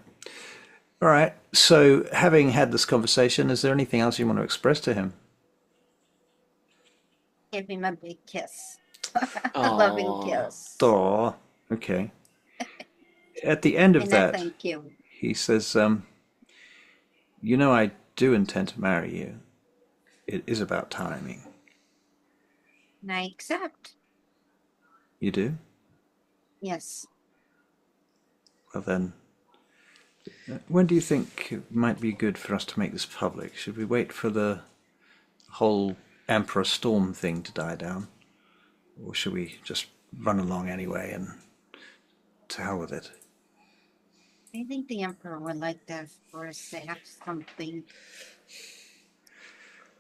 All right. So, having had this conversation, is there anything else you want to express to him? Give him a big kiss. A loving kiss. Oh, okay. At the end of And that, thank you. he says, you know, I do intend to marry you. It is about timing. And I accept. You do? Yes. Well then, when do you think it might be good for us to make this public? Should we wait for the whole Emperor Storm thing to die down? Or should we just run along anyway and to hell with it? I think the Emperor would like that for us to have something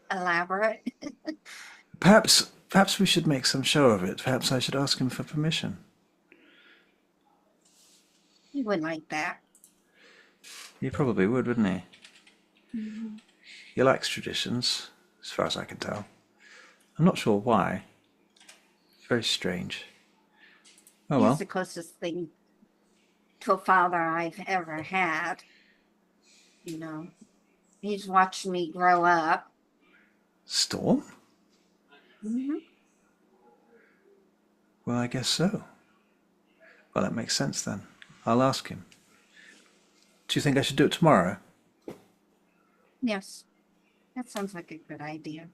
elaborate. Perhaps we should make some show of it. Perhaps I should ask him for permission. He would like that. He probably would, wouldn't he? Mm-hmm. He likes traditions, as far as I can tell. I'm not sure why. Very strange. Oh well. He's the closest thing to a father I've ever had. You know, he's watched me grow up. Storm? Mm-hmm. Well, I guess so. Well, that makes sense then. I'll ask him. Do you think I should do it tomorrow? Yes, that sounds like a good idea.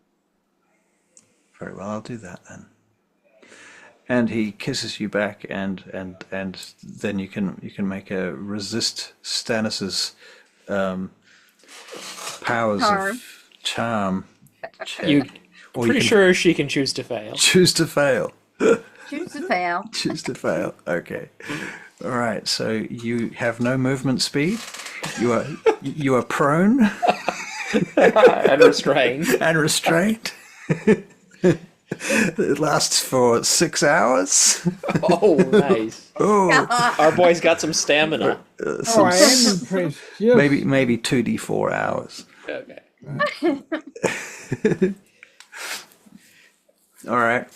Very well, I'll do that then. And he kisses you back, and then you can make a resist Stannis's powers of charm check. You Or pretty you can sure she can choose to fail. choose to fail. Choose to fail. Choose to fail. Okay. All right. So you have no movement speed. You are prone And restrained. and restrained. It lasts for 6 hours. Oh, nice. Oh, Our boy's got some stamina. Oh, I am impressed. Yes. maybe 2d4 hours. Okay. All right.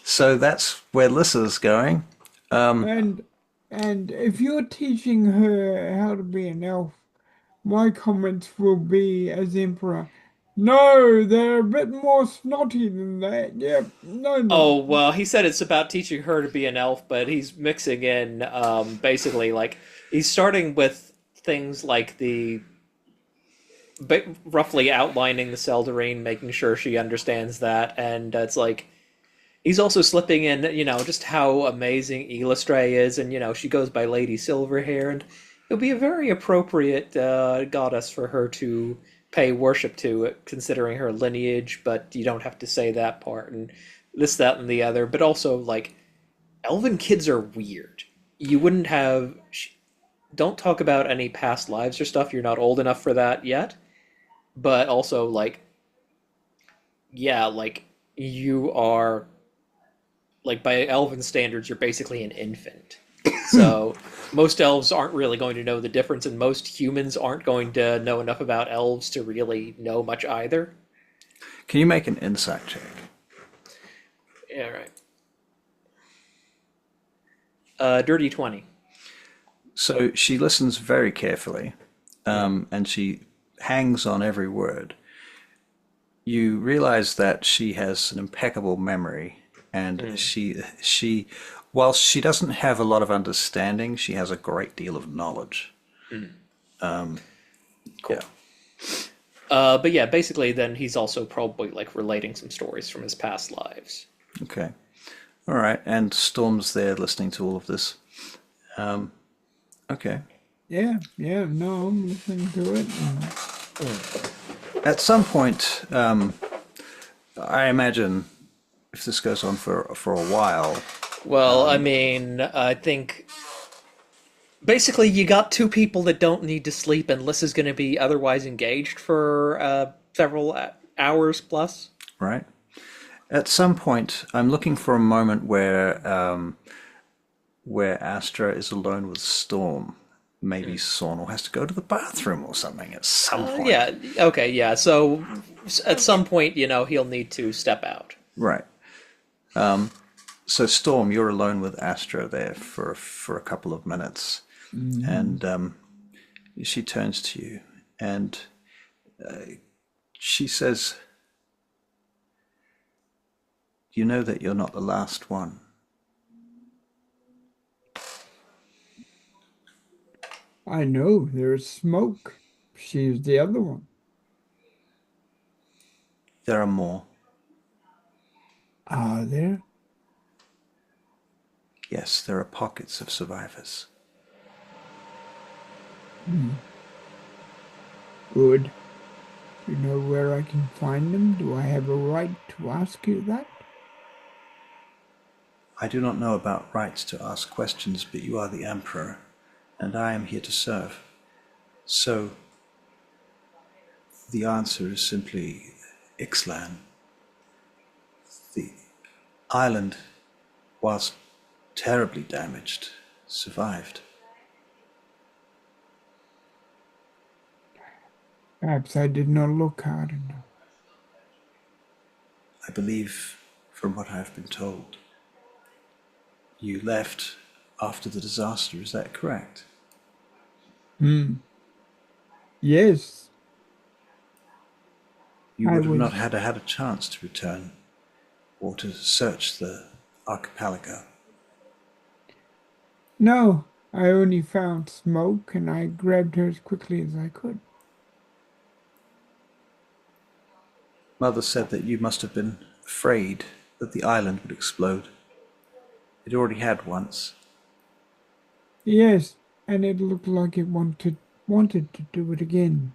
So that's where Lissa's going. And And if you're teaching her how to be an elf, my comments will be as Emperor. No, they're a bit more snotty than that. Yep, no. Oh, well, he said it's about teaching her to be an elf, but he's mixing in basically like he's starting with things like roughly outlining the Seldarine, making sure she understands that, and it's like he's also slipping in, just how amazing Eilistray is, and she goes by Lady Silverhair, and it'll be a very appropriate goddess for her to pay worship to, considering her lineage. But you don't have to say that part, and this, that, and the other. But also, like, elven kids are weird. You wouldn't have. Don't talk about any past lives or stuff. You're not old enough for that yet. But also, like, yeah, like you are, like, by elven standards, you're basically an infant. So most elves aren't really going to know the difference, and most humans aren't going to know enough about elves to really know much either. Can you make an insight check? Yeah, right. Dirty 20. So she listens very carefully, and she hangs on every word. You realize that she has an impeccable memory, and she, whilst she doesn't have a lot of understanding, she has a great deal of knowledge. Cool. Yeah. But yeah, basically then he's also probably like relating some stories from his past lives. Okay. All right. And Storm's there listening to all of this. Okay. Yeah, no, I'm listening to it. At some point, I imagine if this goes on for a while. Well, I mean, I think basically you got two people that don't need to sleep, and Lissa's going to be otherwise engaged for several hours plus. Right. At some point, I'm looking for a moment where Astra is alone with Storm. Maybe Tsornyl has to go to the bathroom or something at some point. Yeah, okay, yeah. So at some point, he'll need to step out. Right. So Storm, you're alone with Astra there for a couple of minutes, and she turns to you and she says, "You know that you're not the last one." I know there's smoke. She's the other one. There are more. Are there? Yes, there are pockets of survivors. Good. Do you know where I can find them? Do I have a right to ask you that? I do not know about rights to ask questions, but you are the Emperor, and I am here to serve. So, the answer is simply Ixalan. The island, whilst terribly damaged, survived. Perhaps I did not look hard enough. I believe, from what I have been told, you left after the disaster, is that correct? Yes. You I would have was- not had a chance to return or to search the archipelago. No, I only found smoke and I grabbed her as quickly as I could. Mother said that you must have been afraid that the island would explode. It already had once. Yes, and it looked like it wanted to do it again.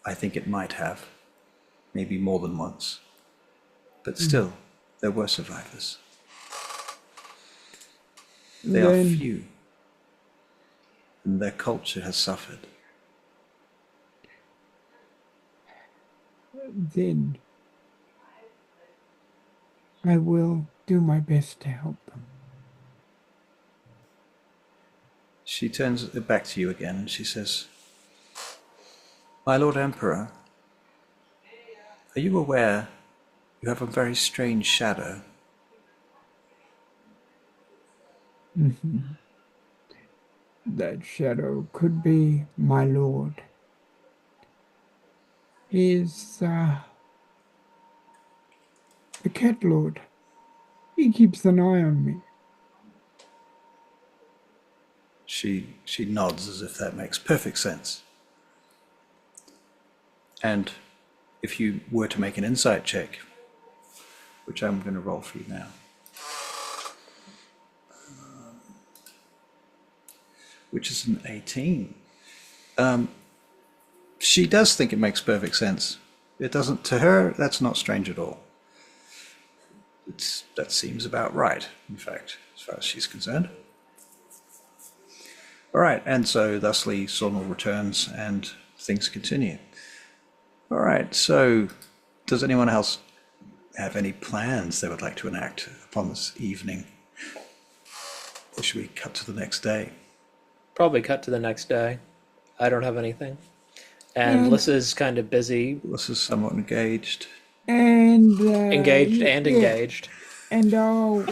I think it might have. Maybe more than once. But still, there were survivors. They are Then- few. And their culture has suffered. Then I will do my best to help them. She turns it back to you again and she says, "My Lord Emperor, are you aware you have a very strange shadow?" That shadow could be my lord. He is the cat lord. He keeps an eye on me. She nods as if that makes perfect sense. And if you were to make an insight check, which I'm going to roll for you now, which is an 18. She does think it makes perfect sense. It doesn't, to her, that's not strange at all. That seems about right, in fact, as far as she's concerned. All right, and so thusly Tsornyl returns and things continue. All right, so does anyone else have any plans they would like to enact upon this evening? Or should we cut to the next day? Probably cut to the next day. I don't have anything. And Lissa's kind of busy. Lissa's somewhat engaged. And Engaged yeah, and engaged. And I'll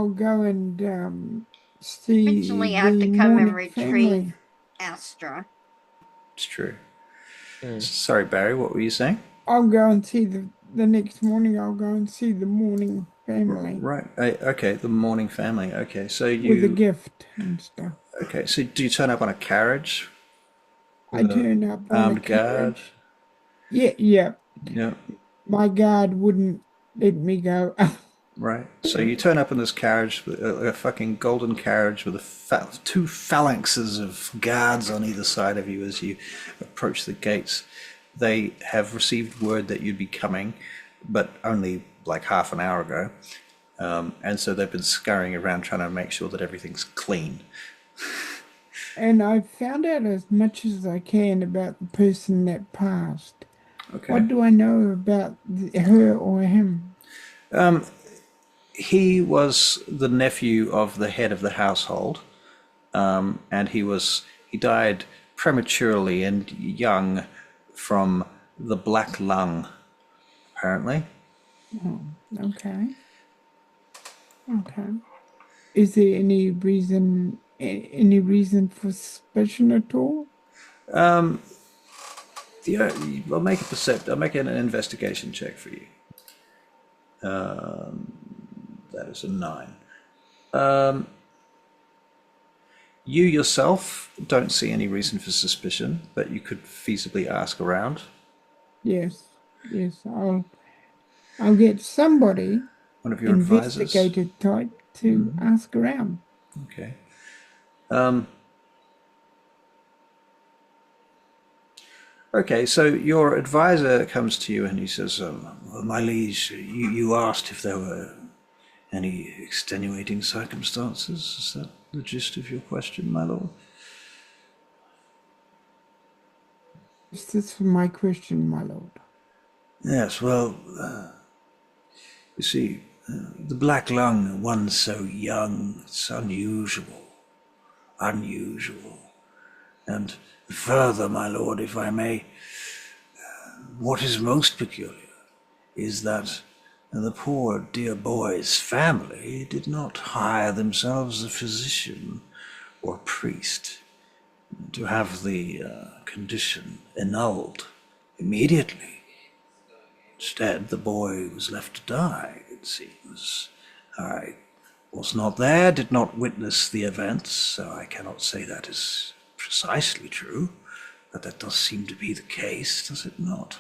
go and see Eventually, I have the to come and morning retrieve family. Astra. It's true. Sorry, Barry, what were you saying? I'll go and see the next morning. I'll go and see the morning family Right. Okay, the morning family. Okay, so you... with a gift and stuff. Okay, so do you turn up on a carriage? I turn up on a Armed guard? carriage. Yeah. Yeah, My guard wouldn't let me go. right. So you turn up in this carriage, a fucking golden carriage with two phalanxes of guards on either side of you as you approach the gates. They have received word that you'd be coming, but only like half an hour ago. And so they've been scurrying around trying to make sure that everything's clean. And I've found out as much as I can about the person that passed. Okay. What do I know about her or him? He was the nephew of the head of the household, and he died prematurely and young from the black lung, apparently. Oh, okay. Is there any reason for suspicion at all? I'll make an investigation check for you. That is a 9. You yourself don't see any reason for suspicion, but you could feasibly ask around. Yes. I'll get somebody, One of your advisors. investigator type, to ask around. Okay. Okay, so your advisor comes to you and he says, well, my liege, you asked if there were any extenuating circumstances. Is that the gist of your question, my lord? Is this my question, my lord? Yes, well, you see, the black lung, one so young, it's unusual. And further, my lord, if I may, what is most peculiar is that the poor dear boy's family did not hire themselves a physician or a priest to have the condition annulled immediately. Instead, the boy was left to die, it seems. I was not there, did not witness the events, so I cannot say that is precisely true, but that does seem to be the case, does it not?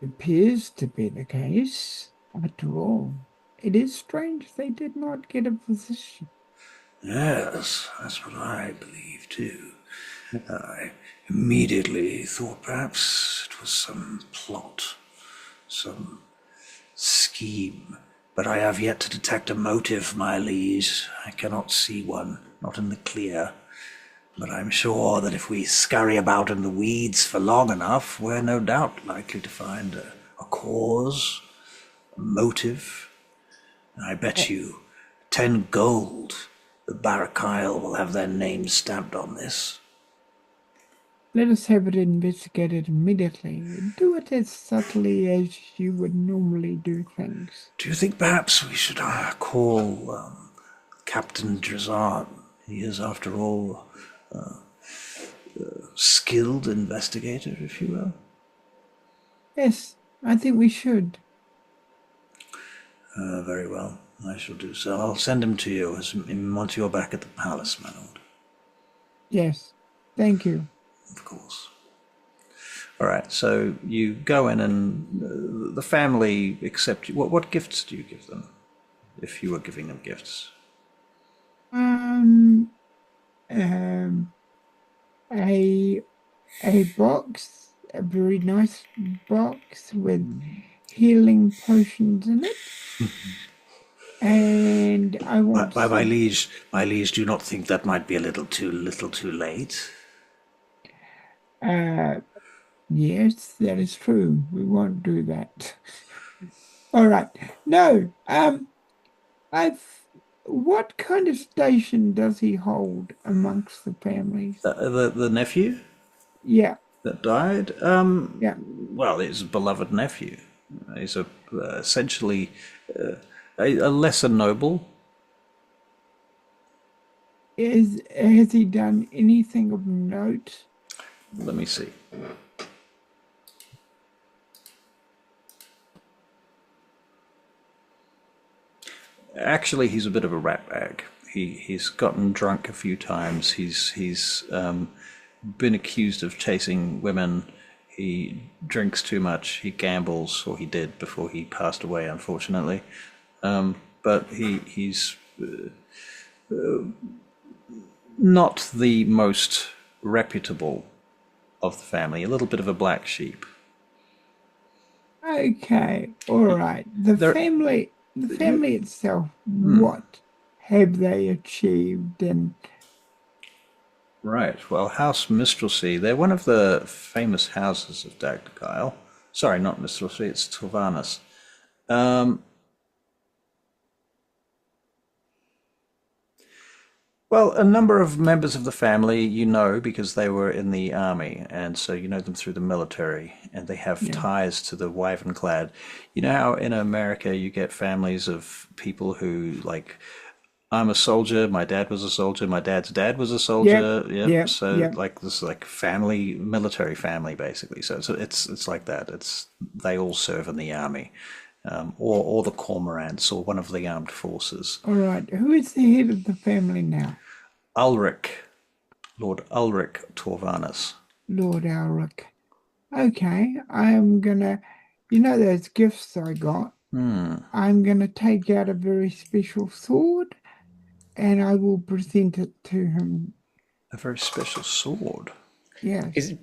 It appears to be the case. After all, it is strange they did not get a physician. Yes, that's what I believe too. I immediately thought perhaps it was some plot, some scheme, but I have yet to detect a motive, my liege. I cannot see one, not in the clear. But I'm sure that if we scurry about in the weeds for long enough, we're no doubt likely to find a cause, a motive. And I bet you 10 gold the Dagdagiel will have their names stamped on this. Let us have it investigated immediately. Do it as subtly as you would normally do things. Do you think perhaps we should call Captain Drazan. He is, after all, a skilled investigator, if you will. Yes, I think we should. Very well. I shall do so. I'll send him to you once you're back at the palace, my lord. Yes, thank you. Of course. All right, so you go in and the family accept you. What gifts do you give them, if you were giving them gifts? Um, um, a box, a very nice box with healing potions in it. And I want My liege, do you not think that might be a little too late? yes, that is true. We won't do that. All right. No, what kind of station does he hold amongst the families? The nephew Yeah, that died? yeah. Well, his beloved nephew. He's essentially a lesser noble. Has he done anything of note? Let me see. Actually, he's a bit of a ratbag. He's gotten drunk a few times. He's been accused of chasing women. He drinks too much. He gambles, or he did before he passed away, unfortunately. But he's not the most reputable of the family. A little bit of a black sheep. Okay, all right. The family itself, what have they achieved? And Right. Well, House Minstrelsy, they're one of the famous houses of Dagdagiel. Sorry, not Minstrelsy, it's Tsornyl. Well, a number of members of the family you know because they were in the army, and so you know them through the military, and they have ties to the Wyvernclad. You know how in America you get families of people who, like, I'm a soldier, my dad was a soldier, my dad's dad was a soldier. Yep. So like this is like family, military family basically. So it's like that. They all serve in the army, or the cormorants, or one of the armed forces. all right, who is the head of the family now? Lord Ulrich Tsornyl. Lord Elric. Okay, I am gonna, those gifts I got. I'm gonna take out a very special sword, and I will present it to him. A very special sword. Yes.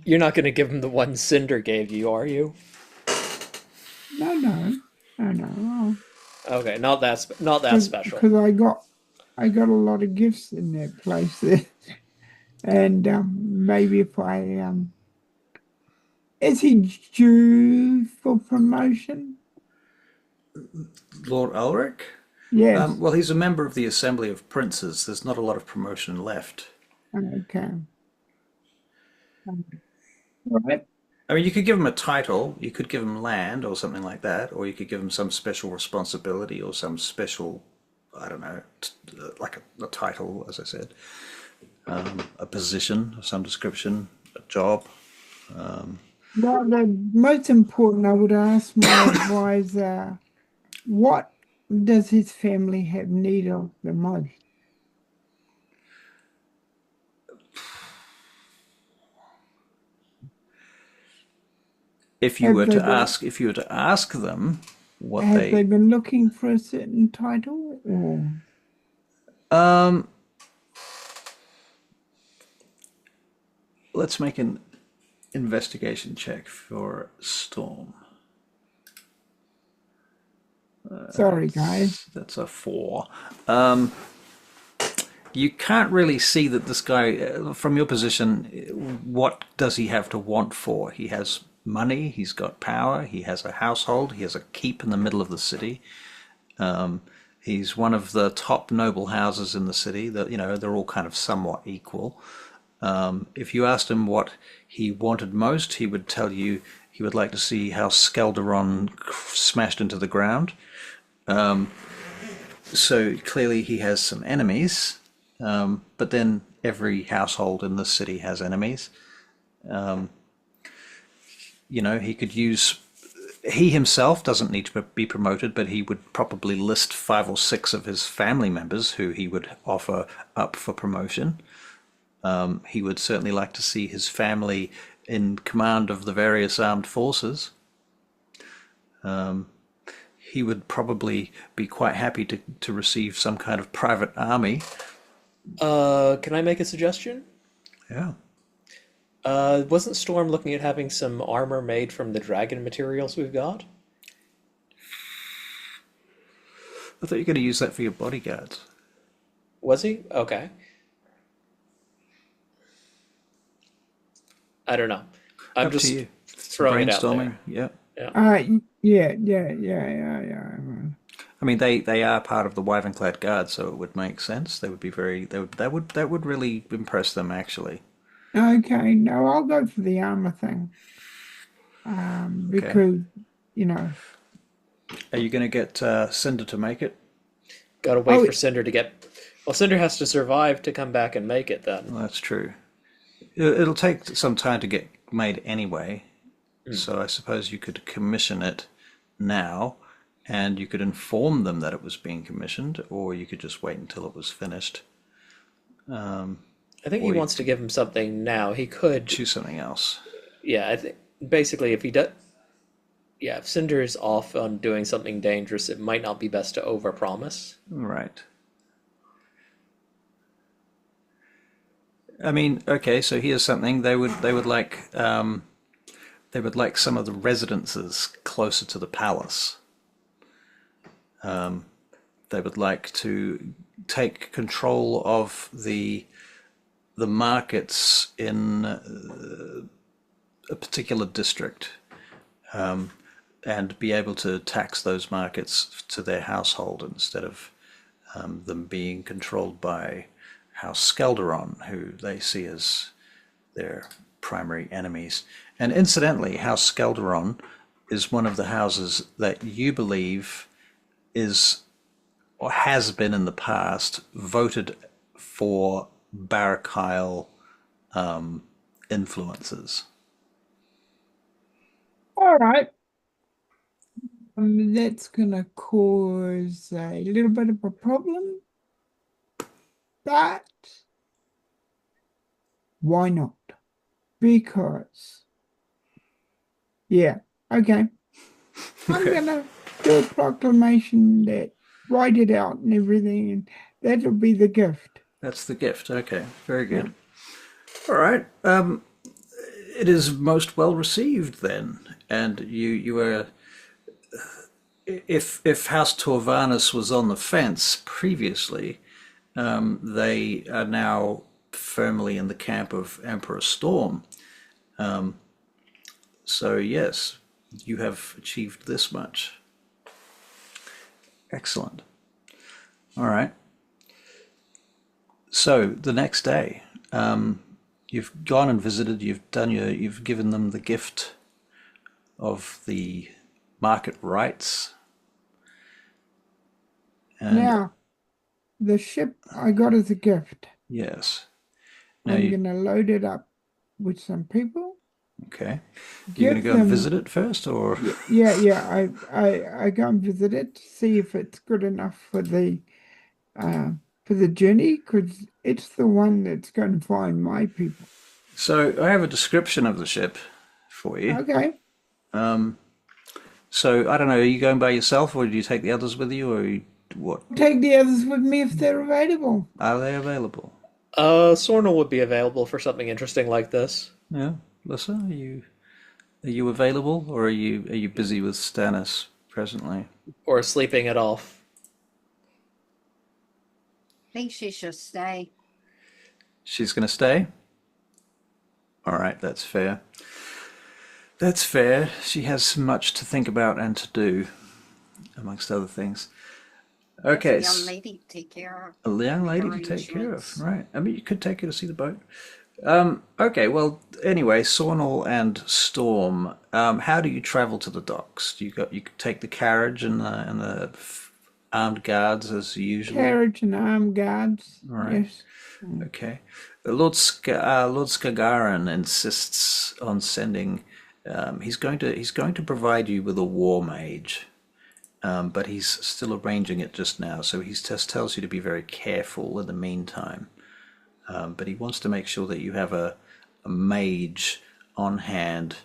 You're not going to give him the one Cinder gave you, are you? No. Okay, not that special. Because I got a lot of gifts in that place there, and maybe if I is he due for promotion? Lord Ulrich? Yes. Well, he's a member of the Assembly of Princes. There's not a lot of promotion left. Okay. All right. I mean, you could give him a title, you could give him land or something like that, or you could give him some special responsibility or some special, I don't know, like a title, as I said, a position of some description, a job. Well, the most important, I would ask my advisor, what does his family have need of the most? If you were to ask them what have they been looking for a certain title, or let's make an investigation check for Storm. sorry guys. That's a 4. You can't really see that this guy, from your position, what does he have to want for? He has money, he's got power, he has a household, he has a keep in the middle of the city. He's one of the top noble houses in the city. That they're all kind of somewhat equal. If you asked him what he wanted most, he would tell you he would like to see House Skelderon smashed into the ground. So clearly he has some enemies, but then every household in this city has enemies. He could use. He himself doesn't need to be promoted, but he would probably list 5 or 6 of his family members who he would offer up for promotion. He would certainly like to see his family in command of the various armed forces. He would probably be quite happy to receive some kind of private army. Can I make a suggestion? Yeah. Wasn't Storm looking at having some armor made from the dragon materials we've got? I thought you were going to use that for your bodyguards. Was he? Okay. I don't know. I'm Up just to you. throwing it out Brainstorming. there. Yeah. Yeah. I mean, they are part of the Wyvernclad Guard, so it would make sense. They would be very. That would really impress them, actually. Okay, no, I'll go for the armor thing. Because, Are you going to get Cinder to make it? Gotta wait for Cinder to get. Well, Cinder has to survive to come back and make it then. Well, that's true. It'll take some time to get made anyway, so I suppose you could commission it now, and you could inform them that it was being commissioned, or you could just wait until it was finished. I think he wants to give him something now. He could choose something else. Yeah, I think basically if he does, yeah, if Cinder is off on doing something dangerous, it might not be best to overpromise. Right. I mean, okay, so here's something they would like some of the residences closer to the palace. They would like to take control of the markets in a particular district, and be able to tax those markets to their household instead of them being controlled by House Skelderon, who they see as their primary enemies. And incidentally, House Skelderon is one of the houses that you believe is, or has been in the past, voted for Dagdagiel influences. All right. That's gonna cause a little bit of a problem, but why not? Because, yeah, okay. I'm gonna do a proclamation that write it out and everything, and that'll be the gift. That's the gift. Okay, very good. All right. It is most well received then, and you are. If House Torvanus was on the fence previously, they are now firmly in the camp of Emperor Storm. So yes, you have achieved this much. Excellent. All right. So the next day, you've gone and visited. You've given them the gift of the market rights. And now, the ship I got as a gift. yes. Now I'm gonna load it up with some people. Okay. You're gonna go and visit it first, or? Yeah. I go and visit it, see if it's good enough for the journey, because it's the one that's going to find my people. So I have a description of the ship for you. Okay. So I don't know. Are you going by yourself, or do you take the others with you, or what? Take the others with me if they're available. Are they available? Tsornyl would be available for something interesting like this. Yeah, Lissa, are you available, or are you busy with Stannis presently? Or sleeping it off. I think she should stay. She's going to stay? All right, that's fair. That's fair. She has much to think about and to do, amongst other things. Okay. A young lady to take care of. A young lady to take care of, right. I mean, you could take her to see the boat. Okay, well, anyway, Tsornyl and Storm, how do you travel to the docks? You could take the carriage and the armed guards as usual? Carriage and armed guards. All right. Yes. Okay. Lord Skagaran insists on sending. He's going to provide you with a war mage, but he's still arranging it just now. So he just tells you to be very careful in the meantime. But he wants to make sure that you have a mage on hand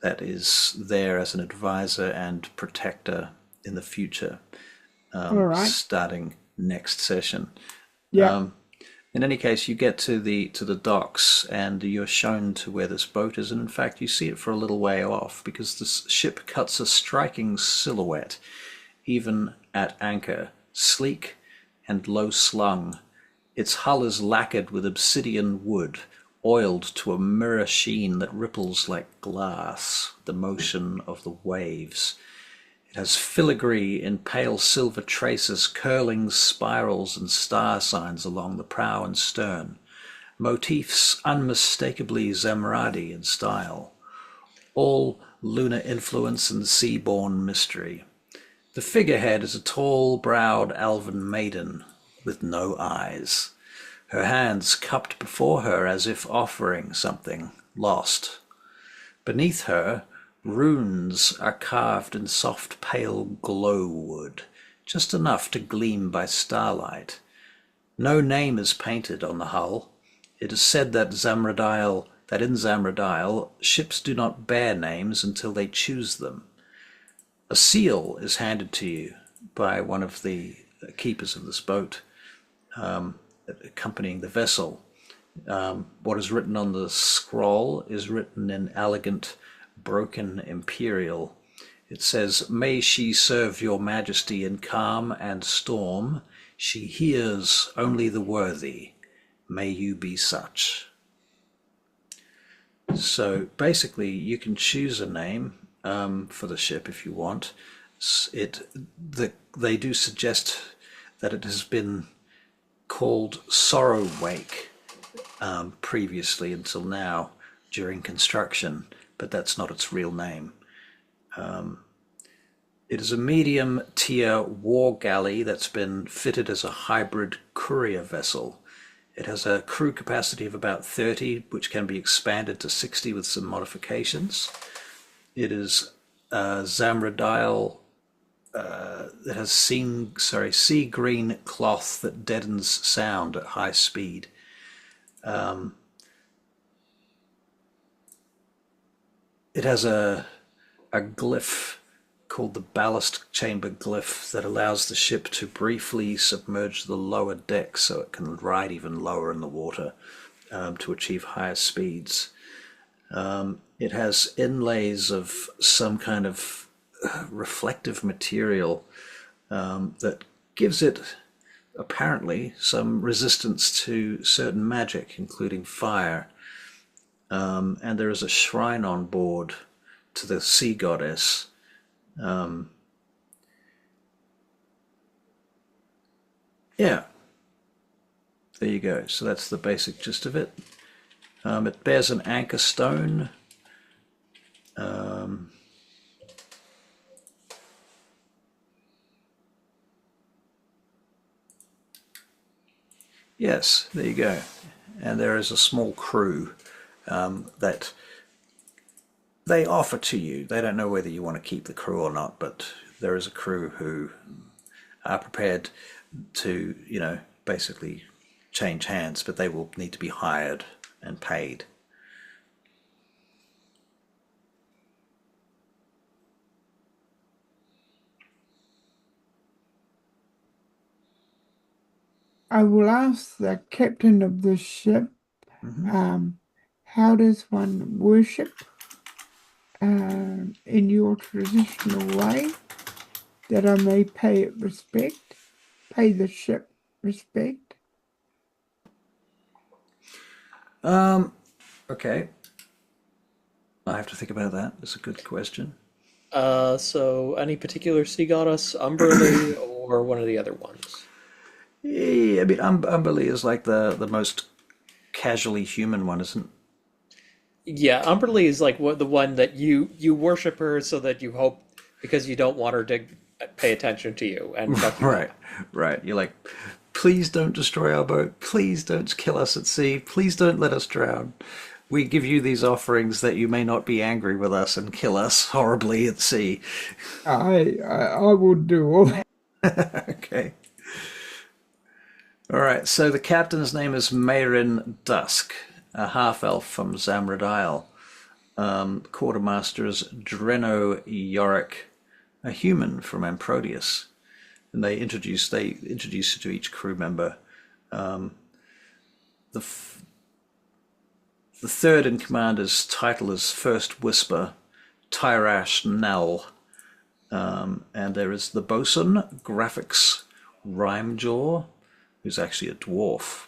that is there as an advisor and protector in the future, All right. starting next session. Yeah. In any case, you get to the docks and you're shown to where this boat is, and in fact you see it for a little way off because this ship cuts a striking silhouette even at anchor, sleek and low slung. Its hull is lacquered with obsidian wood, oiled to a mirror sheen that ripples like glass, the motion of the waves. It has filigree in pale silver traces, curling spirals and star signs along the prow and stern, motifs unmistakably Zamradi in style, all lunar influence and sea-born mystery. The figurehead is a tall-browed elven maiden with no eyes, her hands cupped before her as if offering something lost. Beneath her, runes are carved in soft pale glow wood, just enough to gleam by starlight. No name is painted on the hull. It is said that in Zamradiel, ships do not bear names until they choose them. A seal is handed to you by one of the keepers of this boat, accompanying the vessel. What is written on the scroll is written in elegant, broken imperial. It says, "May she serve your majesty in calm and storm. She hears only the worthy. May you be such." So basically, you can choose a name for the ship if you want. They do suggest that it has been called Sorrow Wake previously until now during construction, but that's not its real name. It is a medium tier war galley that's been fitted as a hybrid courier vessel. It has a crew capacity of about 30, which can be expanded to 60 with some modifications. It is Zamradiel. It has sea green cloth that deadens sound at high speed. It has a glyph called the ballast chamber glyph that allows the ship to briefly submerge the lower deck so it can ride even lower in the water to achieve higher speeds. It has inlays of some kind of reflective material that gives it apparently some resistance to certain magic, including fire. And there is a shrine on board to the sea goddess. Yeah, there you go. So that's the basic gist of it. It bears an anchor stone. Yes, there you go. And there is a small crew that they offer to you. They don't know whether you want to keep the crew or not, but there is a crew who are prepared to, basically change hands, but they will need to be hired and paid. I will ask the captain of the ship, how does one worship in your traditional way, that I may pay the ship respect? Okay. I have to think about that. That's a good question. So any particular sea goddess, Umberly, or one of the other ones? Yeah, I mean, Umberly is like the most casually human one, isn't? Yeah, Umberly is like the one that you worship her so that you hope, because you don't want her to pay attention to you and fuck you Right, up. right. You're like, please don't destroy our boat. Please don't kill us at sea. Please don't let us drown. We give you these offerings that you may not be angry with us and kill us horribly at sea. I will do all that. Okay. All right. So the captain's name is Mairin Dusk, a half-elf from Zamradile. Quartermaster is Dreno Yorick, a human from Amprodius. And they introduce you to each crew member. The third in commander's title is First Whisper, Tyrash Nell. And there is the bosun, Graphics Rhymejaw, who's actually a dwarf.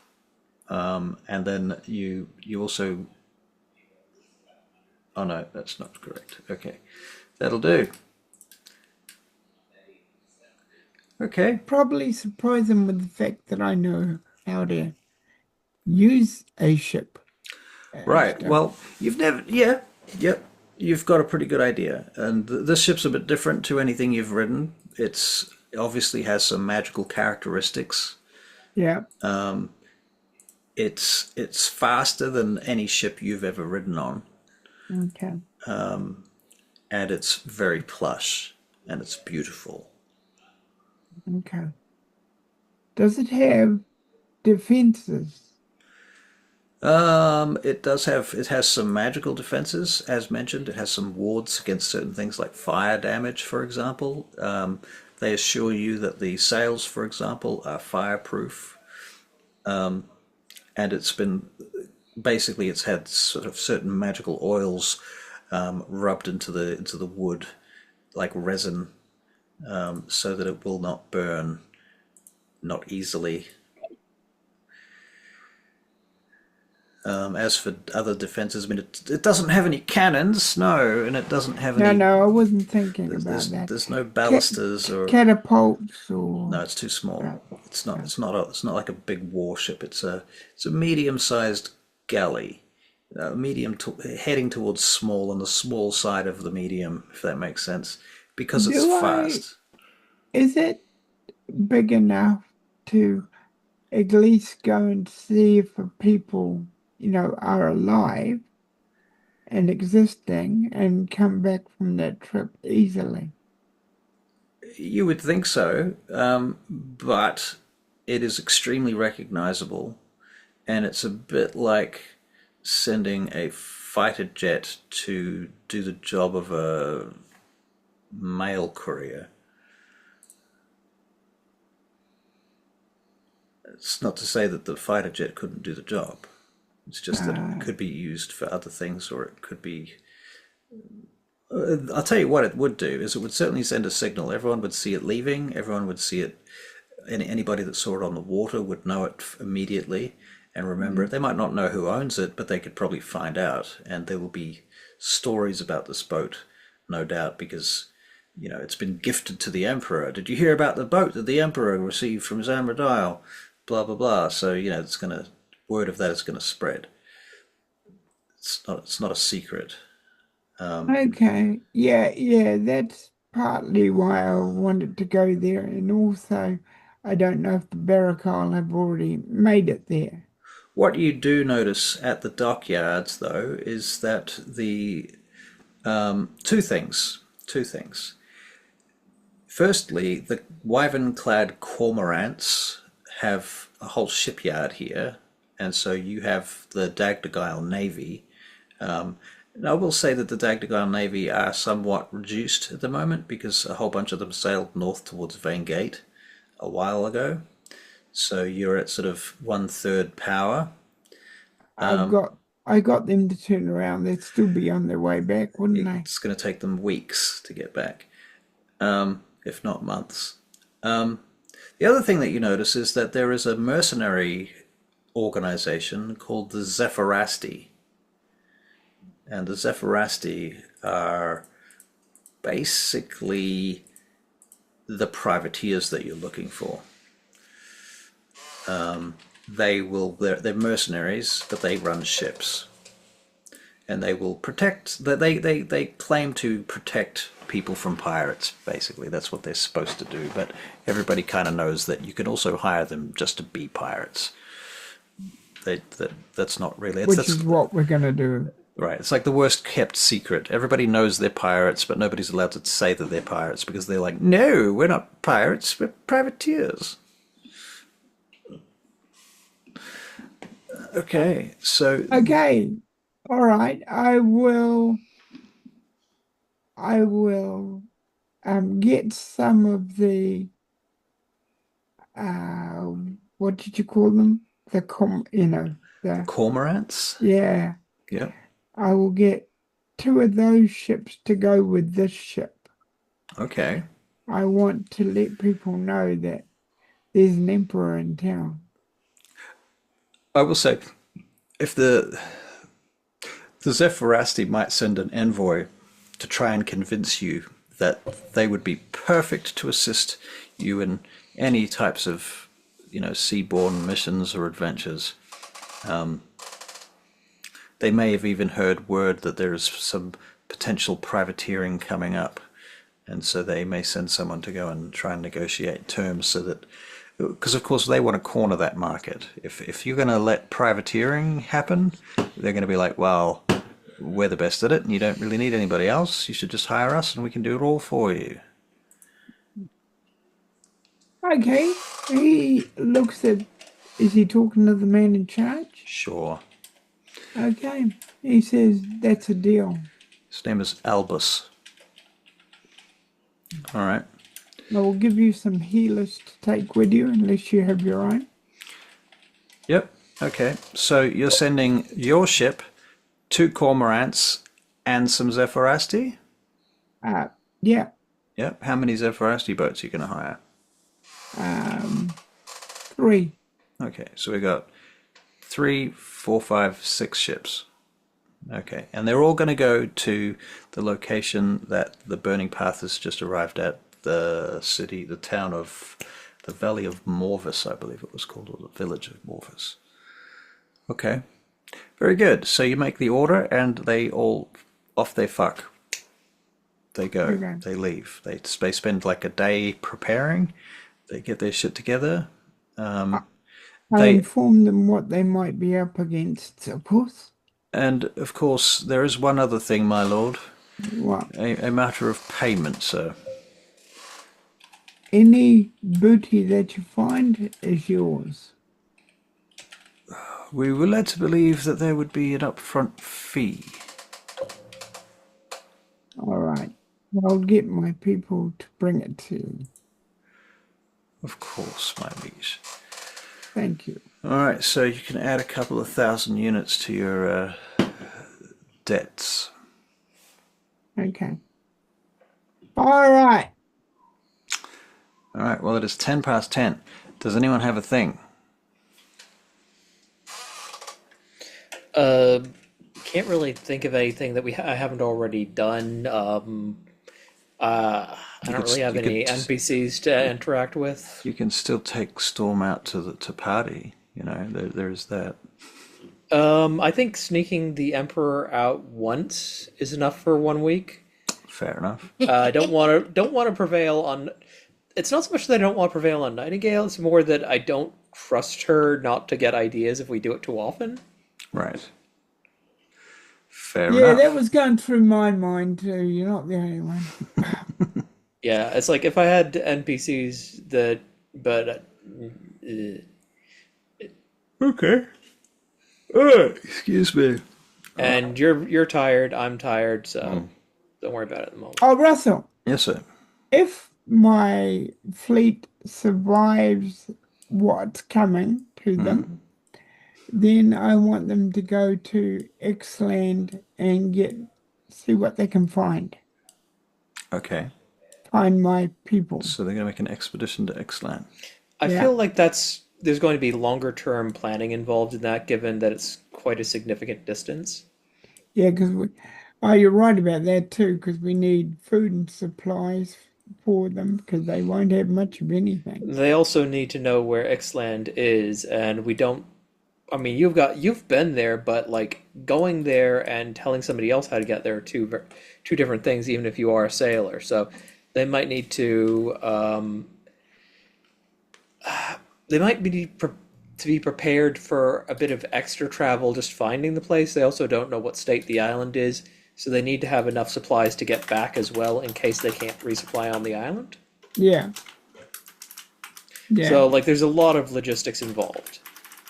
And then you also... Oh no, that's not correct. Okay, that'll do. Okay. Probably surprise them with the fact that I know how to use a ship. Right. Well, you've never... Yeah. Yep. You've got a pretty good idea. And this ship's a bit different to anything you've ridden. It obviously has some magical characteristics. Yeah. It's faster than any ship you've ever ridden on. Okay. And it's very plush. And it's beautiful. Okay. Does it have defenses? It has some magical defenses, as mentioned. It has some wards against certain things like fire damage, for example. They assure you that the sails, for example, are fireproof. And it's had sort of certain magical oils rubbed into the wood, like resin, so that it will not burn, not easily. As for other defenses, I mean, it doesn't have any cannons, no, and it doesn't have any... No, I wasn't thinking about that. There's no ballistas or... Catapults or... No, it's too small. Right. It's not like a big warship. It's a medium-sized galley, heading towards small, on the small side of the medium, if that makes sense, because it's fast. Is it big enough to at least go and see if people, are alive and existing and come back from that trip easily? You would think so, but it is extremely recognizable, and it's a bit like sending a fighter jet to do the job of a mail courier. It's not to say that the fighter jet couldn't do the job. It's just that it could be used for other things, or it could be... I'll tell you what it would do, is it would certainly send a signal. Everyone would see it leaving, everyone would see it... Anybody that saw it on the water would know it immediately and remember it. They might not know who owns it, but they could probably find out, and there will be stories about this boat, no doubt, because... it's been gifted to the Emperor. Did you hear about the boat that the Emperor received from Zamradile? Blah, blah, blah. So, word of that is going to spread. It's not a secret. Okay. Yeah, that's partly why I wanted to go there. And also, I don't know if the Barakal have already made it there. What you do notice at the dockyards, though, is that the... Two things. Firstly, the wyvern-clad cormorants have a whole shipyard here, and so you have the Dagdagiel Navy. And I will say that the Dagdagiel Navy are somewhat reduced at the moment because a whole bunch of them sailed north towards Vangate a while ago. So you're at sort of 1/3 power. I got them to turn around. They'd still be on their way back, wouldn't they? It's going to take them weeks to get back, if not months. The other thing that you notice is that there is a mercenary organization called the Zephyrasti. And the Zephyrasti are basically the privateers that you're looking for. They're mercenaries, but they run ships. And they will protect, they claim to protect people from pirates, basically. That's what they're supposed to do. But everybody kind of knows that you can also hire them just to be pirates. That's not really... Which is what we're going to do. Right. It's like the worst kept secret. Everybody knows they're pirates, but nobody's allowed to say that they're pirates because they're like, no, we're not pirates, we're privateers. Okay, so... Okay. All right. I will get some of the what did you call them? The Cormorants? yeah. Yeah. I will get 2 of those ships to go with this ship. Okay. I want to let people know that there's an emperor in town. I will say, if the Zephyrasti might send an envoy to try and convince you that they would be perfect to assist you in any types of, seaborne missions or adventures. They may have even heard word that there is some potential privateering coming up, and so they may send someone to go and try and negotiate terms so that, because of course they want to corner that market. If you're going to let privateering happen, they're going to be like, well, we're the best at it and you don't really need anybody else. You should just hire us and we can do it all for you. Okay. He looks at, is he talking to the man in charge? Sure. Okay. He says, that's a deal. His name is Albus. All right. I will give you some healers to take with you unless you have your own. Yep. Okay. So you're sending your ship, 2 cormorants, and some Zephyrasti? Yeah. Yep. How many Zephyrasti boats are you going to hire? 3. Okay. So we got 3, 4, 5, 6 ships. Okay. And they're all going to go to the location that the Burning Path has just arrived at, the town of the Valley of Morvis, I believe it was called, or the village of Morvis. Okay. Very good. So you make the order and they all, off they fuck. They go. Okay. They leave. They spend like a day preparing. They get their shit together. I They inform them what they might be up against, of course. And of course there is one other thing, my lord. What? A matter of payment, sir. Any booty that you find is yours. We were led to believe that there would be an upfront fee. All right. I'll get my people to bring it to you. Of course, my liege. Thank you. All right, so you can add a couple of 1,000 units to your debts. Okay. All right. All right, well, it is 10 past 10. Does anyone have a thing? Can't really think of anything that I haven't already done. I don't really have any NPCs to interact with. You can still take Storm out to party. There's that. I think sneaking the Emperor out once is enough for 1 week. Fair enough. I don't want to prevail on. It's not so much that I don't want to prevail on Nightingale. It's more that I don't trust her not to get ideas if we do it too often. Right. Fair Yeah, enough. that was going through my mind too. You're not the only one. Yeah, it's like if I had NPCs that, but Okay. Excuse me. and you're tired, I'm tired, so don't worry about it at the moment. Oh, Russell, Yes, sir. if my fleet survives what's coming to them, then I want them to go to Xland and see what they can find. Okay. Find my people. So they're going to make an expedition to Ixtlan. I Yeah. feel like there's going to be longer term planning involved in that, given that it's quite a significant distance. Yeah, because you're right about that too, because we need food and supplies for them, because they won't have much of anything. They also need to know where Ixland is, and we don't I mean, you've been there, but like going there and telling somebody else how to get there are two different things, even if you are a sailor. So they might need to they might be to be prepared for a bit of extra travel just finding the place. They also don't know what state the island is, so they need to have enough supplies to get back as well in case they can't resupply on the island. Yeah. Yeah. So like there's a lot of logistics involved.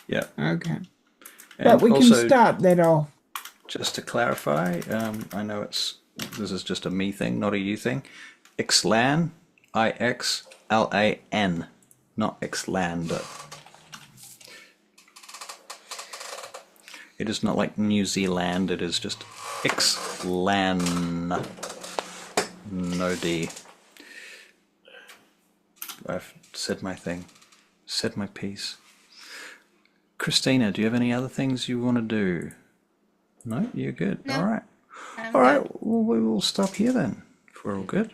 Yeah. Okay. And But we can also, start that off. just to clarify, I know this is just a me thing, not a you thing. Ixlan, Ixlan, not Ixlander. It is not like New Zealand, it is just Ixlan. No D. I've said my thing, said my piece. Christina, do you have any other things you want to do? No, you're good. No, All right. I'm All right. good. Well, we will stop here then. If we're all good.